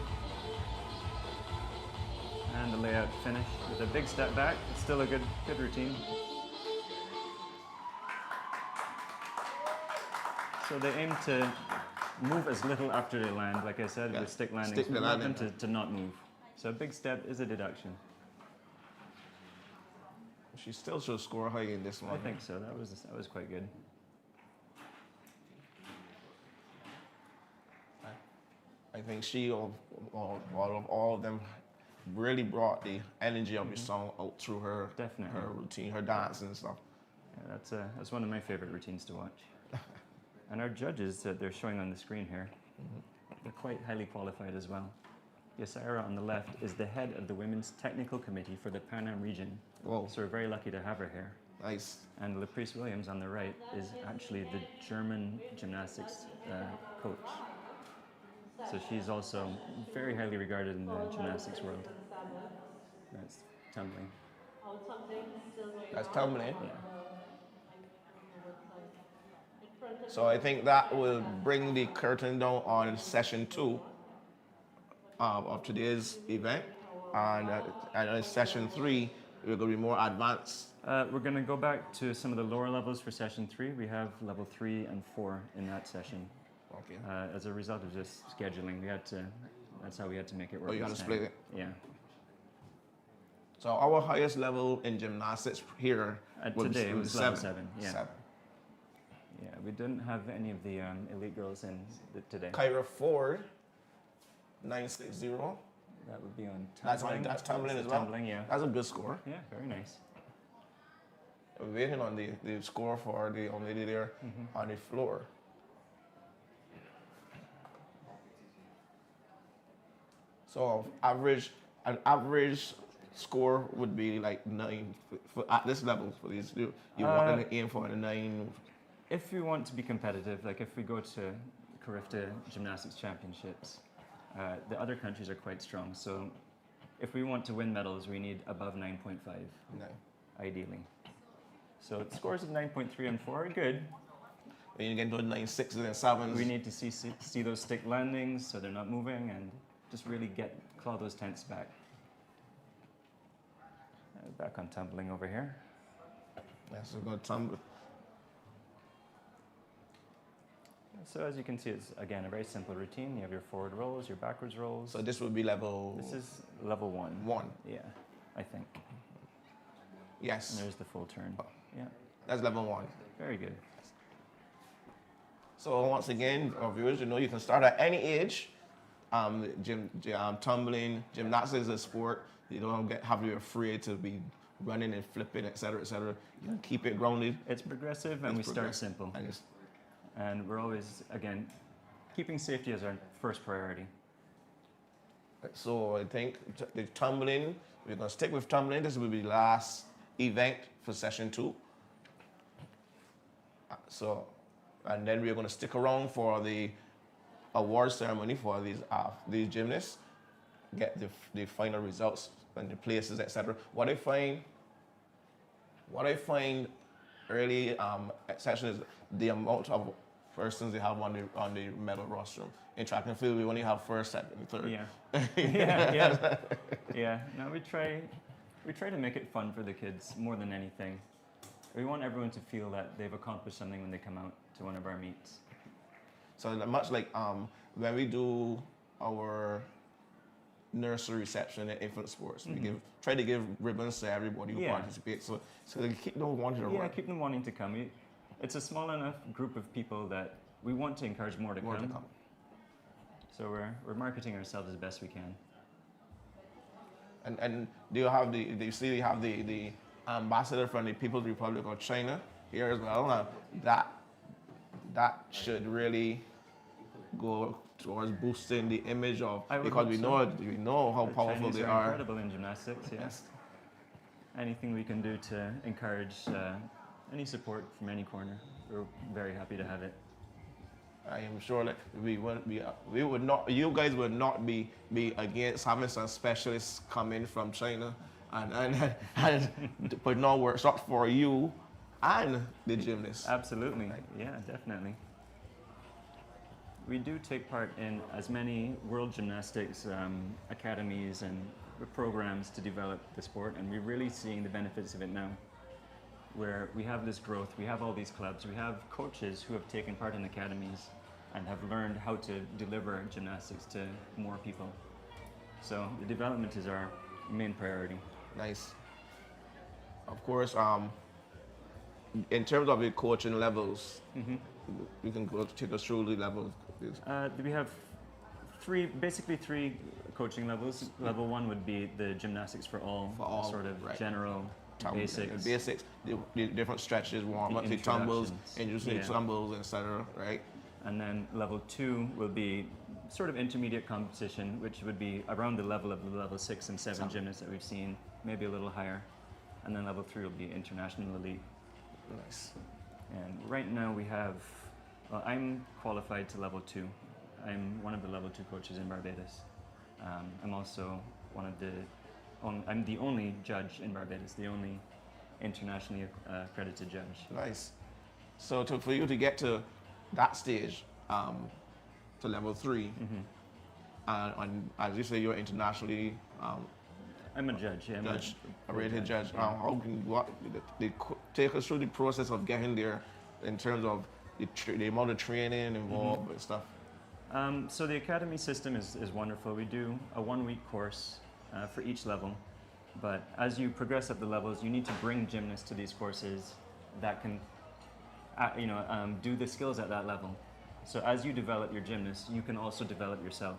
And the layout finish with a big step back. It's still a good routine. So they aim to move as little after they land, like I said, with stick landings. We want them to not move. So a big step is a deduction. She still should score high in this one. I think so. That was quite good. I think she, of all of them, really brought the energy of the song out through her routine, her dance and stuff. Yeah, that's one of my favorite routines to watch. And our judges that they're showing on the screen here, they're quite highly qualified as well. Yasira on the left is the head of the Women's Technical Committee for the Pan Am region. Whoa. So we're very lucky to have her here. Nice. And Laprice Williams on the right is actually the German gymnastics coach. So she's also very highly regarded in the gymnastics world. That's tumbling. That's tumbling? Yeah. So I think that will bring the curtain down on session 2 of today's event. And in session 3, we're going to be more advanced. We're going to go back to some of the lower levels for session 3. We have level 3 and 4 in that session. Okay. As a result of just scheduling, that's how we had to make it work. Oh, you had to split it? Yeah. So our highest level in gymnastics here today was level 7. Yeah. 7. Yeah, we didn't have any of the elite girls in today. Kyra Ford, 960. That would be on tumbling. That's tumbling as well? Tumbling, yeah. That's a good score. Yeah, very nice. We're waiting on the score for the young lady there on the floor. So an average score would be like 9 at this level for these. You want to aim for a 9. If we want to be competitive, like if we go to Carifta Gymnastics Championships, the other countries are quite strong. So if we want to win medals, we need above 9.5, ideally. So scores of 9.3 and 4 are good. When you get to 9.6s and 7s. We need to see those stick landings so they're not moving and just really claw those tenths back. Back on tumbling over here. Yes, we're going to tumble. So as you can see, it's again a very simple routine. You have your forward rolls, your backwards rolls. So this would be level... This is level 1. 1. Yeah, I think. Yes. And there's the full turn. Yeah. That's level 1. Very good. So once again, our viewers, you can start at any age. Tumbling, gymnastics is a sport. You don't have to be afraid to be running and flipping, etc., etc. You can keep it grounded. It's progressive, and we start simple. And we're always, again, keeping safety as our first priority. So I think the tumbling, we're going to stick with tumbling. This will be the last event for session 2. And then we're going to stick around for the award ceremony for these gymnasts, get the final results and the places, etc. What I find early session is the amount of persons they have on the medal rostrum. In track and field, we only have first, second, third. Yeah. Yeah. No, we try to make it fun for the kids more than anything. We want everyone to feel that they've accomplished something when they come out to one of our meets. So much like when we do our nursery reception at infant sports, we try to give ribbons to everybody who participates, so they keep them wanting to run. Yeah, keep them wanting to come. It's a small enough group of people that we want to encourage more to come. So we're marketing ourselves as best we can. And do you have the ambassador from the People's Republic of China here as well? That should really go towards boosting the image of, I would because hope we so. know how The powerful Chinese they are are. incredible in gymnastics, yes. Anything we can do to encourage any support from any corner, we're very happy to have it. I am sure that we would not, you guys would not be against having some specialists come in from China and putting on workshops for you and the gymnasts. Absolutely, yeah, definitely. We do take part in as many world gymnastics academies and programs to develop the sport, and we're really seeing the benefits of it now, where we have this growth, we have all these clubs, we have coaches who have taken part in academies and have learned how to deliver gymnastics to more people. So the development is our main priority. Nice. Of course, in terms of the coaching levels, you can take us through the levels. We have basically three coaching levels. Level 1 would be the gymnastics for all sort of general basics. The different stretches, warm up, the tumbles, tumbles, etc. Right? And then level 2 will be sort of intermediate competition, which would be around the level of the level 6 and 7 gymnasts that we've seen, maybe a little higher. And then level 3 will be international elite. Nice. And right now we have, I'm qualified to level 2. I'm one of the level 2 coaches in Barbados. I'm also I'm the only judge in Barbados, the only internationally accredited judge. Nice. So for you to get to that stage, to level 3, and as you say, you're internationally. I'm a judge. Yeah, a rated judge. How can take us through the process of getting there, in terms of the amount of training involved and stuff? So the academy system is wonderful. We do a 1-week course for each level, but as you progress up the levels, you need to bring gymnasts to these courses that can do the skills at that level. So as you develop your gymnast, you can also develop yourself.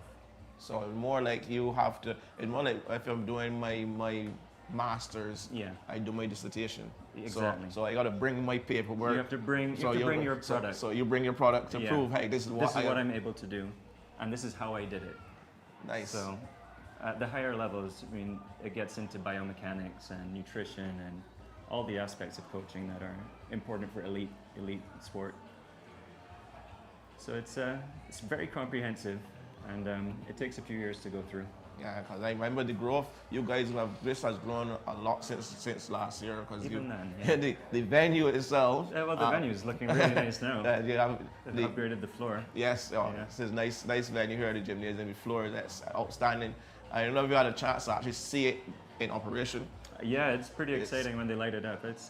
So it's more like you have to, it's more like if I'm doing my master's, I do my dissertation. Exactly. So I got to bring my paperwork. You have to bring your product. So you bring your product to prove, hey, this is what I'm able to do, and this is how I did it. Nice. So at the higher levels, I mean, it gets into biomechanics and nutrition and all the aspects of coaching that are important for elite sport. So it's very comprehensive, and it takes a few years to go through. Yeah, because I remember the growth. You guys this has grown a lot since last year. Because the venue itself. Yeah, well, the venue is looking really nice now. They've upgraded the floor. Yes, this is nice venue here at the Gymnasium. The floor that's outstanding. I don't know if you had a chance to actually see it in operation. Yeah, it's pretty exciting when they light it up. It's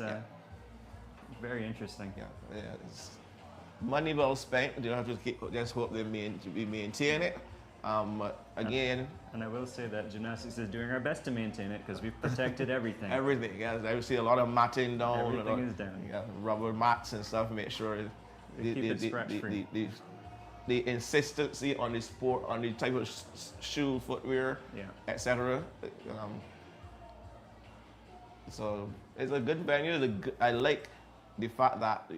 very interesting. Yeah, it's money well spent. You don't have to just hope they maintain it. Again, and I will say that Gymnastics is doing our best to maintain it, because we've protected everything. Everything, yes. I see a lot of matting down. Everything is down. Yeah, rubber mats and stuff. Make sure keep it scratch free. The insistency on the sport, on the type of shoe, footwear, etc. So it's a good venue. I like the fact that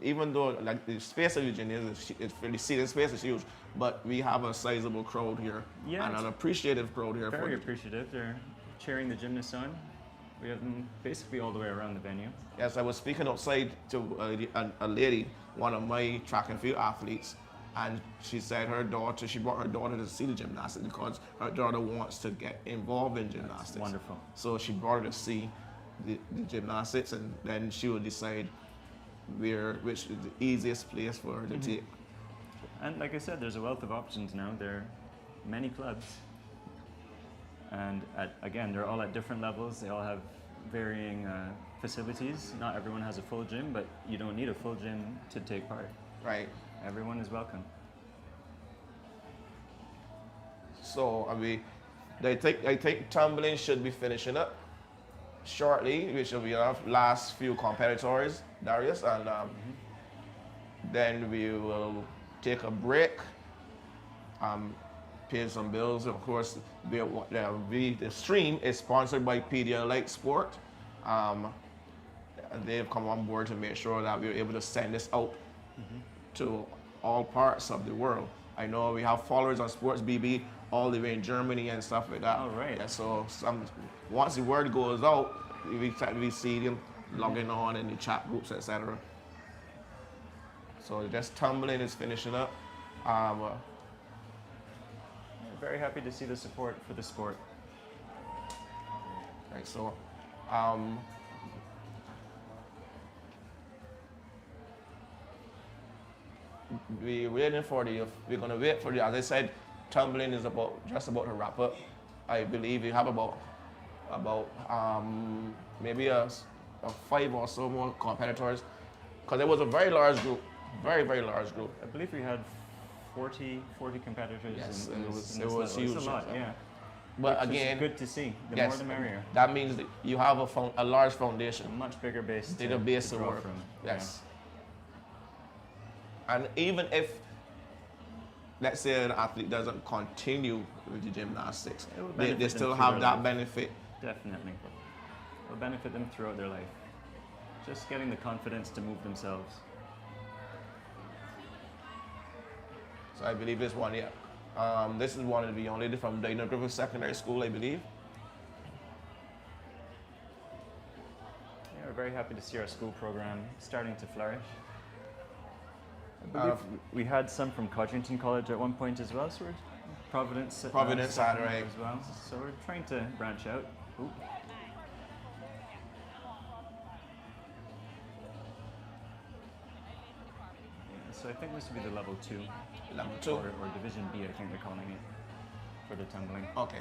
even though like the space of Eugenia is the seating space is huge, but we have a sizable crowd here and an appreciative crowd here. Very appreciative. They're cheering the gymnasts on. We have them basically all the way around the venue. Yes, I was speaking outside to a lady, one of my track and field athletes, and she said she brought her daughter to see the gymnastics because her daughter wants to get involved in gymnastics. That's wonderful. So she brought her to see the gymnastics, and then she would decide which is the easiest place for her to take. And like I said, there's a wealth of options now. There are many clubs. And again, they're all at different levels. They all have varying facilities. Not everyone has a full gym, but you don't need a full gym to take part. Right. Everyone is welcome. So, I mean, I think tumbling should be finishing up shortly, which will be our last few competitors, Darius, and then we will take a break, pay some bills. Of course, the stream is sponsored by Pedialyte Sport. They've come on board to make sure that we're able to send this out to all parts of the world. I know we have followers on Sports BB all the way in Germany and stuff like that. All right. Yeah, so once the word goes out, we see them logging on in the chat groups, etc. So just tumbling is finishing up. Very happy to see the support for the sport. Right, so we're gonna wait for the, as I said, tumbling is just about to wrap up. I believe we have about maybe a 5 or so more competitors, because it was a very large group, very large group. I believe we had 40 competitors. Yes, in it this was level. huge. It's a lot, yeah. But Which again, is good to see. The yes, more the merrier. That means that you have a large foundation, A much bigger base data base to draw work from. Yes. And even if, let's say, an athlete doesn't continue with the gymnastics, It will they benefit them still through have their that life. benefit. Definitely. It will benefit them throughout their life. Just getting the confidence to move themselves. So I believe this one, yeah. This is one of the young lady from Dana Griffith Secondary School, I believe. Yeah, we're very happy to see our school program starting to flourish. I believe we had some from Codrington College at one point as well, so we're Providence side, right. as well. So we're trying to branch out. Ooh. Yeah, so I think this would be the level 2. Level 2? Or Division B, I think they're calling it, for the tumbling. Okay.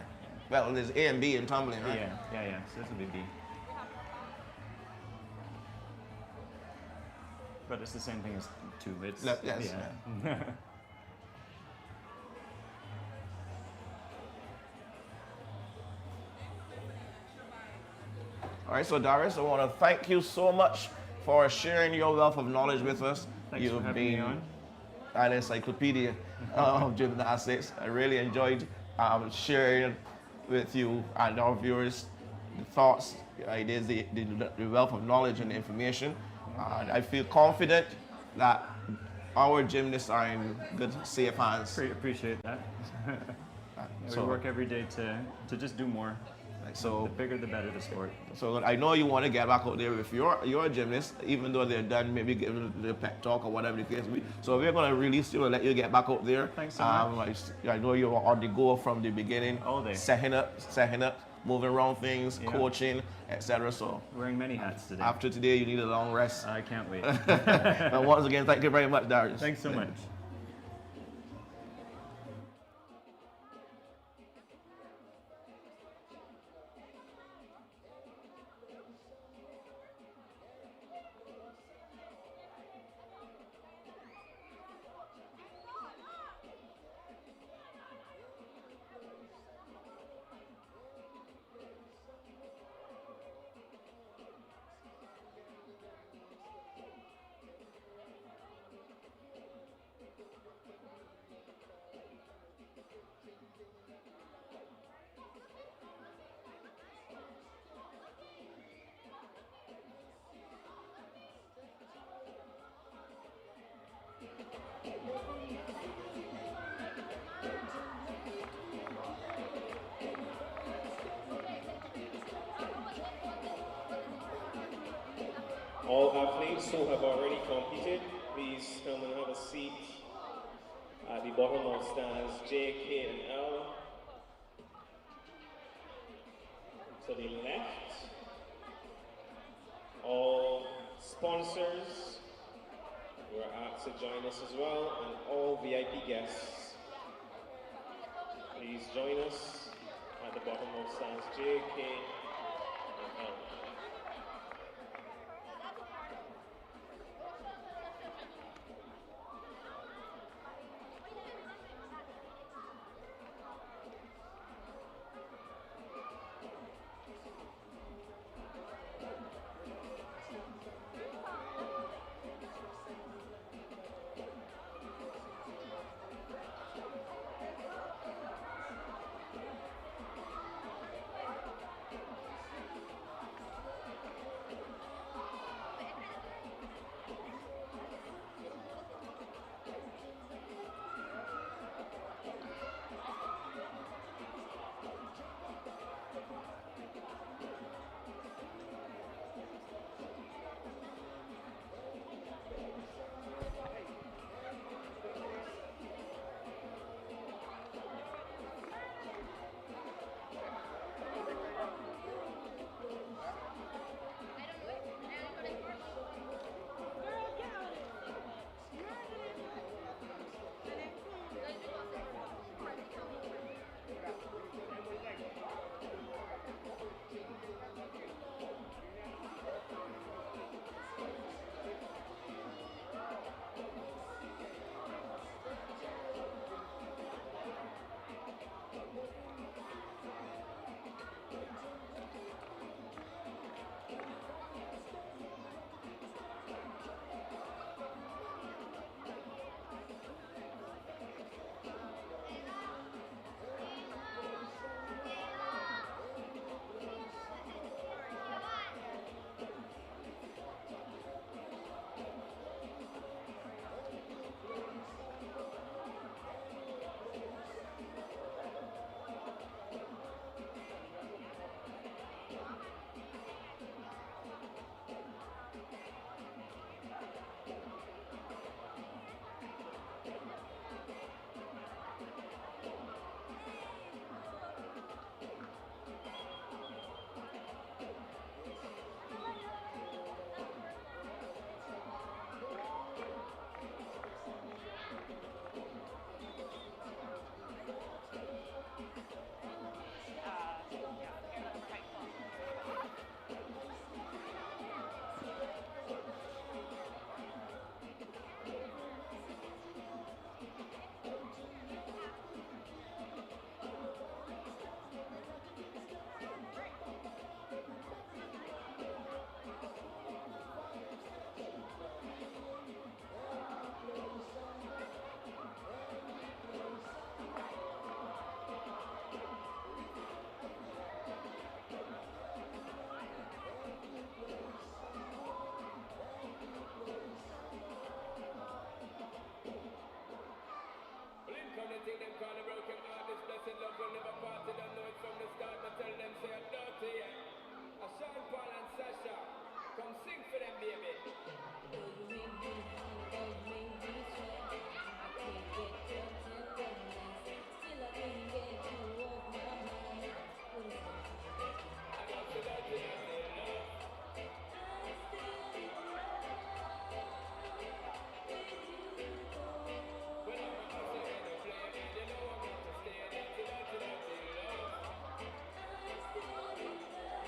Well, there's A and B in tumbling, right? Yeah. So this will be B. But it's the same thing as 2. It's, Yes. yeah. All right, so Darius, I want to thank you so much for sharing your wealth of knowledge with us. Thanks for having me on. An encyclopedia of gymnastics. I really enjoyed sharing with you and our viewers the thoughts, the ideas, the wealth of knowledge and information. And I feel confident that our gymnasts are in good, safe hands. Appreciate that. So- we work every day to just do more. So The bigger the better the sport. So I know you want to get back out there with your gymnast, even though they're done, maybe give them the pep talk or whatever the case be. So we're going to release you and let you get back out there. Thanks so much. I know you were on the go from the beginning. All day. Setting up, moving around things, Yeah. coaching, etc. So Wearing many hats today. after today, you need a long rest. I can't wait. And once again, thank you very much, Darius. Thanks so much. All athletes who have already competed, please come and have a seat at the bottom of stands J, K, and L. To the left, all sponsors who are asked to join us as well, and all VIP guests. Please join us at the bottom of stands J, K, and L.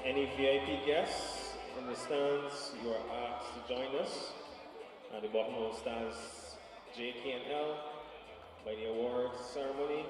Any VIP guests in the stands, you are asked to join us. At the bottom of the stands, JK and L by the awards ceremony.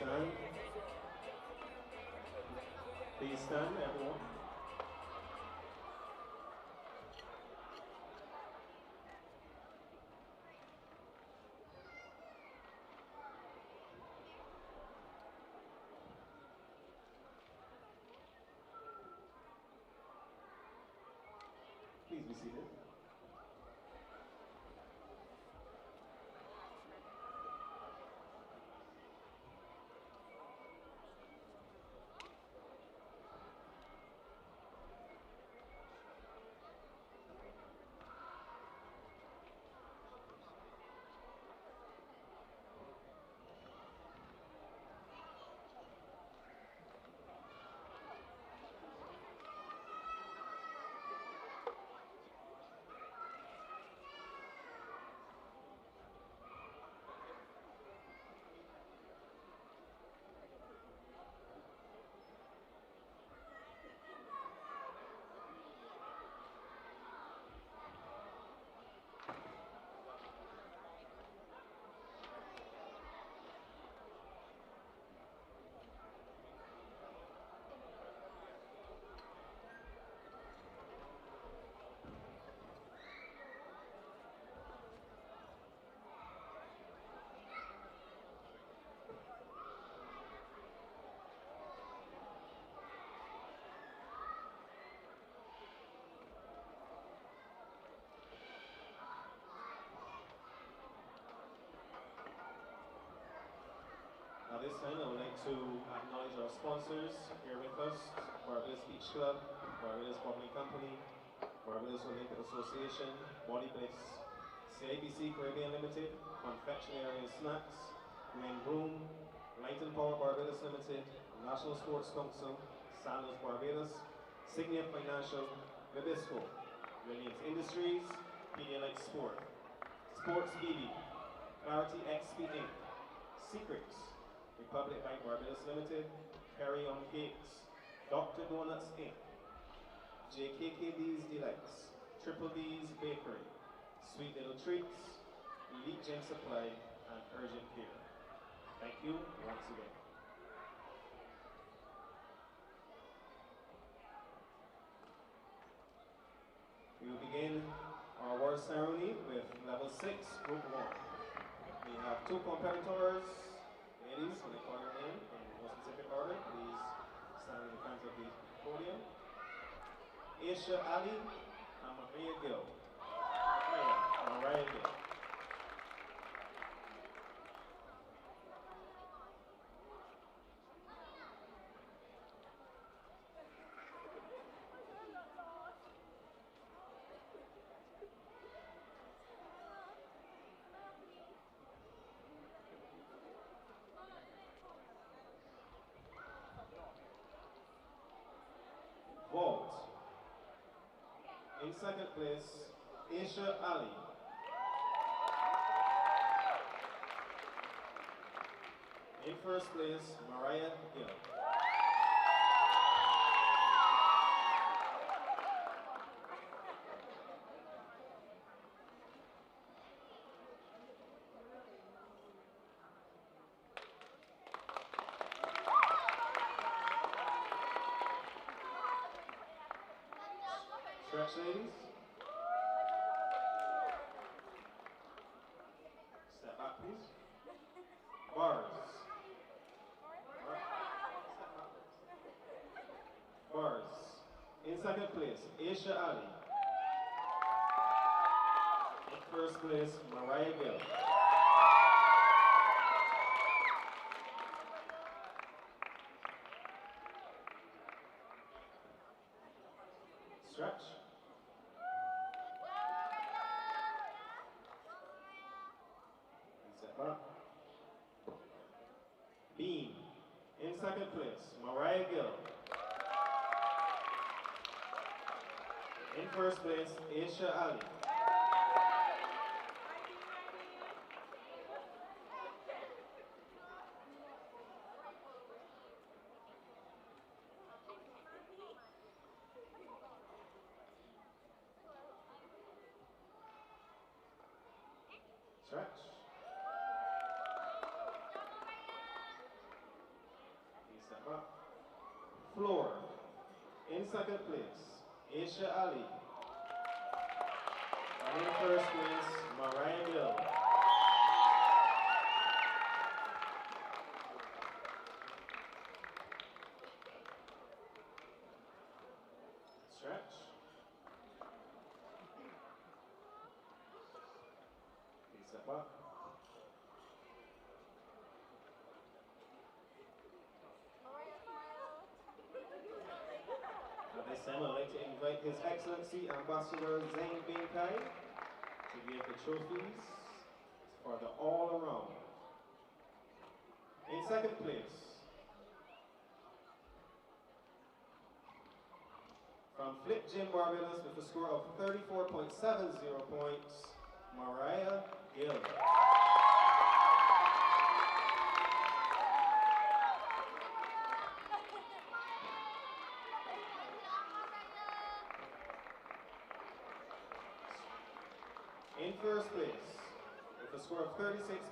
stand. Please stand, everyone. Please be seated. At this time, I would like to acknowledge our sponsors here with us: Barbados Beach Club, Barbados Public Company, Barbados Olympic Association, Body Bliss, CIBC Caribbean Limited, Confectionery and Snacks, Men Room, Light and Power Barbados Limited, National Sports Council, Sandals Barbados, Signia Financial, Nabisco, Williams Industries, Pedialyte Sport, Sports BB, Clarity XP Inc., Secrets, Republic Bank Barbados Limited, Carry On Cakes, Dr. Donuts Inc., JKKB's Delights, Triple D's Bakery, Sweet Little Treats, Elite Gym Supply, and Urgent Care. Thank you once again. We will begin our award ceremony with Level 6, Group 1. We have two competitors. Ladies, when I call your name in no specific order, please stand in front of the podium. Aisha Ali and Maria Gill. Mariah Gill. Vault. In second place, Aisha Ali. In first place, Mariah Gill. Stretch, ladies. Step back, please. Bars. Bars. In second place, Aisha Ali. In first place, Mariah Gill. Stretch. Step back. Beam. In second place, Mariah Gill. In first place, Aisha Ali. Stretch. Step up. Floor. In second place, Aisha Ali. And in first place, Mariah Gill. Stretch. Step up. At this time, I'd like to invite His Excellency Ambassador Zain bin Kai to give the trophies for the all-around. In second place, from Flip Gym Barbados with a score of 34.70 points, Mariah Gill. In first place, with a score of 36.10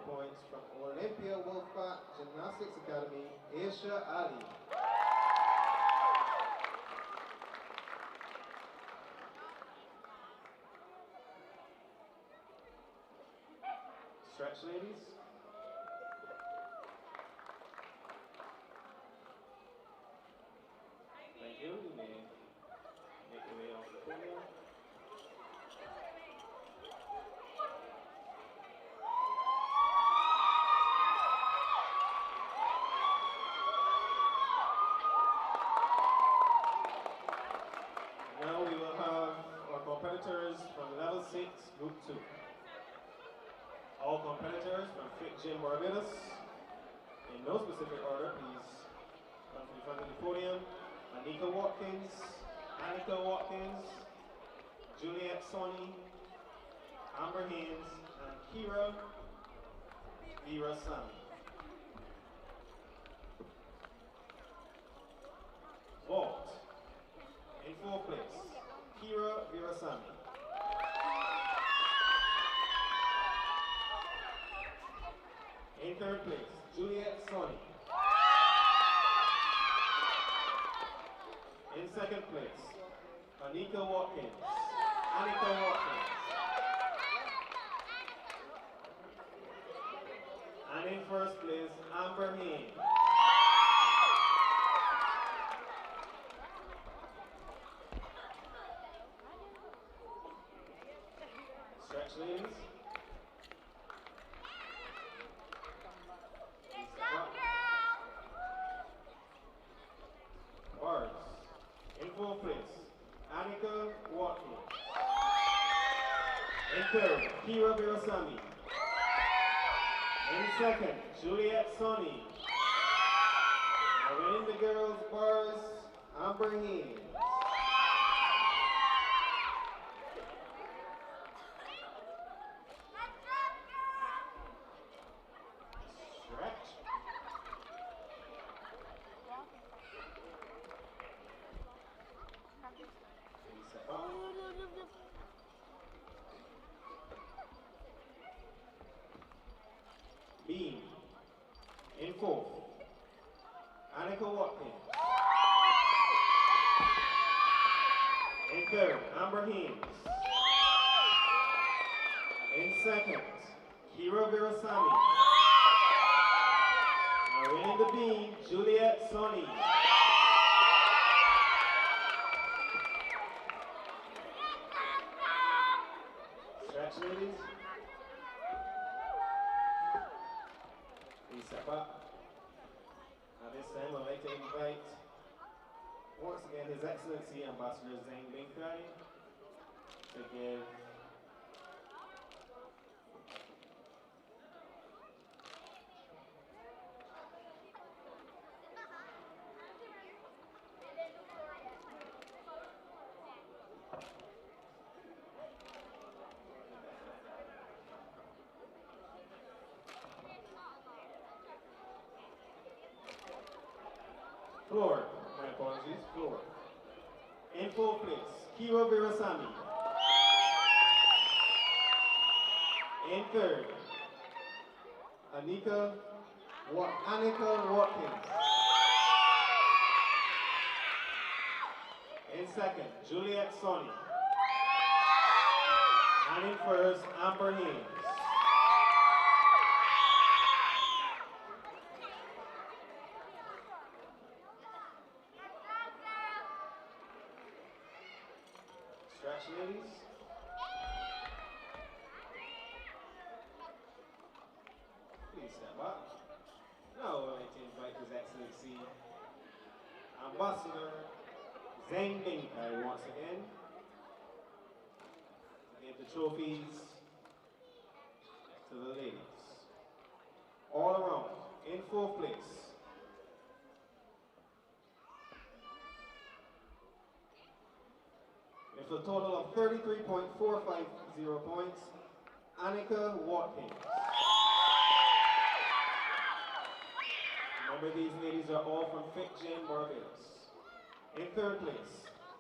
points from Olympia Wolfpack Gymnastics Academy, Aisha Ali. Stretch, ladies. Thank you. You may make your way off the podium. Now we will have our competitors from level 6, group 2. All competitors from Fit Gym Barbados, in no specific order, please come to the front of the podium. Anika Watkins, Annika Watkins, Juliet Sonny, Amber Haynes, and Kira Virasamy. Vault. In fourth place, Kira Virasamy. In third place, Juliet Sonny. In second place, Anika Watkins. Annika Watkins. And in first place, Amber Haynes. Stretch, ladies. Bars. In full place. Annika Watkins. In third, Kira Virasamy. In second, Juliet Sonny. And in the girls' bars, Amber Haynes. Stretch. Step up. Beam. In fourth, Annika Watkins. In third, Amber Haynes. In second, Kira Virasamy. Now winning the beam, Juliet Sonny. Stretch, ladies. Please step up. Now this time I'd like to invite, once again, His Excellency Ambassador Zeng Binkai to give floor, my apologies, floor. In full place, Kira Virasamy. In third, Annika Watkins. In second, Juliet Sonny. And in first, Amber Haynes. Stretch, ladies. Please step up. Now I'd like to invite His Excellency Ambassador Zeng Binkai once again to give the trophies to the ladies. All around, in fourth place. With a total of 33.450 points, Annika Watkins. Remember, these ladies are all from Fit Gym, Barbados. In third place,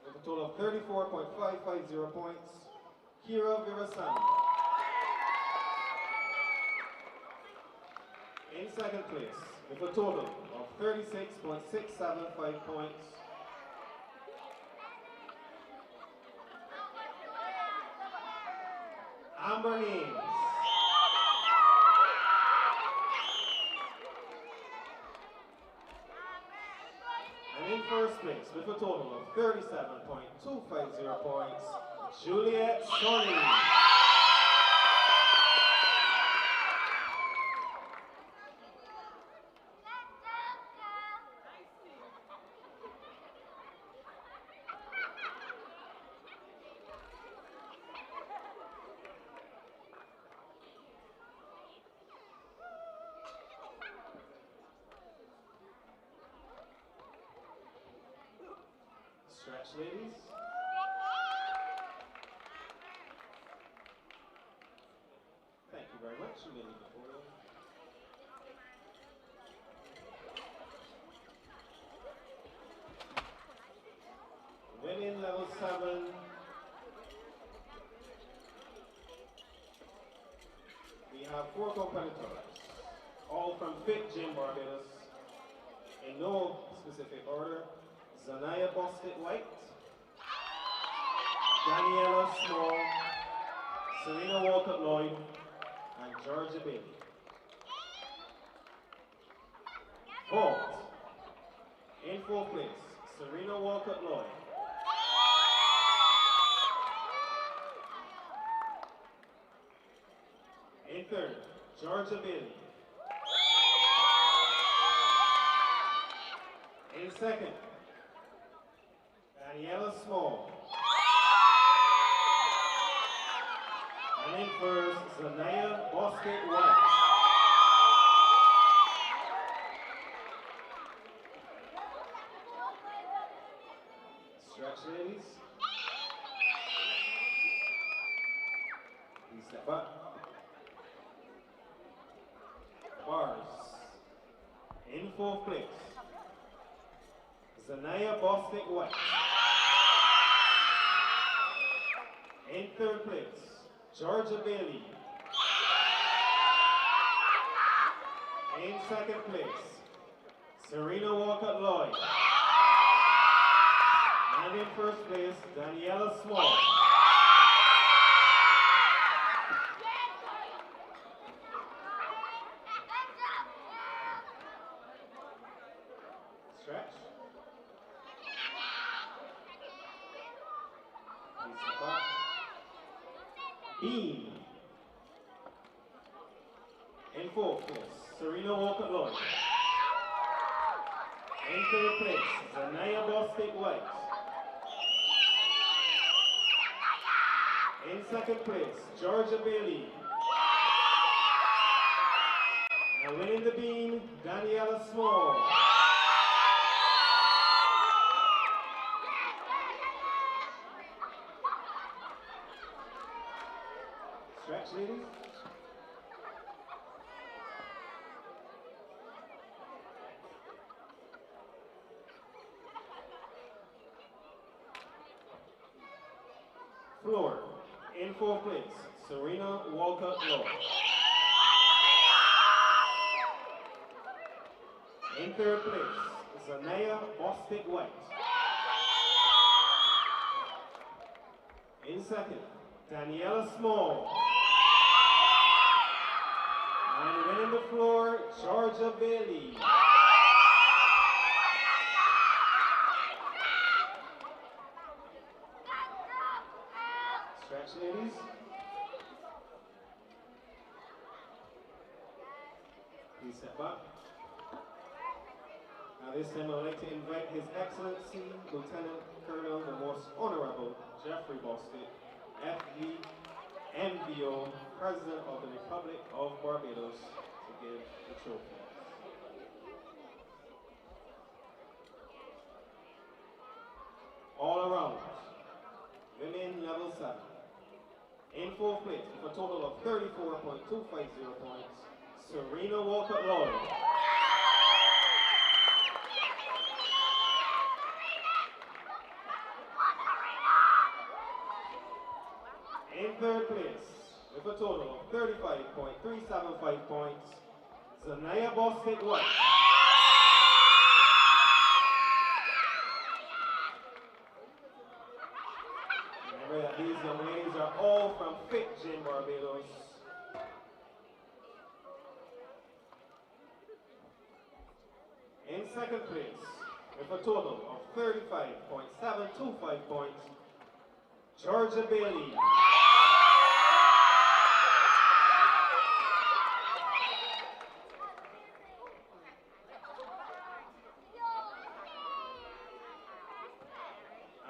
with a total of 34.550 points, Kira Virasamy. In second place, with a total of 36.675 points, Amber Haynes. And in first place, with a total of 37.250 points, Juliet Sonny. Stretch, ladies. Thank you very much. You may leave the podium. Women level 7. We have 4 competitors, all from Fit Gym Barbados, in no specific order. Zanaya Bostic White, Daniela Small, Serena Walcott Lloyd, and Georgia Bailey. Vault. In fourth place, Serena Walcott Lloyd. In third, Georgia Bailey. In second, Daniela Small. And in first, Zanaya Bosket White. Stretch, ladies. Please step up. Bars. In fourth place, Zanaya Bostic White. In third place, Georgia Bailey. In second place, Serena Walker Lloyd. And in first place, Daniela Small. Stretch. Please step up. Beam. In fourth place, Serena Walker Lloyd. In third place, Zanaya Bostic White. In second place, Georgia Bailey. And winning the beam, Daniela Small. Stretch, ladies. Floor. In fourth place, Serena Walker Lloyd. In third place, Zanaya Bostic White. In second, Daniela Small. And winning the floor, Georgia Bailey. Stretch, ladies. Please step up. Now this time I would like to invite His Excellency Lieutenant Colonel, the Most Honorable Jeffrey Bostic, FV, MVO, President of the Republic of Barbados, to give the trophy. All around, women level 7. In fourth place, with a total of 34.250 points, Serena Walker Lloyd. In third place, with a total of 35.375 points, Zanaya Bostic White. Remember that these young ladies are all from Fit Gym Barbados. In second place, with a total of 35.725 points, Georgia Bailey.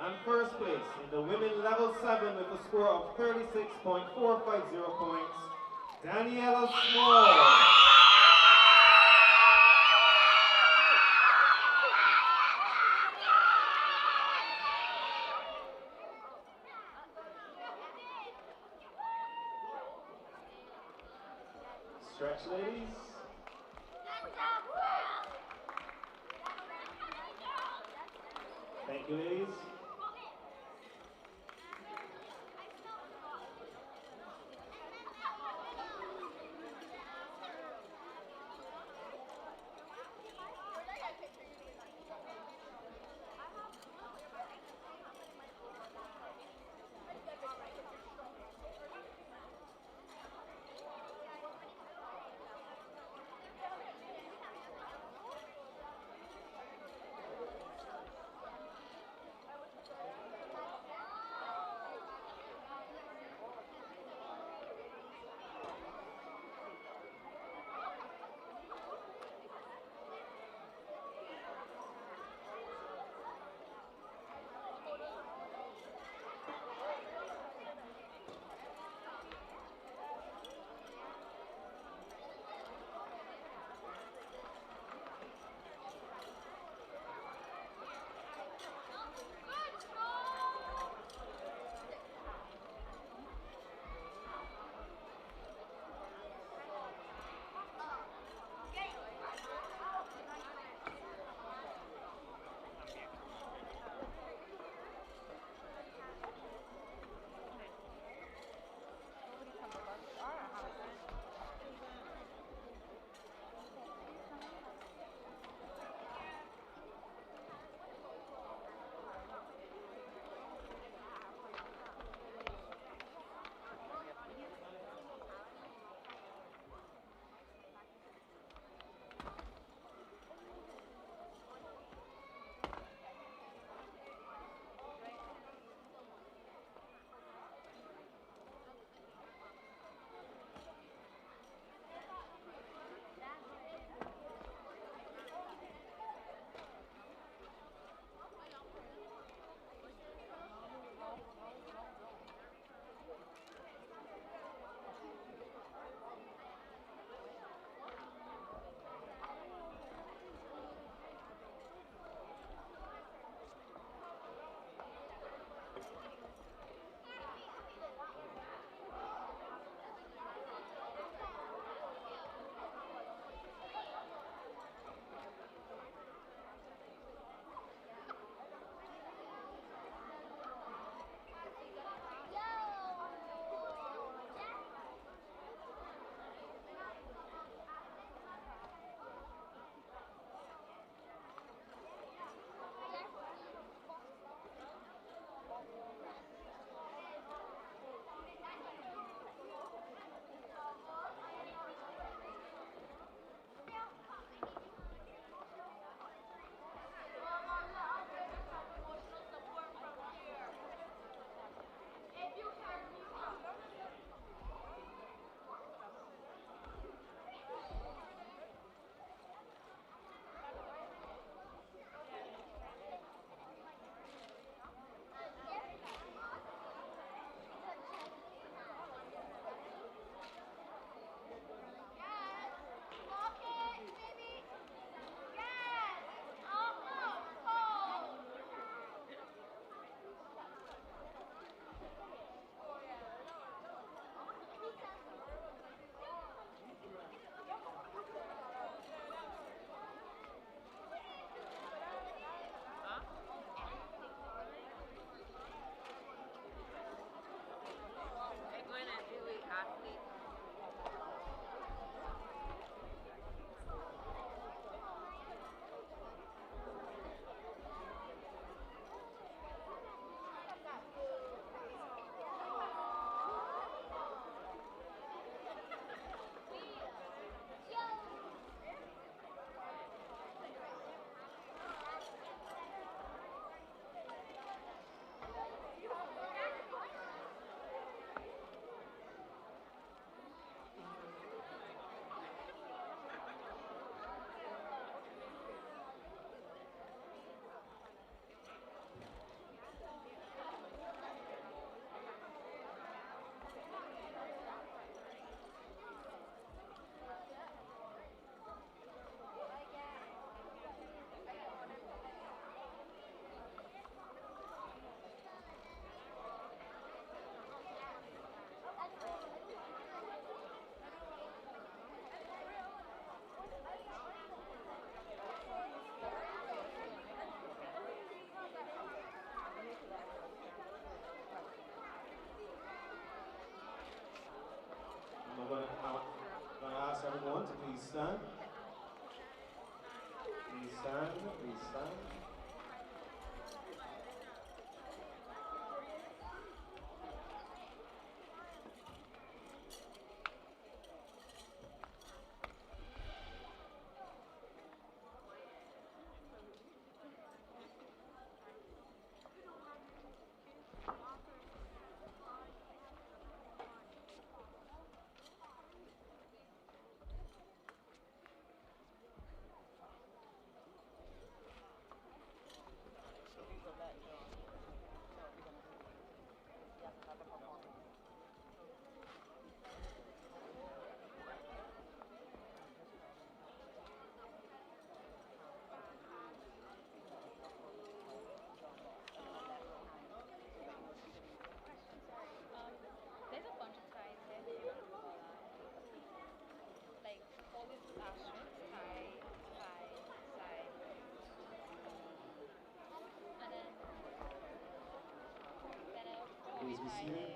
And first place in the women level 7 with a score of 36.450 points, Daniela Small. Stretch, ladies. Thank you, ladies. stand. Please stand, please stand. Please be seated.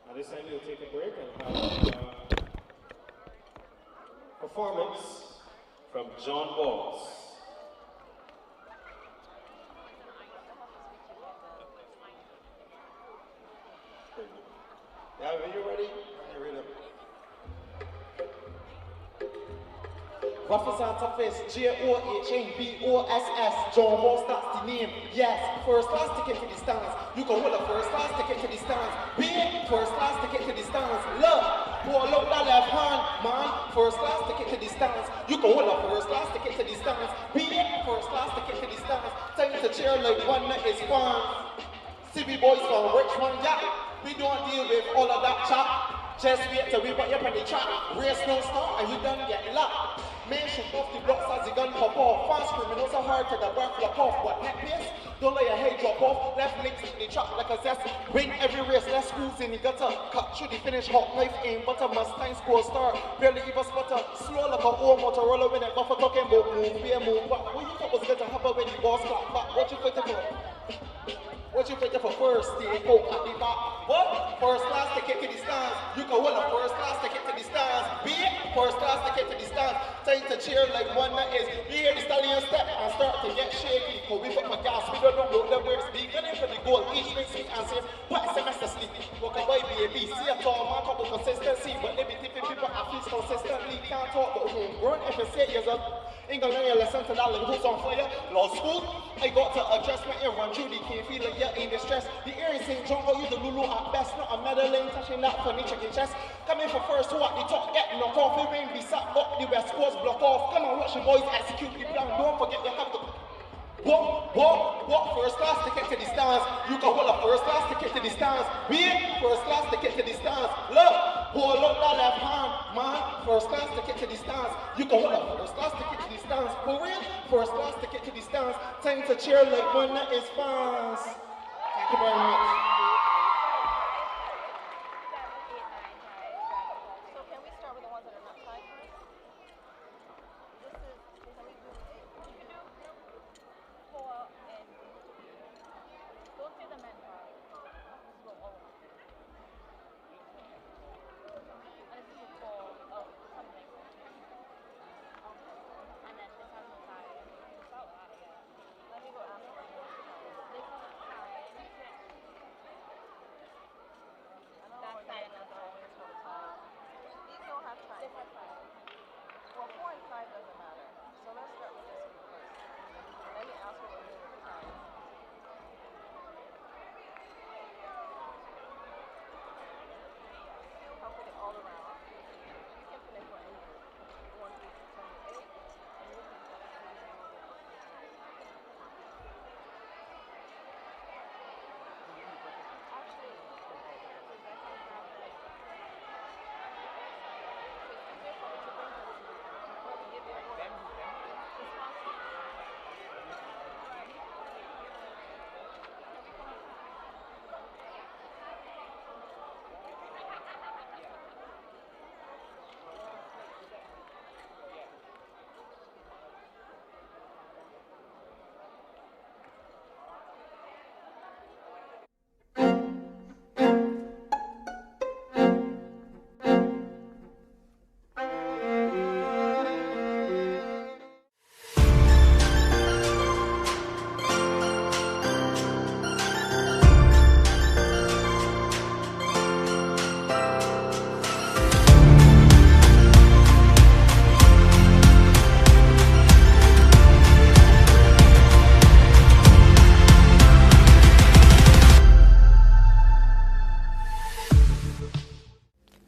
At this time, we'll take a break and have a performance from John Balls. Yeah, are you ready? You're ready. Roughest and toughest, J-O-H-N-B-O-S-S, John Balls, that's the name. Yes, first class ticket to the stands. You can hold a first class ticket to the stands. Be it first class ticket to the stands. Look, hold up that left hand, man. First class ticket to the stands. You can hold a first class ticket to the stands. Be it first class ticket to the stands. Take the chair like one that is fun. CB boys from Richmond, yeah. We don't deal with all of that chat. Just wait till we put you up on the track. Race no start and you done get locked. Men shoot off the blocks as the gun pop off. Fast criminals are hard to the back flop off. But neck pace, don't let your head drop off. Left links in the track like a zest. Win every race, less schools in the gutter. Cut through the finish, hot knife aim, butter, Mustang score start. Barely even sputter. Slow like a old Motorola when it buffer talking about move, fear move. But what you thought was gonna happen when the boss clap back? What you fighting for? What you fighting for first? The echo at the back. What? First class ticket to the stands. You can hold a first class ticket to the stands. Be it first class ticket to the stands. Time to cheer like one that is. You hear the stallion step and start to get shaky. Cause we put my gas, we don't know the words. Be gunning for the goal. Each thing sweet and safe. What semester sleep? Walk away, baby. See a tall man talk with consistency. But they be tipping people at least consistently. Can't talk but homegrown if you say years up. Ain't gonna learn your lesson to that like who's on fire. Law school, I got to address my ear run through the can't feel like you're in distress. The ear is St. John, got you the Lulu at best. Not a meddling, touching that funny chicken chest. Coming for first, who at the top, get knocked off. It rain be sat up, the West Coast block off. Come on, watch your boys execute the plan. Don't forget you have to. What? First class ticket to the stands. You can hold a first class ticket to the stands. Be it first class ticket to the stands. Look, hold up that left hand, man. First class ticket to the stands. You can hold a first class ticket to the stands. For real, first class ticket to the stands. Time to cheer like one that is fans. Thank you very much. So can we start with the ones that are not tied first? This is, can we do 8?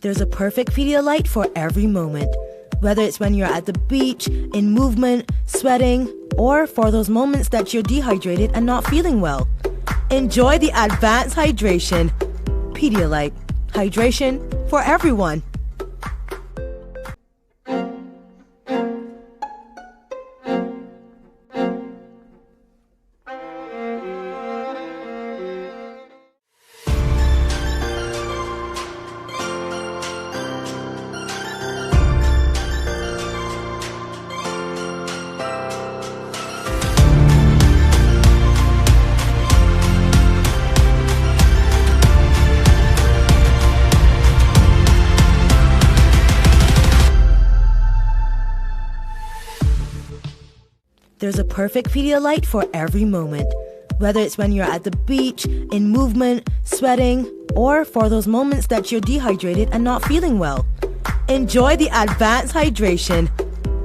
There's a perfect Pedialyte for every moment. Whether it's when you're at the beach, in movement, sweating, or for those moments that you're dehydrated and not feeling well. Enjoy the advanced hydration. Pedialyte. Hydration for everyone. There's a perfect Pedialyte for every moment. Whether it's when you're at the beach, in movement, sweating, or for those moments that you're dehydrated and not feeling well. Enjoy the advanced hydration.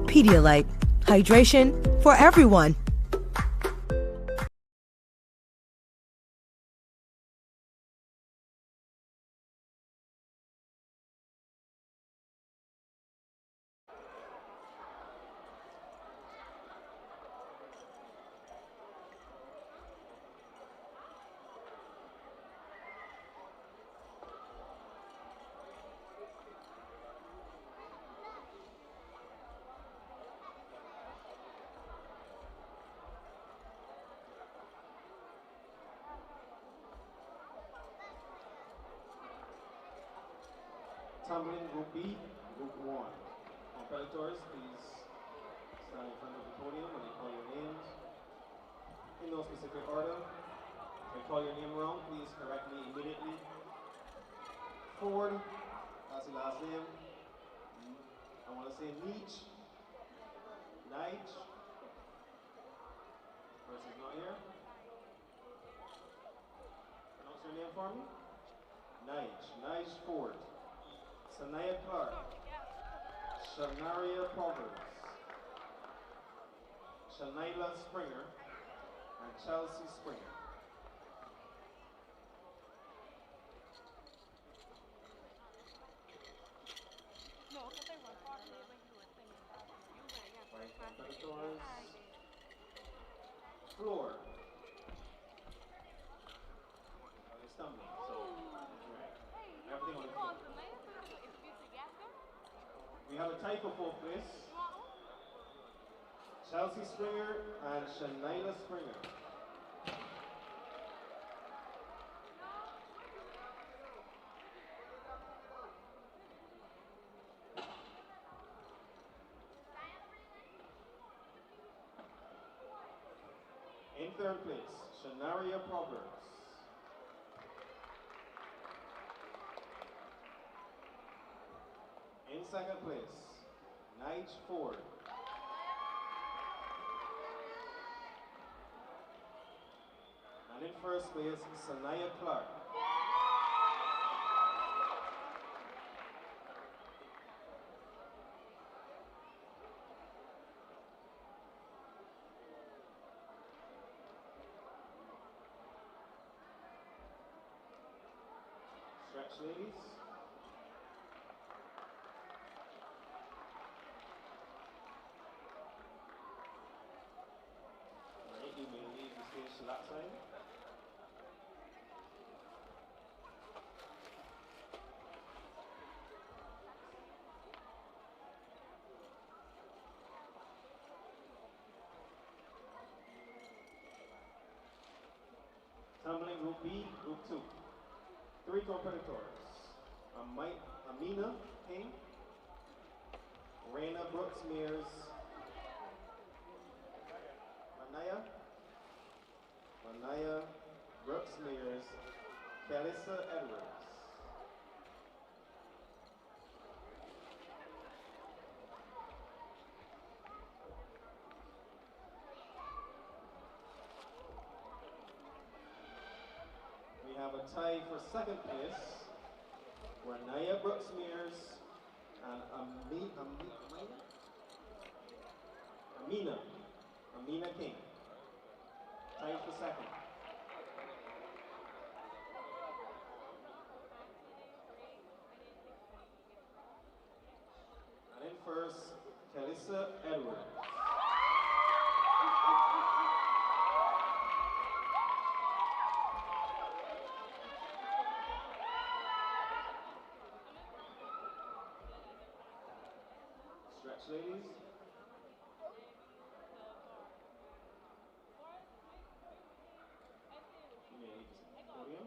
Pedialyte. Hydration for everyone. Tumbling Group B, Group 1. Competitors, please stand in front of the podium when I call your names. In no specific order. If I call your name wrong, please correct me immediately. Ford, that's the last name. I want to say Neach. Nige. Person's not here. Pronounce your name for me. Nige Ford. Sanaya Clark, Shanaria Proverbs, Shanaila Springer, and Chelsea Springer. Right, competitors. Floor. They're stumbling, so everything on the floor. We have a tie for fourth place. Chelsea Springer and Shanaila Springer. In third place, Shanaria Proverbs. In second place, Nige Ford. And in first place, Sanaya Clark. Stretch, ladies. You may leave the stage to that side. Tumbling Group B, Group 2. 3 competitors. Amina King, Raina Brooks Mears, Manaya Brooks Mears, Calissa Edwards. We have a tie for second place, where Naya Brooks Mears and Amina King. Tied for second. Catch, ladies. You may leave the podium.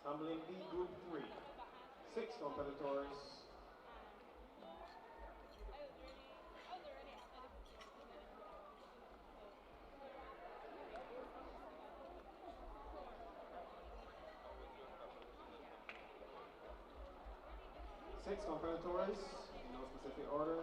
Tumbling B Group 3. 6 competitors. Six competitors, in no specific order.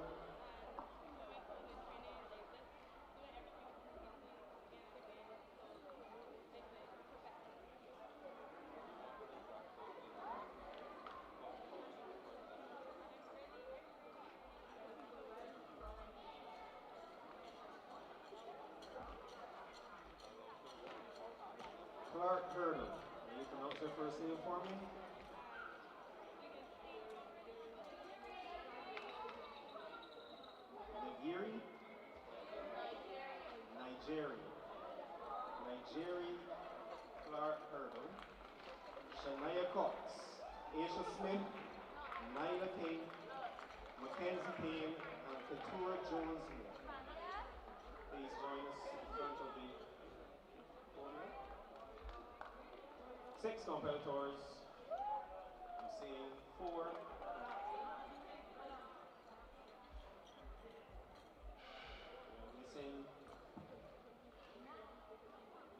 Clark Hurdle. Can you pronounce her first name for me? Nigeri? Nigeri Clark Hurdle. Shania Cox. Aisha Smith. Nyla King. Mackenzie Payne. And Keturah Jones Moore. Please join us in front of the podium. 6 competitors. I'm seeing 4.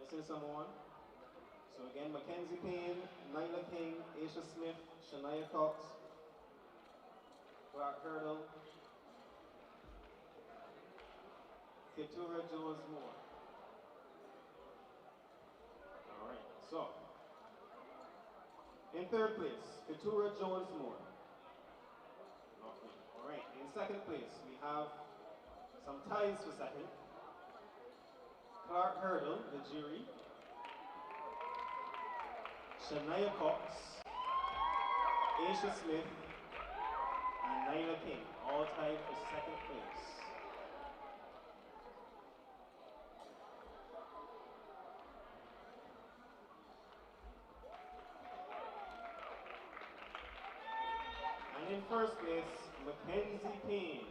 Missing someone. So again, Mackenzie Payne, Nyla King, Aisha Smith, Shania Cox, Clark Hurdle, Keturah Jones Moore. All right, so in third place, Keturah Jones Moore. Okay. All right, in second place, we have some ties for second. Clark Hurdle, the jury. Shania Cox, Aisha Smith, and Nyla King, all tied for second place. And in first place, Mackenzie Payne.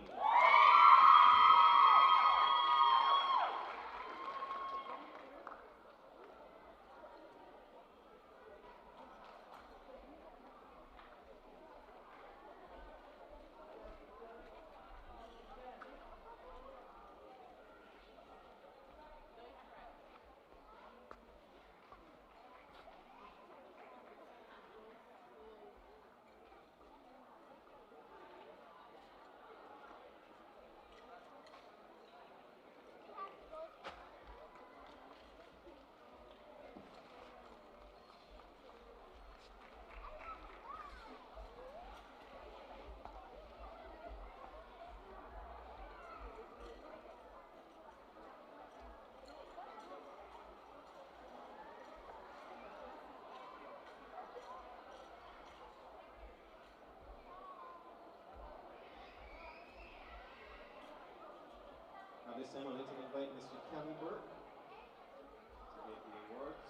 Now this time I'd like to invite Mr. Kelly Burke to make the awards.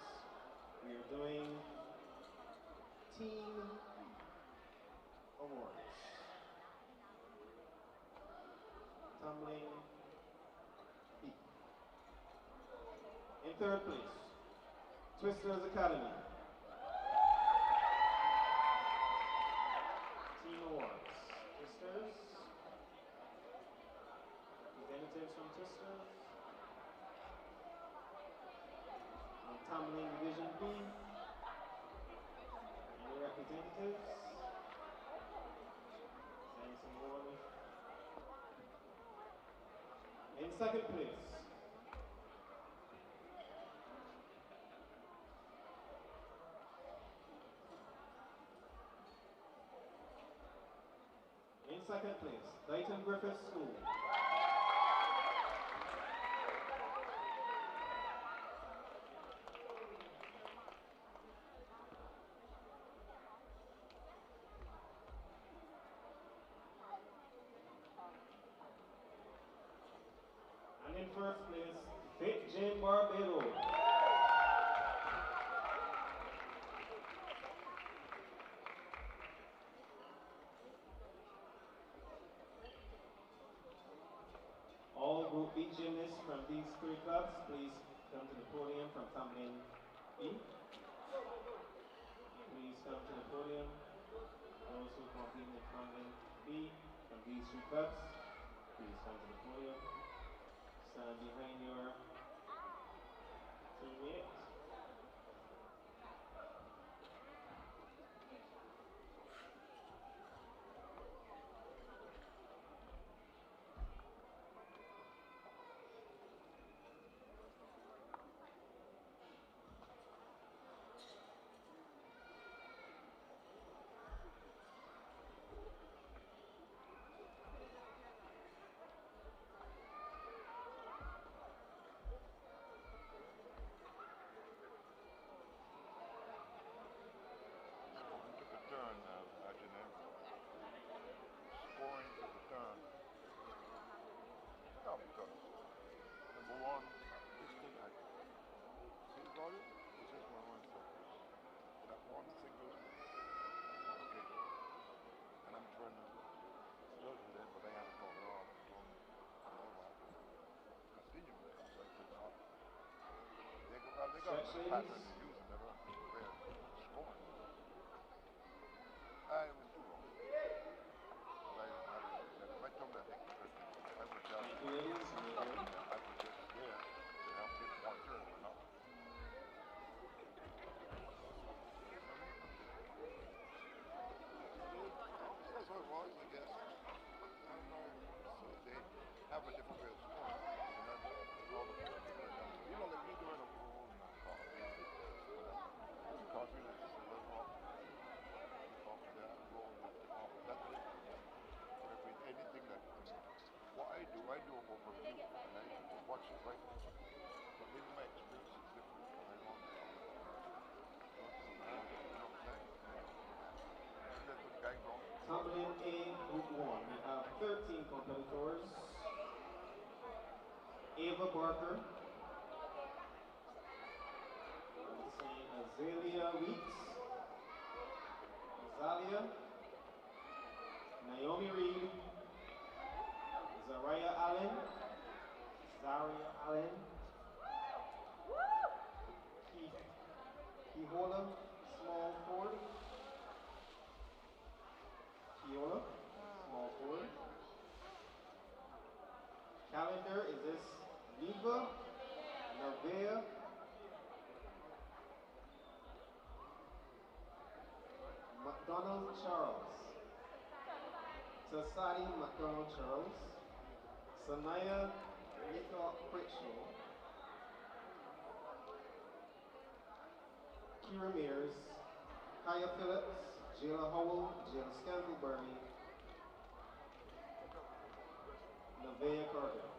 We are doing team awards. Tumbling B. In third place, Twisters Academy. Team awards. Twisters. Representatives from Twisters. Tumbling Division B. Any representatives? Send some more. In second place, Dayton Griffith School. And in first place, Fit Gym Barbados. B. Please come to the podium. Those who complete the convent B from these two clubs, please come to the podium. Stand behind your teammate. Tumbling A Group 1, we have 13 competitors. Ava Barker, Azalea Weeks, Azalia, Naomi Reed, Zaria Allen, Kehola Small Ford, Small Ford. Calendar, is this Neva, Nevaeh, McDonald Charles, Tasadi McDonald Charles, Sanaya Nika Pritchell, Kira Mears, Kaya Phillips, Jayla Howell, Jayla Scantlebury, Nevaeh Carter.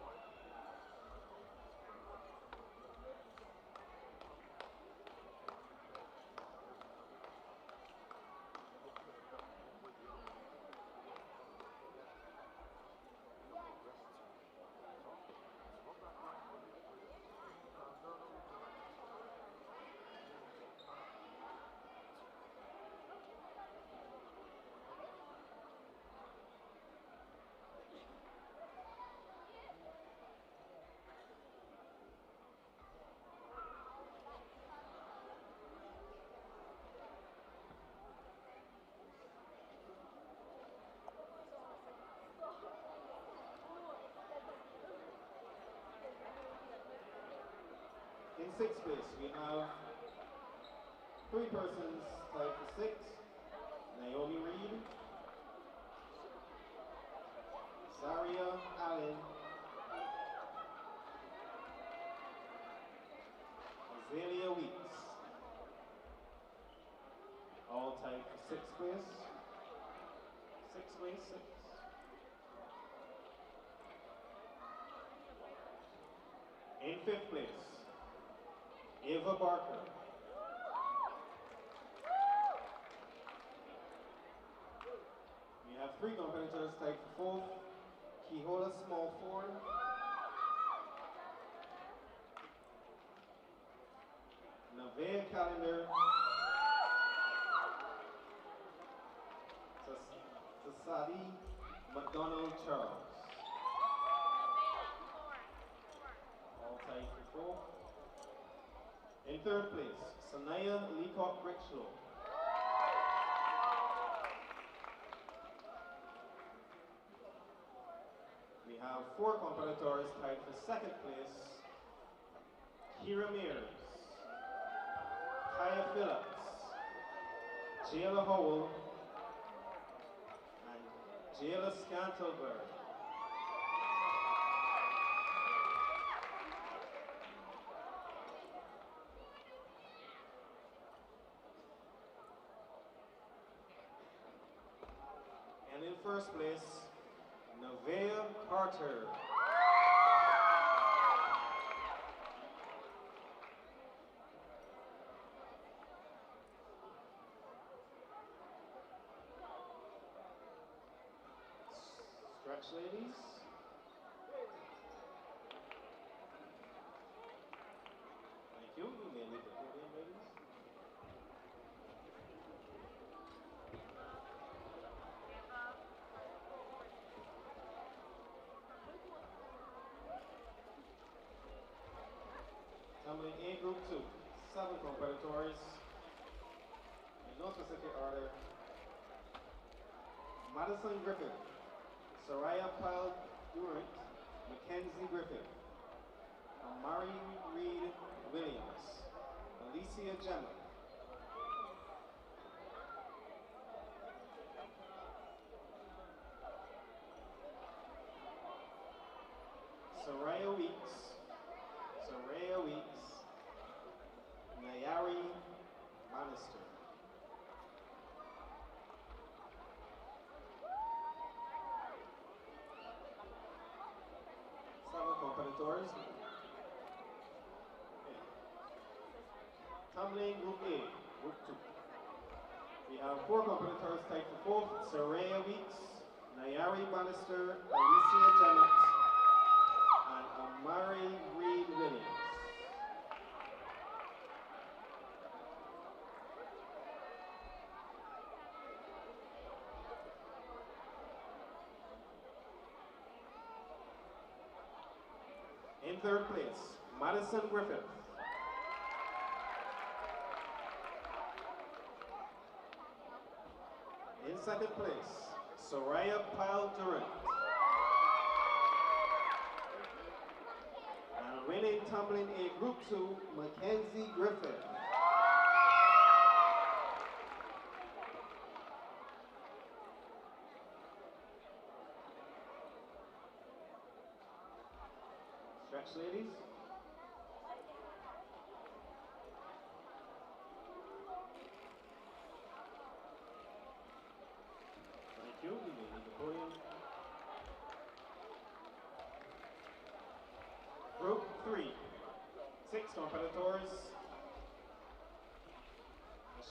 In sixth place, we have 3 persons tied for 6. Naomi Reed, Zaria Allen, Azalea Weeks, all tied for 6th place. 6th place, 6. In 5th place, Ava Barker. We have 3 competitors tied for 4th. Kehola Small Ford, Nevaeh Calendar, Tasadi McDonald Charles. All tied for 4th. In third place, Sanaya Leacock Richlow. We have 4 competitors tied for second place. Kira Mears, Kaya Phillips, Jayla Howell, and Jayla Scantleberg. And in first place, Nevaeh Carter. Stretch, ladies. Thank you. You may leave the podium, ladies. Tumbling A Group 2, 7 competitors. In no specific order. Madison Griffith, Soraya Pyle Durant, Mackenzie Griffith, Amari Reed Williams, Alicia Gemma, Soraya Weeks, Nayari Bannister. Competitors. Tumbling Group A, Group 2. We have 4 competitors tied for 4th, Soraya Weeks, Nayari Bannister, Alicia Janet, and Amari Reed Williams. In third place, Madison Griffith. In second place, Soraya Pyle Durant. And winning tumbling A Group 2, Mackenzie Griffith. Stretch, ladies. Thank you. You may leave the podium. Group 3, 6 competitors.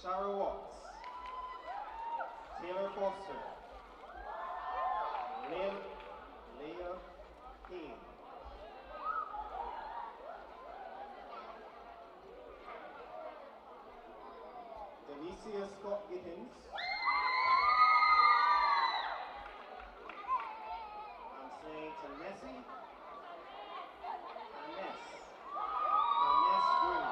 Shara Watts, Taylor Foster, Leah King, Denicia Scott Gittins, I'm saying Tanesi, Tanes Green.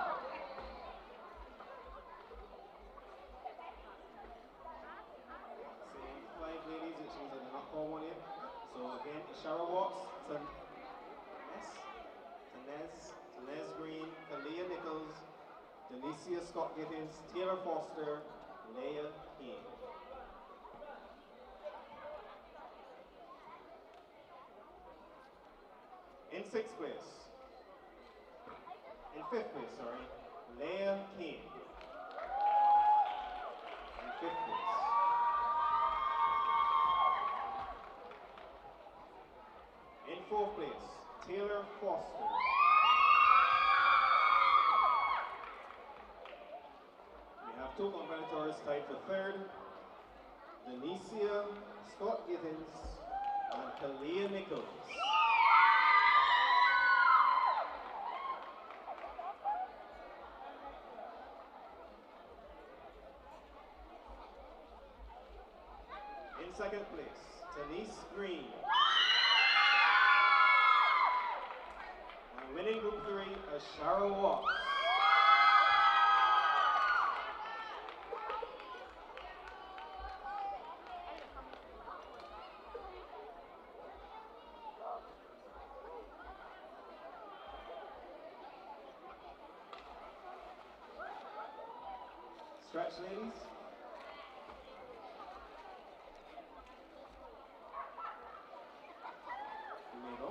Saying 5 ladies, which means I did not call one in. So again, Shara Watts, Tanez Green, Kalia Nichols, Denicia Scott Gittins, Taylor Foster, Leah King. In 6th place, in 5th place, sorry, Leah King. In 5th place. In 4th place, Taylor Foster. We have 2 competitors tied for 3rd, Denicia Scott Gittins and Kalia Nichols. In 2nd place, Denise Green. And winning Group 3, Shara Watts. Stretch, ladies. You may go.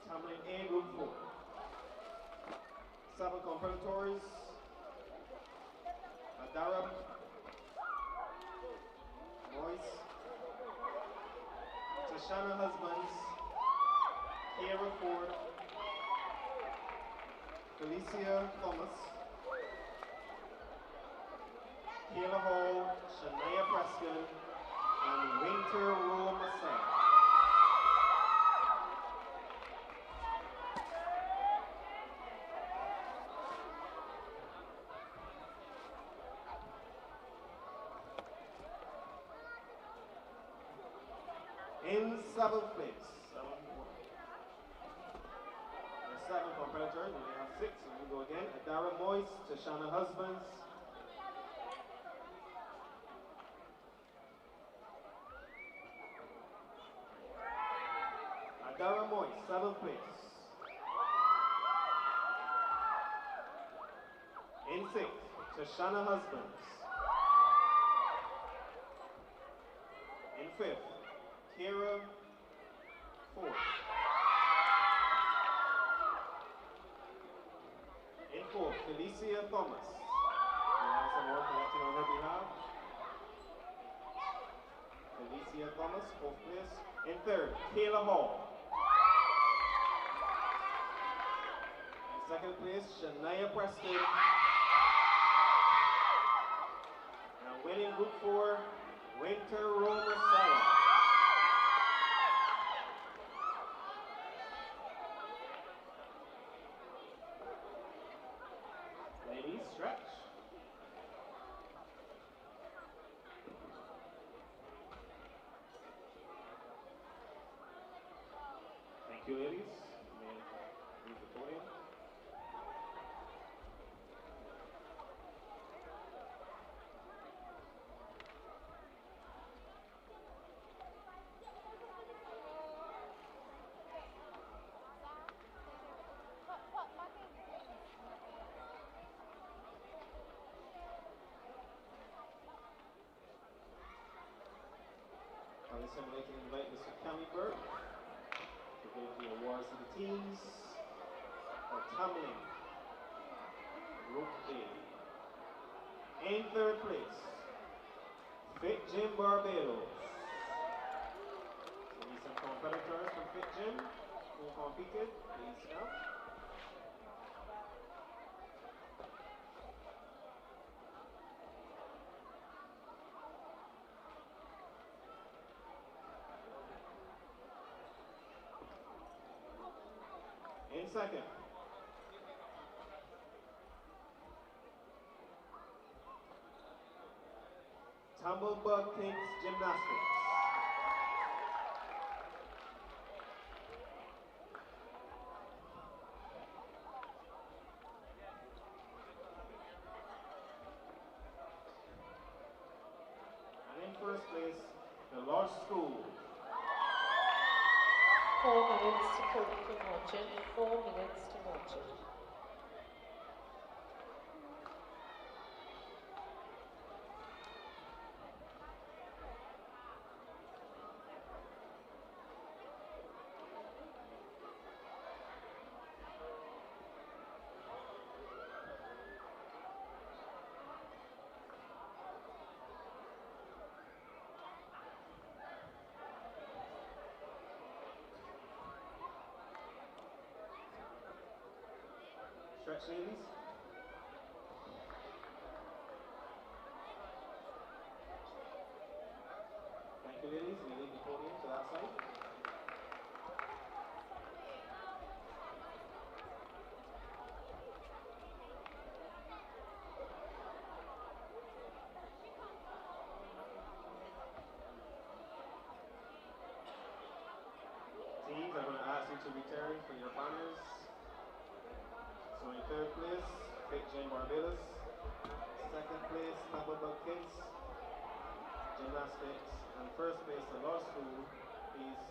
Tumbling A, group 4. 7 competitors. Adara, Royce, Tashana Husbands, Kiera Ford, Felicia Thomas, Kayla Hall, Shania Preston, and Winter Rule Masai. In 7th place, 7 competitors, we have 6, so we go again. Adara Moyes, Tashana Husbands, Adara Moyes, 7th place. In 6th, Tashana Husbands. In 5th, Kira Ford. In 4th, Felicia Thomas. We have some more collecting on her behalf. Felicia Thomas, 4th place. In 3rd, Kayla Hall. In 2nd place, Shania Preston. And winning group 4, Winter Roma Sala. Ladies, stretch. Thank you, ladies. You may leave the podium. I'd like to invite Mr. Cammy Burke to give the awards to the teams for tumbling Group A. In 3rd place, Fit Gym Barbados. So we some competitors from Fit Gym who competed. Please come. In 2nd, Tumblebug Kings Gymnastics. And in 1st place, the Lodge School. 4 minutes to marching, 4 minutes to marching. Stretch, ladies. Thank you, ladies. We leave the podium to that side. Teams, I'm going to ask you to return for your banners. So in 3rd place, Fit Gym Barbados. 2nd place, Tumblebug Kids Gymnastics. And 1st place, the Law School. Please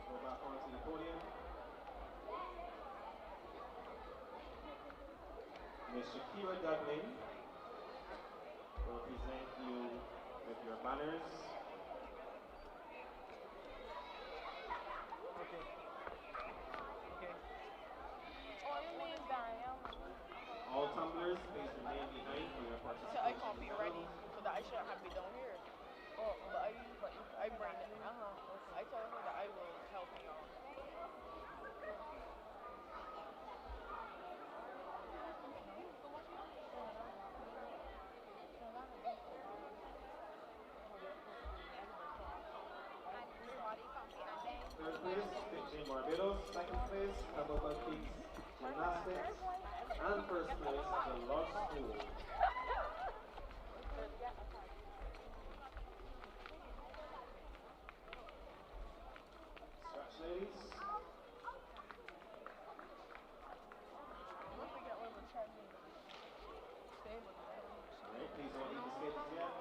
go back onto the podium. Ms. Shakira Dublin will present you with your banners. All tumblers, please remain behind for your participation. So I can't be ready, so that I shouldn't have been down here. Oh, but I bring it. I told her that I will help you out. Third place, Pitching Barbados. Second place, Pebble Peaks Gymnastics. And first place, the Law School. Stretch, ladies. Alright, please don't leave the skates yet.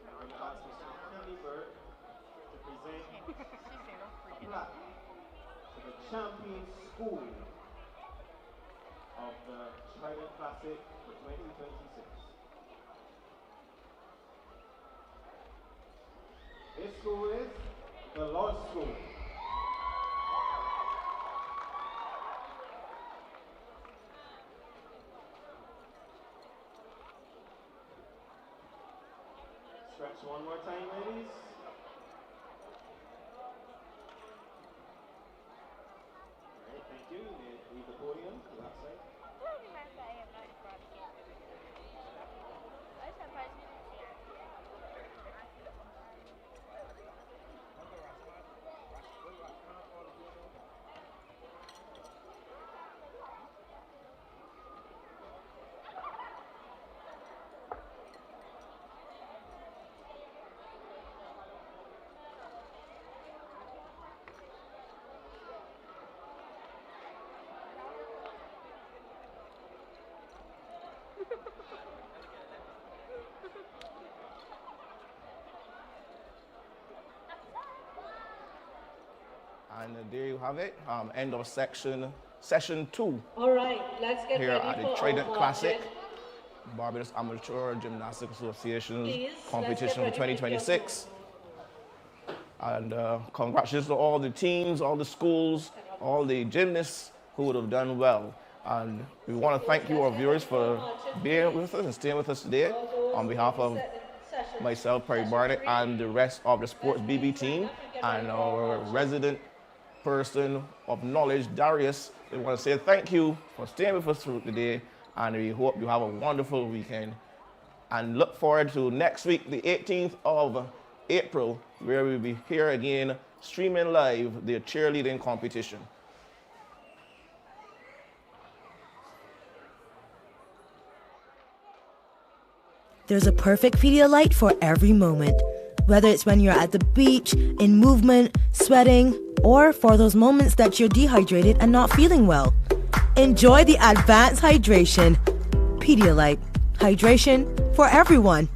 I'm going to ask Mr. Kelly Bird to present a plaque to the champion school of the Trident Classic for 2026. This school is the Law School. Stretch one more time, ladies. Alright, thank you. You may leave the podium to that side. And there you have it. End of session 2. All right, let's get here ready at the for Trident our Classic, marching. Barbados Amateur Gymnastics Association's Please, competition for let's get ready for 2026. And congratulations to all the teams, all the schools, all the gymnasts who would have done well. And we want to thank you, our viewers, for being with us and staying with us today on behalf of myself, Perry Barnett, and the rest of the Sports BB team, and our resident person of knowledge, Darius. We want to say thank you for staying with us through the day, and we hope you have a wonderful weekend. And look forward to next week, the 18th of April, where we'll be here again, streaming live the cheerleading competition. There's a perfect Pedialyte for every moment. Whether it's when you're at the beach, in movement, sweating, or for those moments that you're dehydrated and not feeling well. Enjoy the advanced hydration. Pedialyte. Hydration for everyone.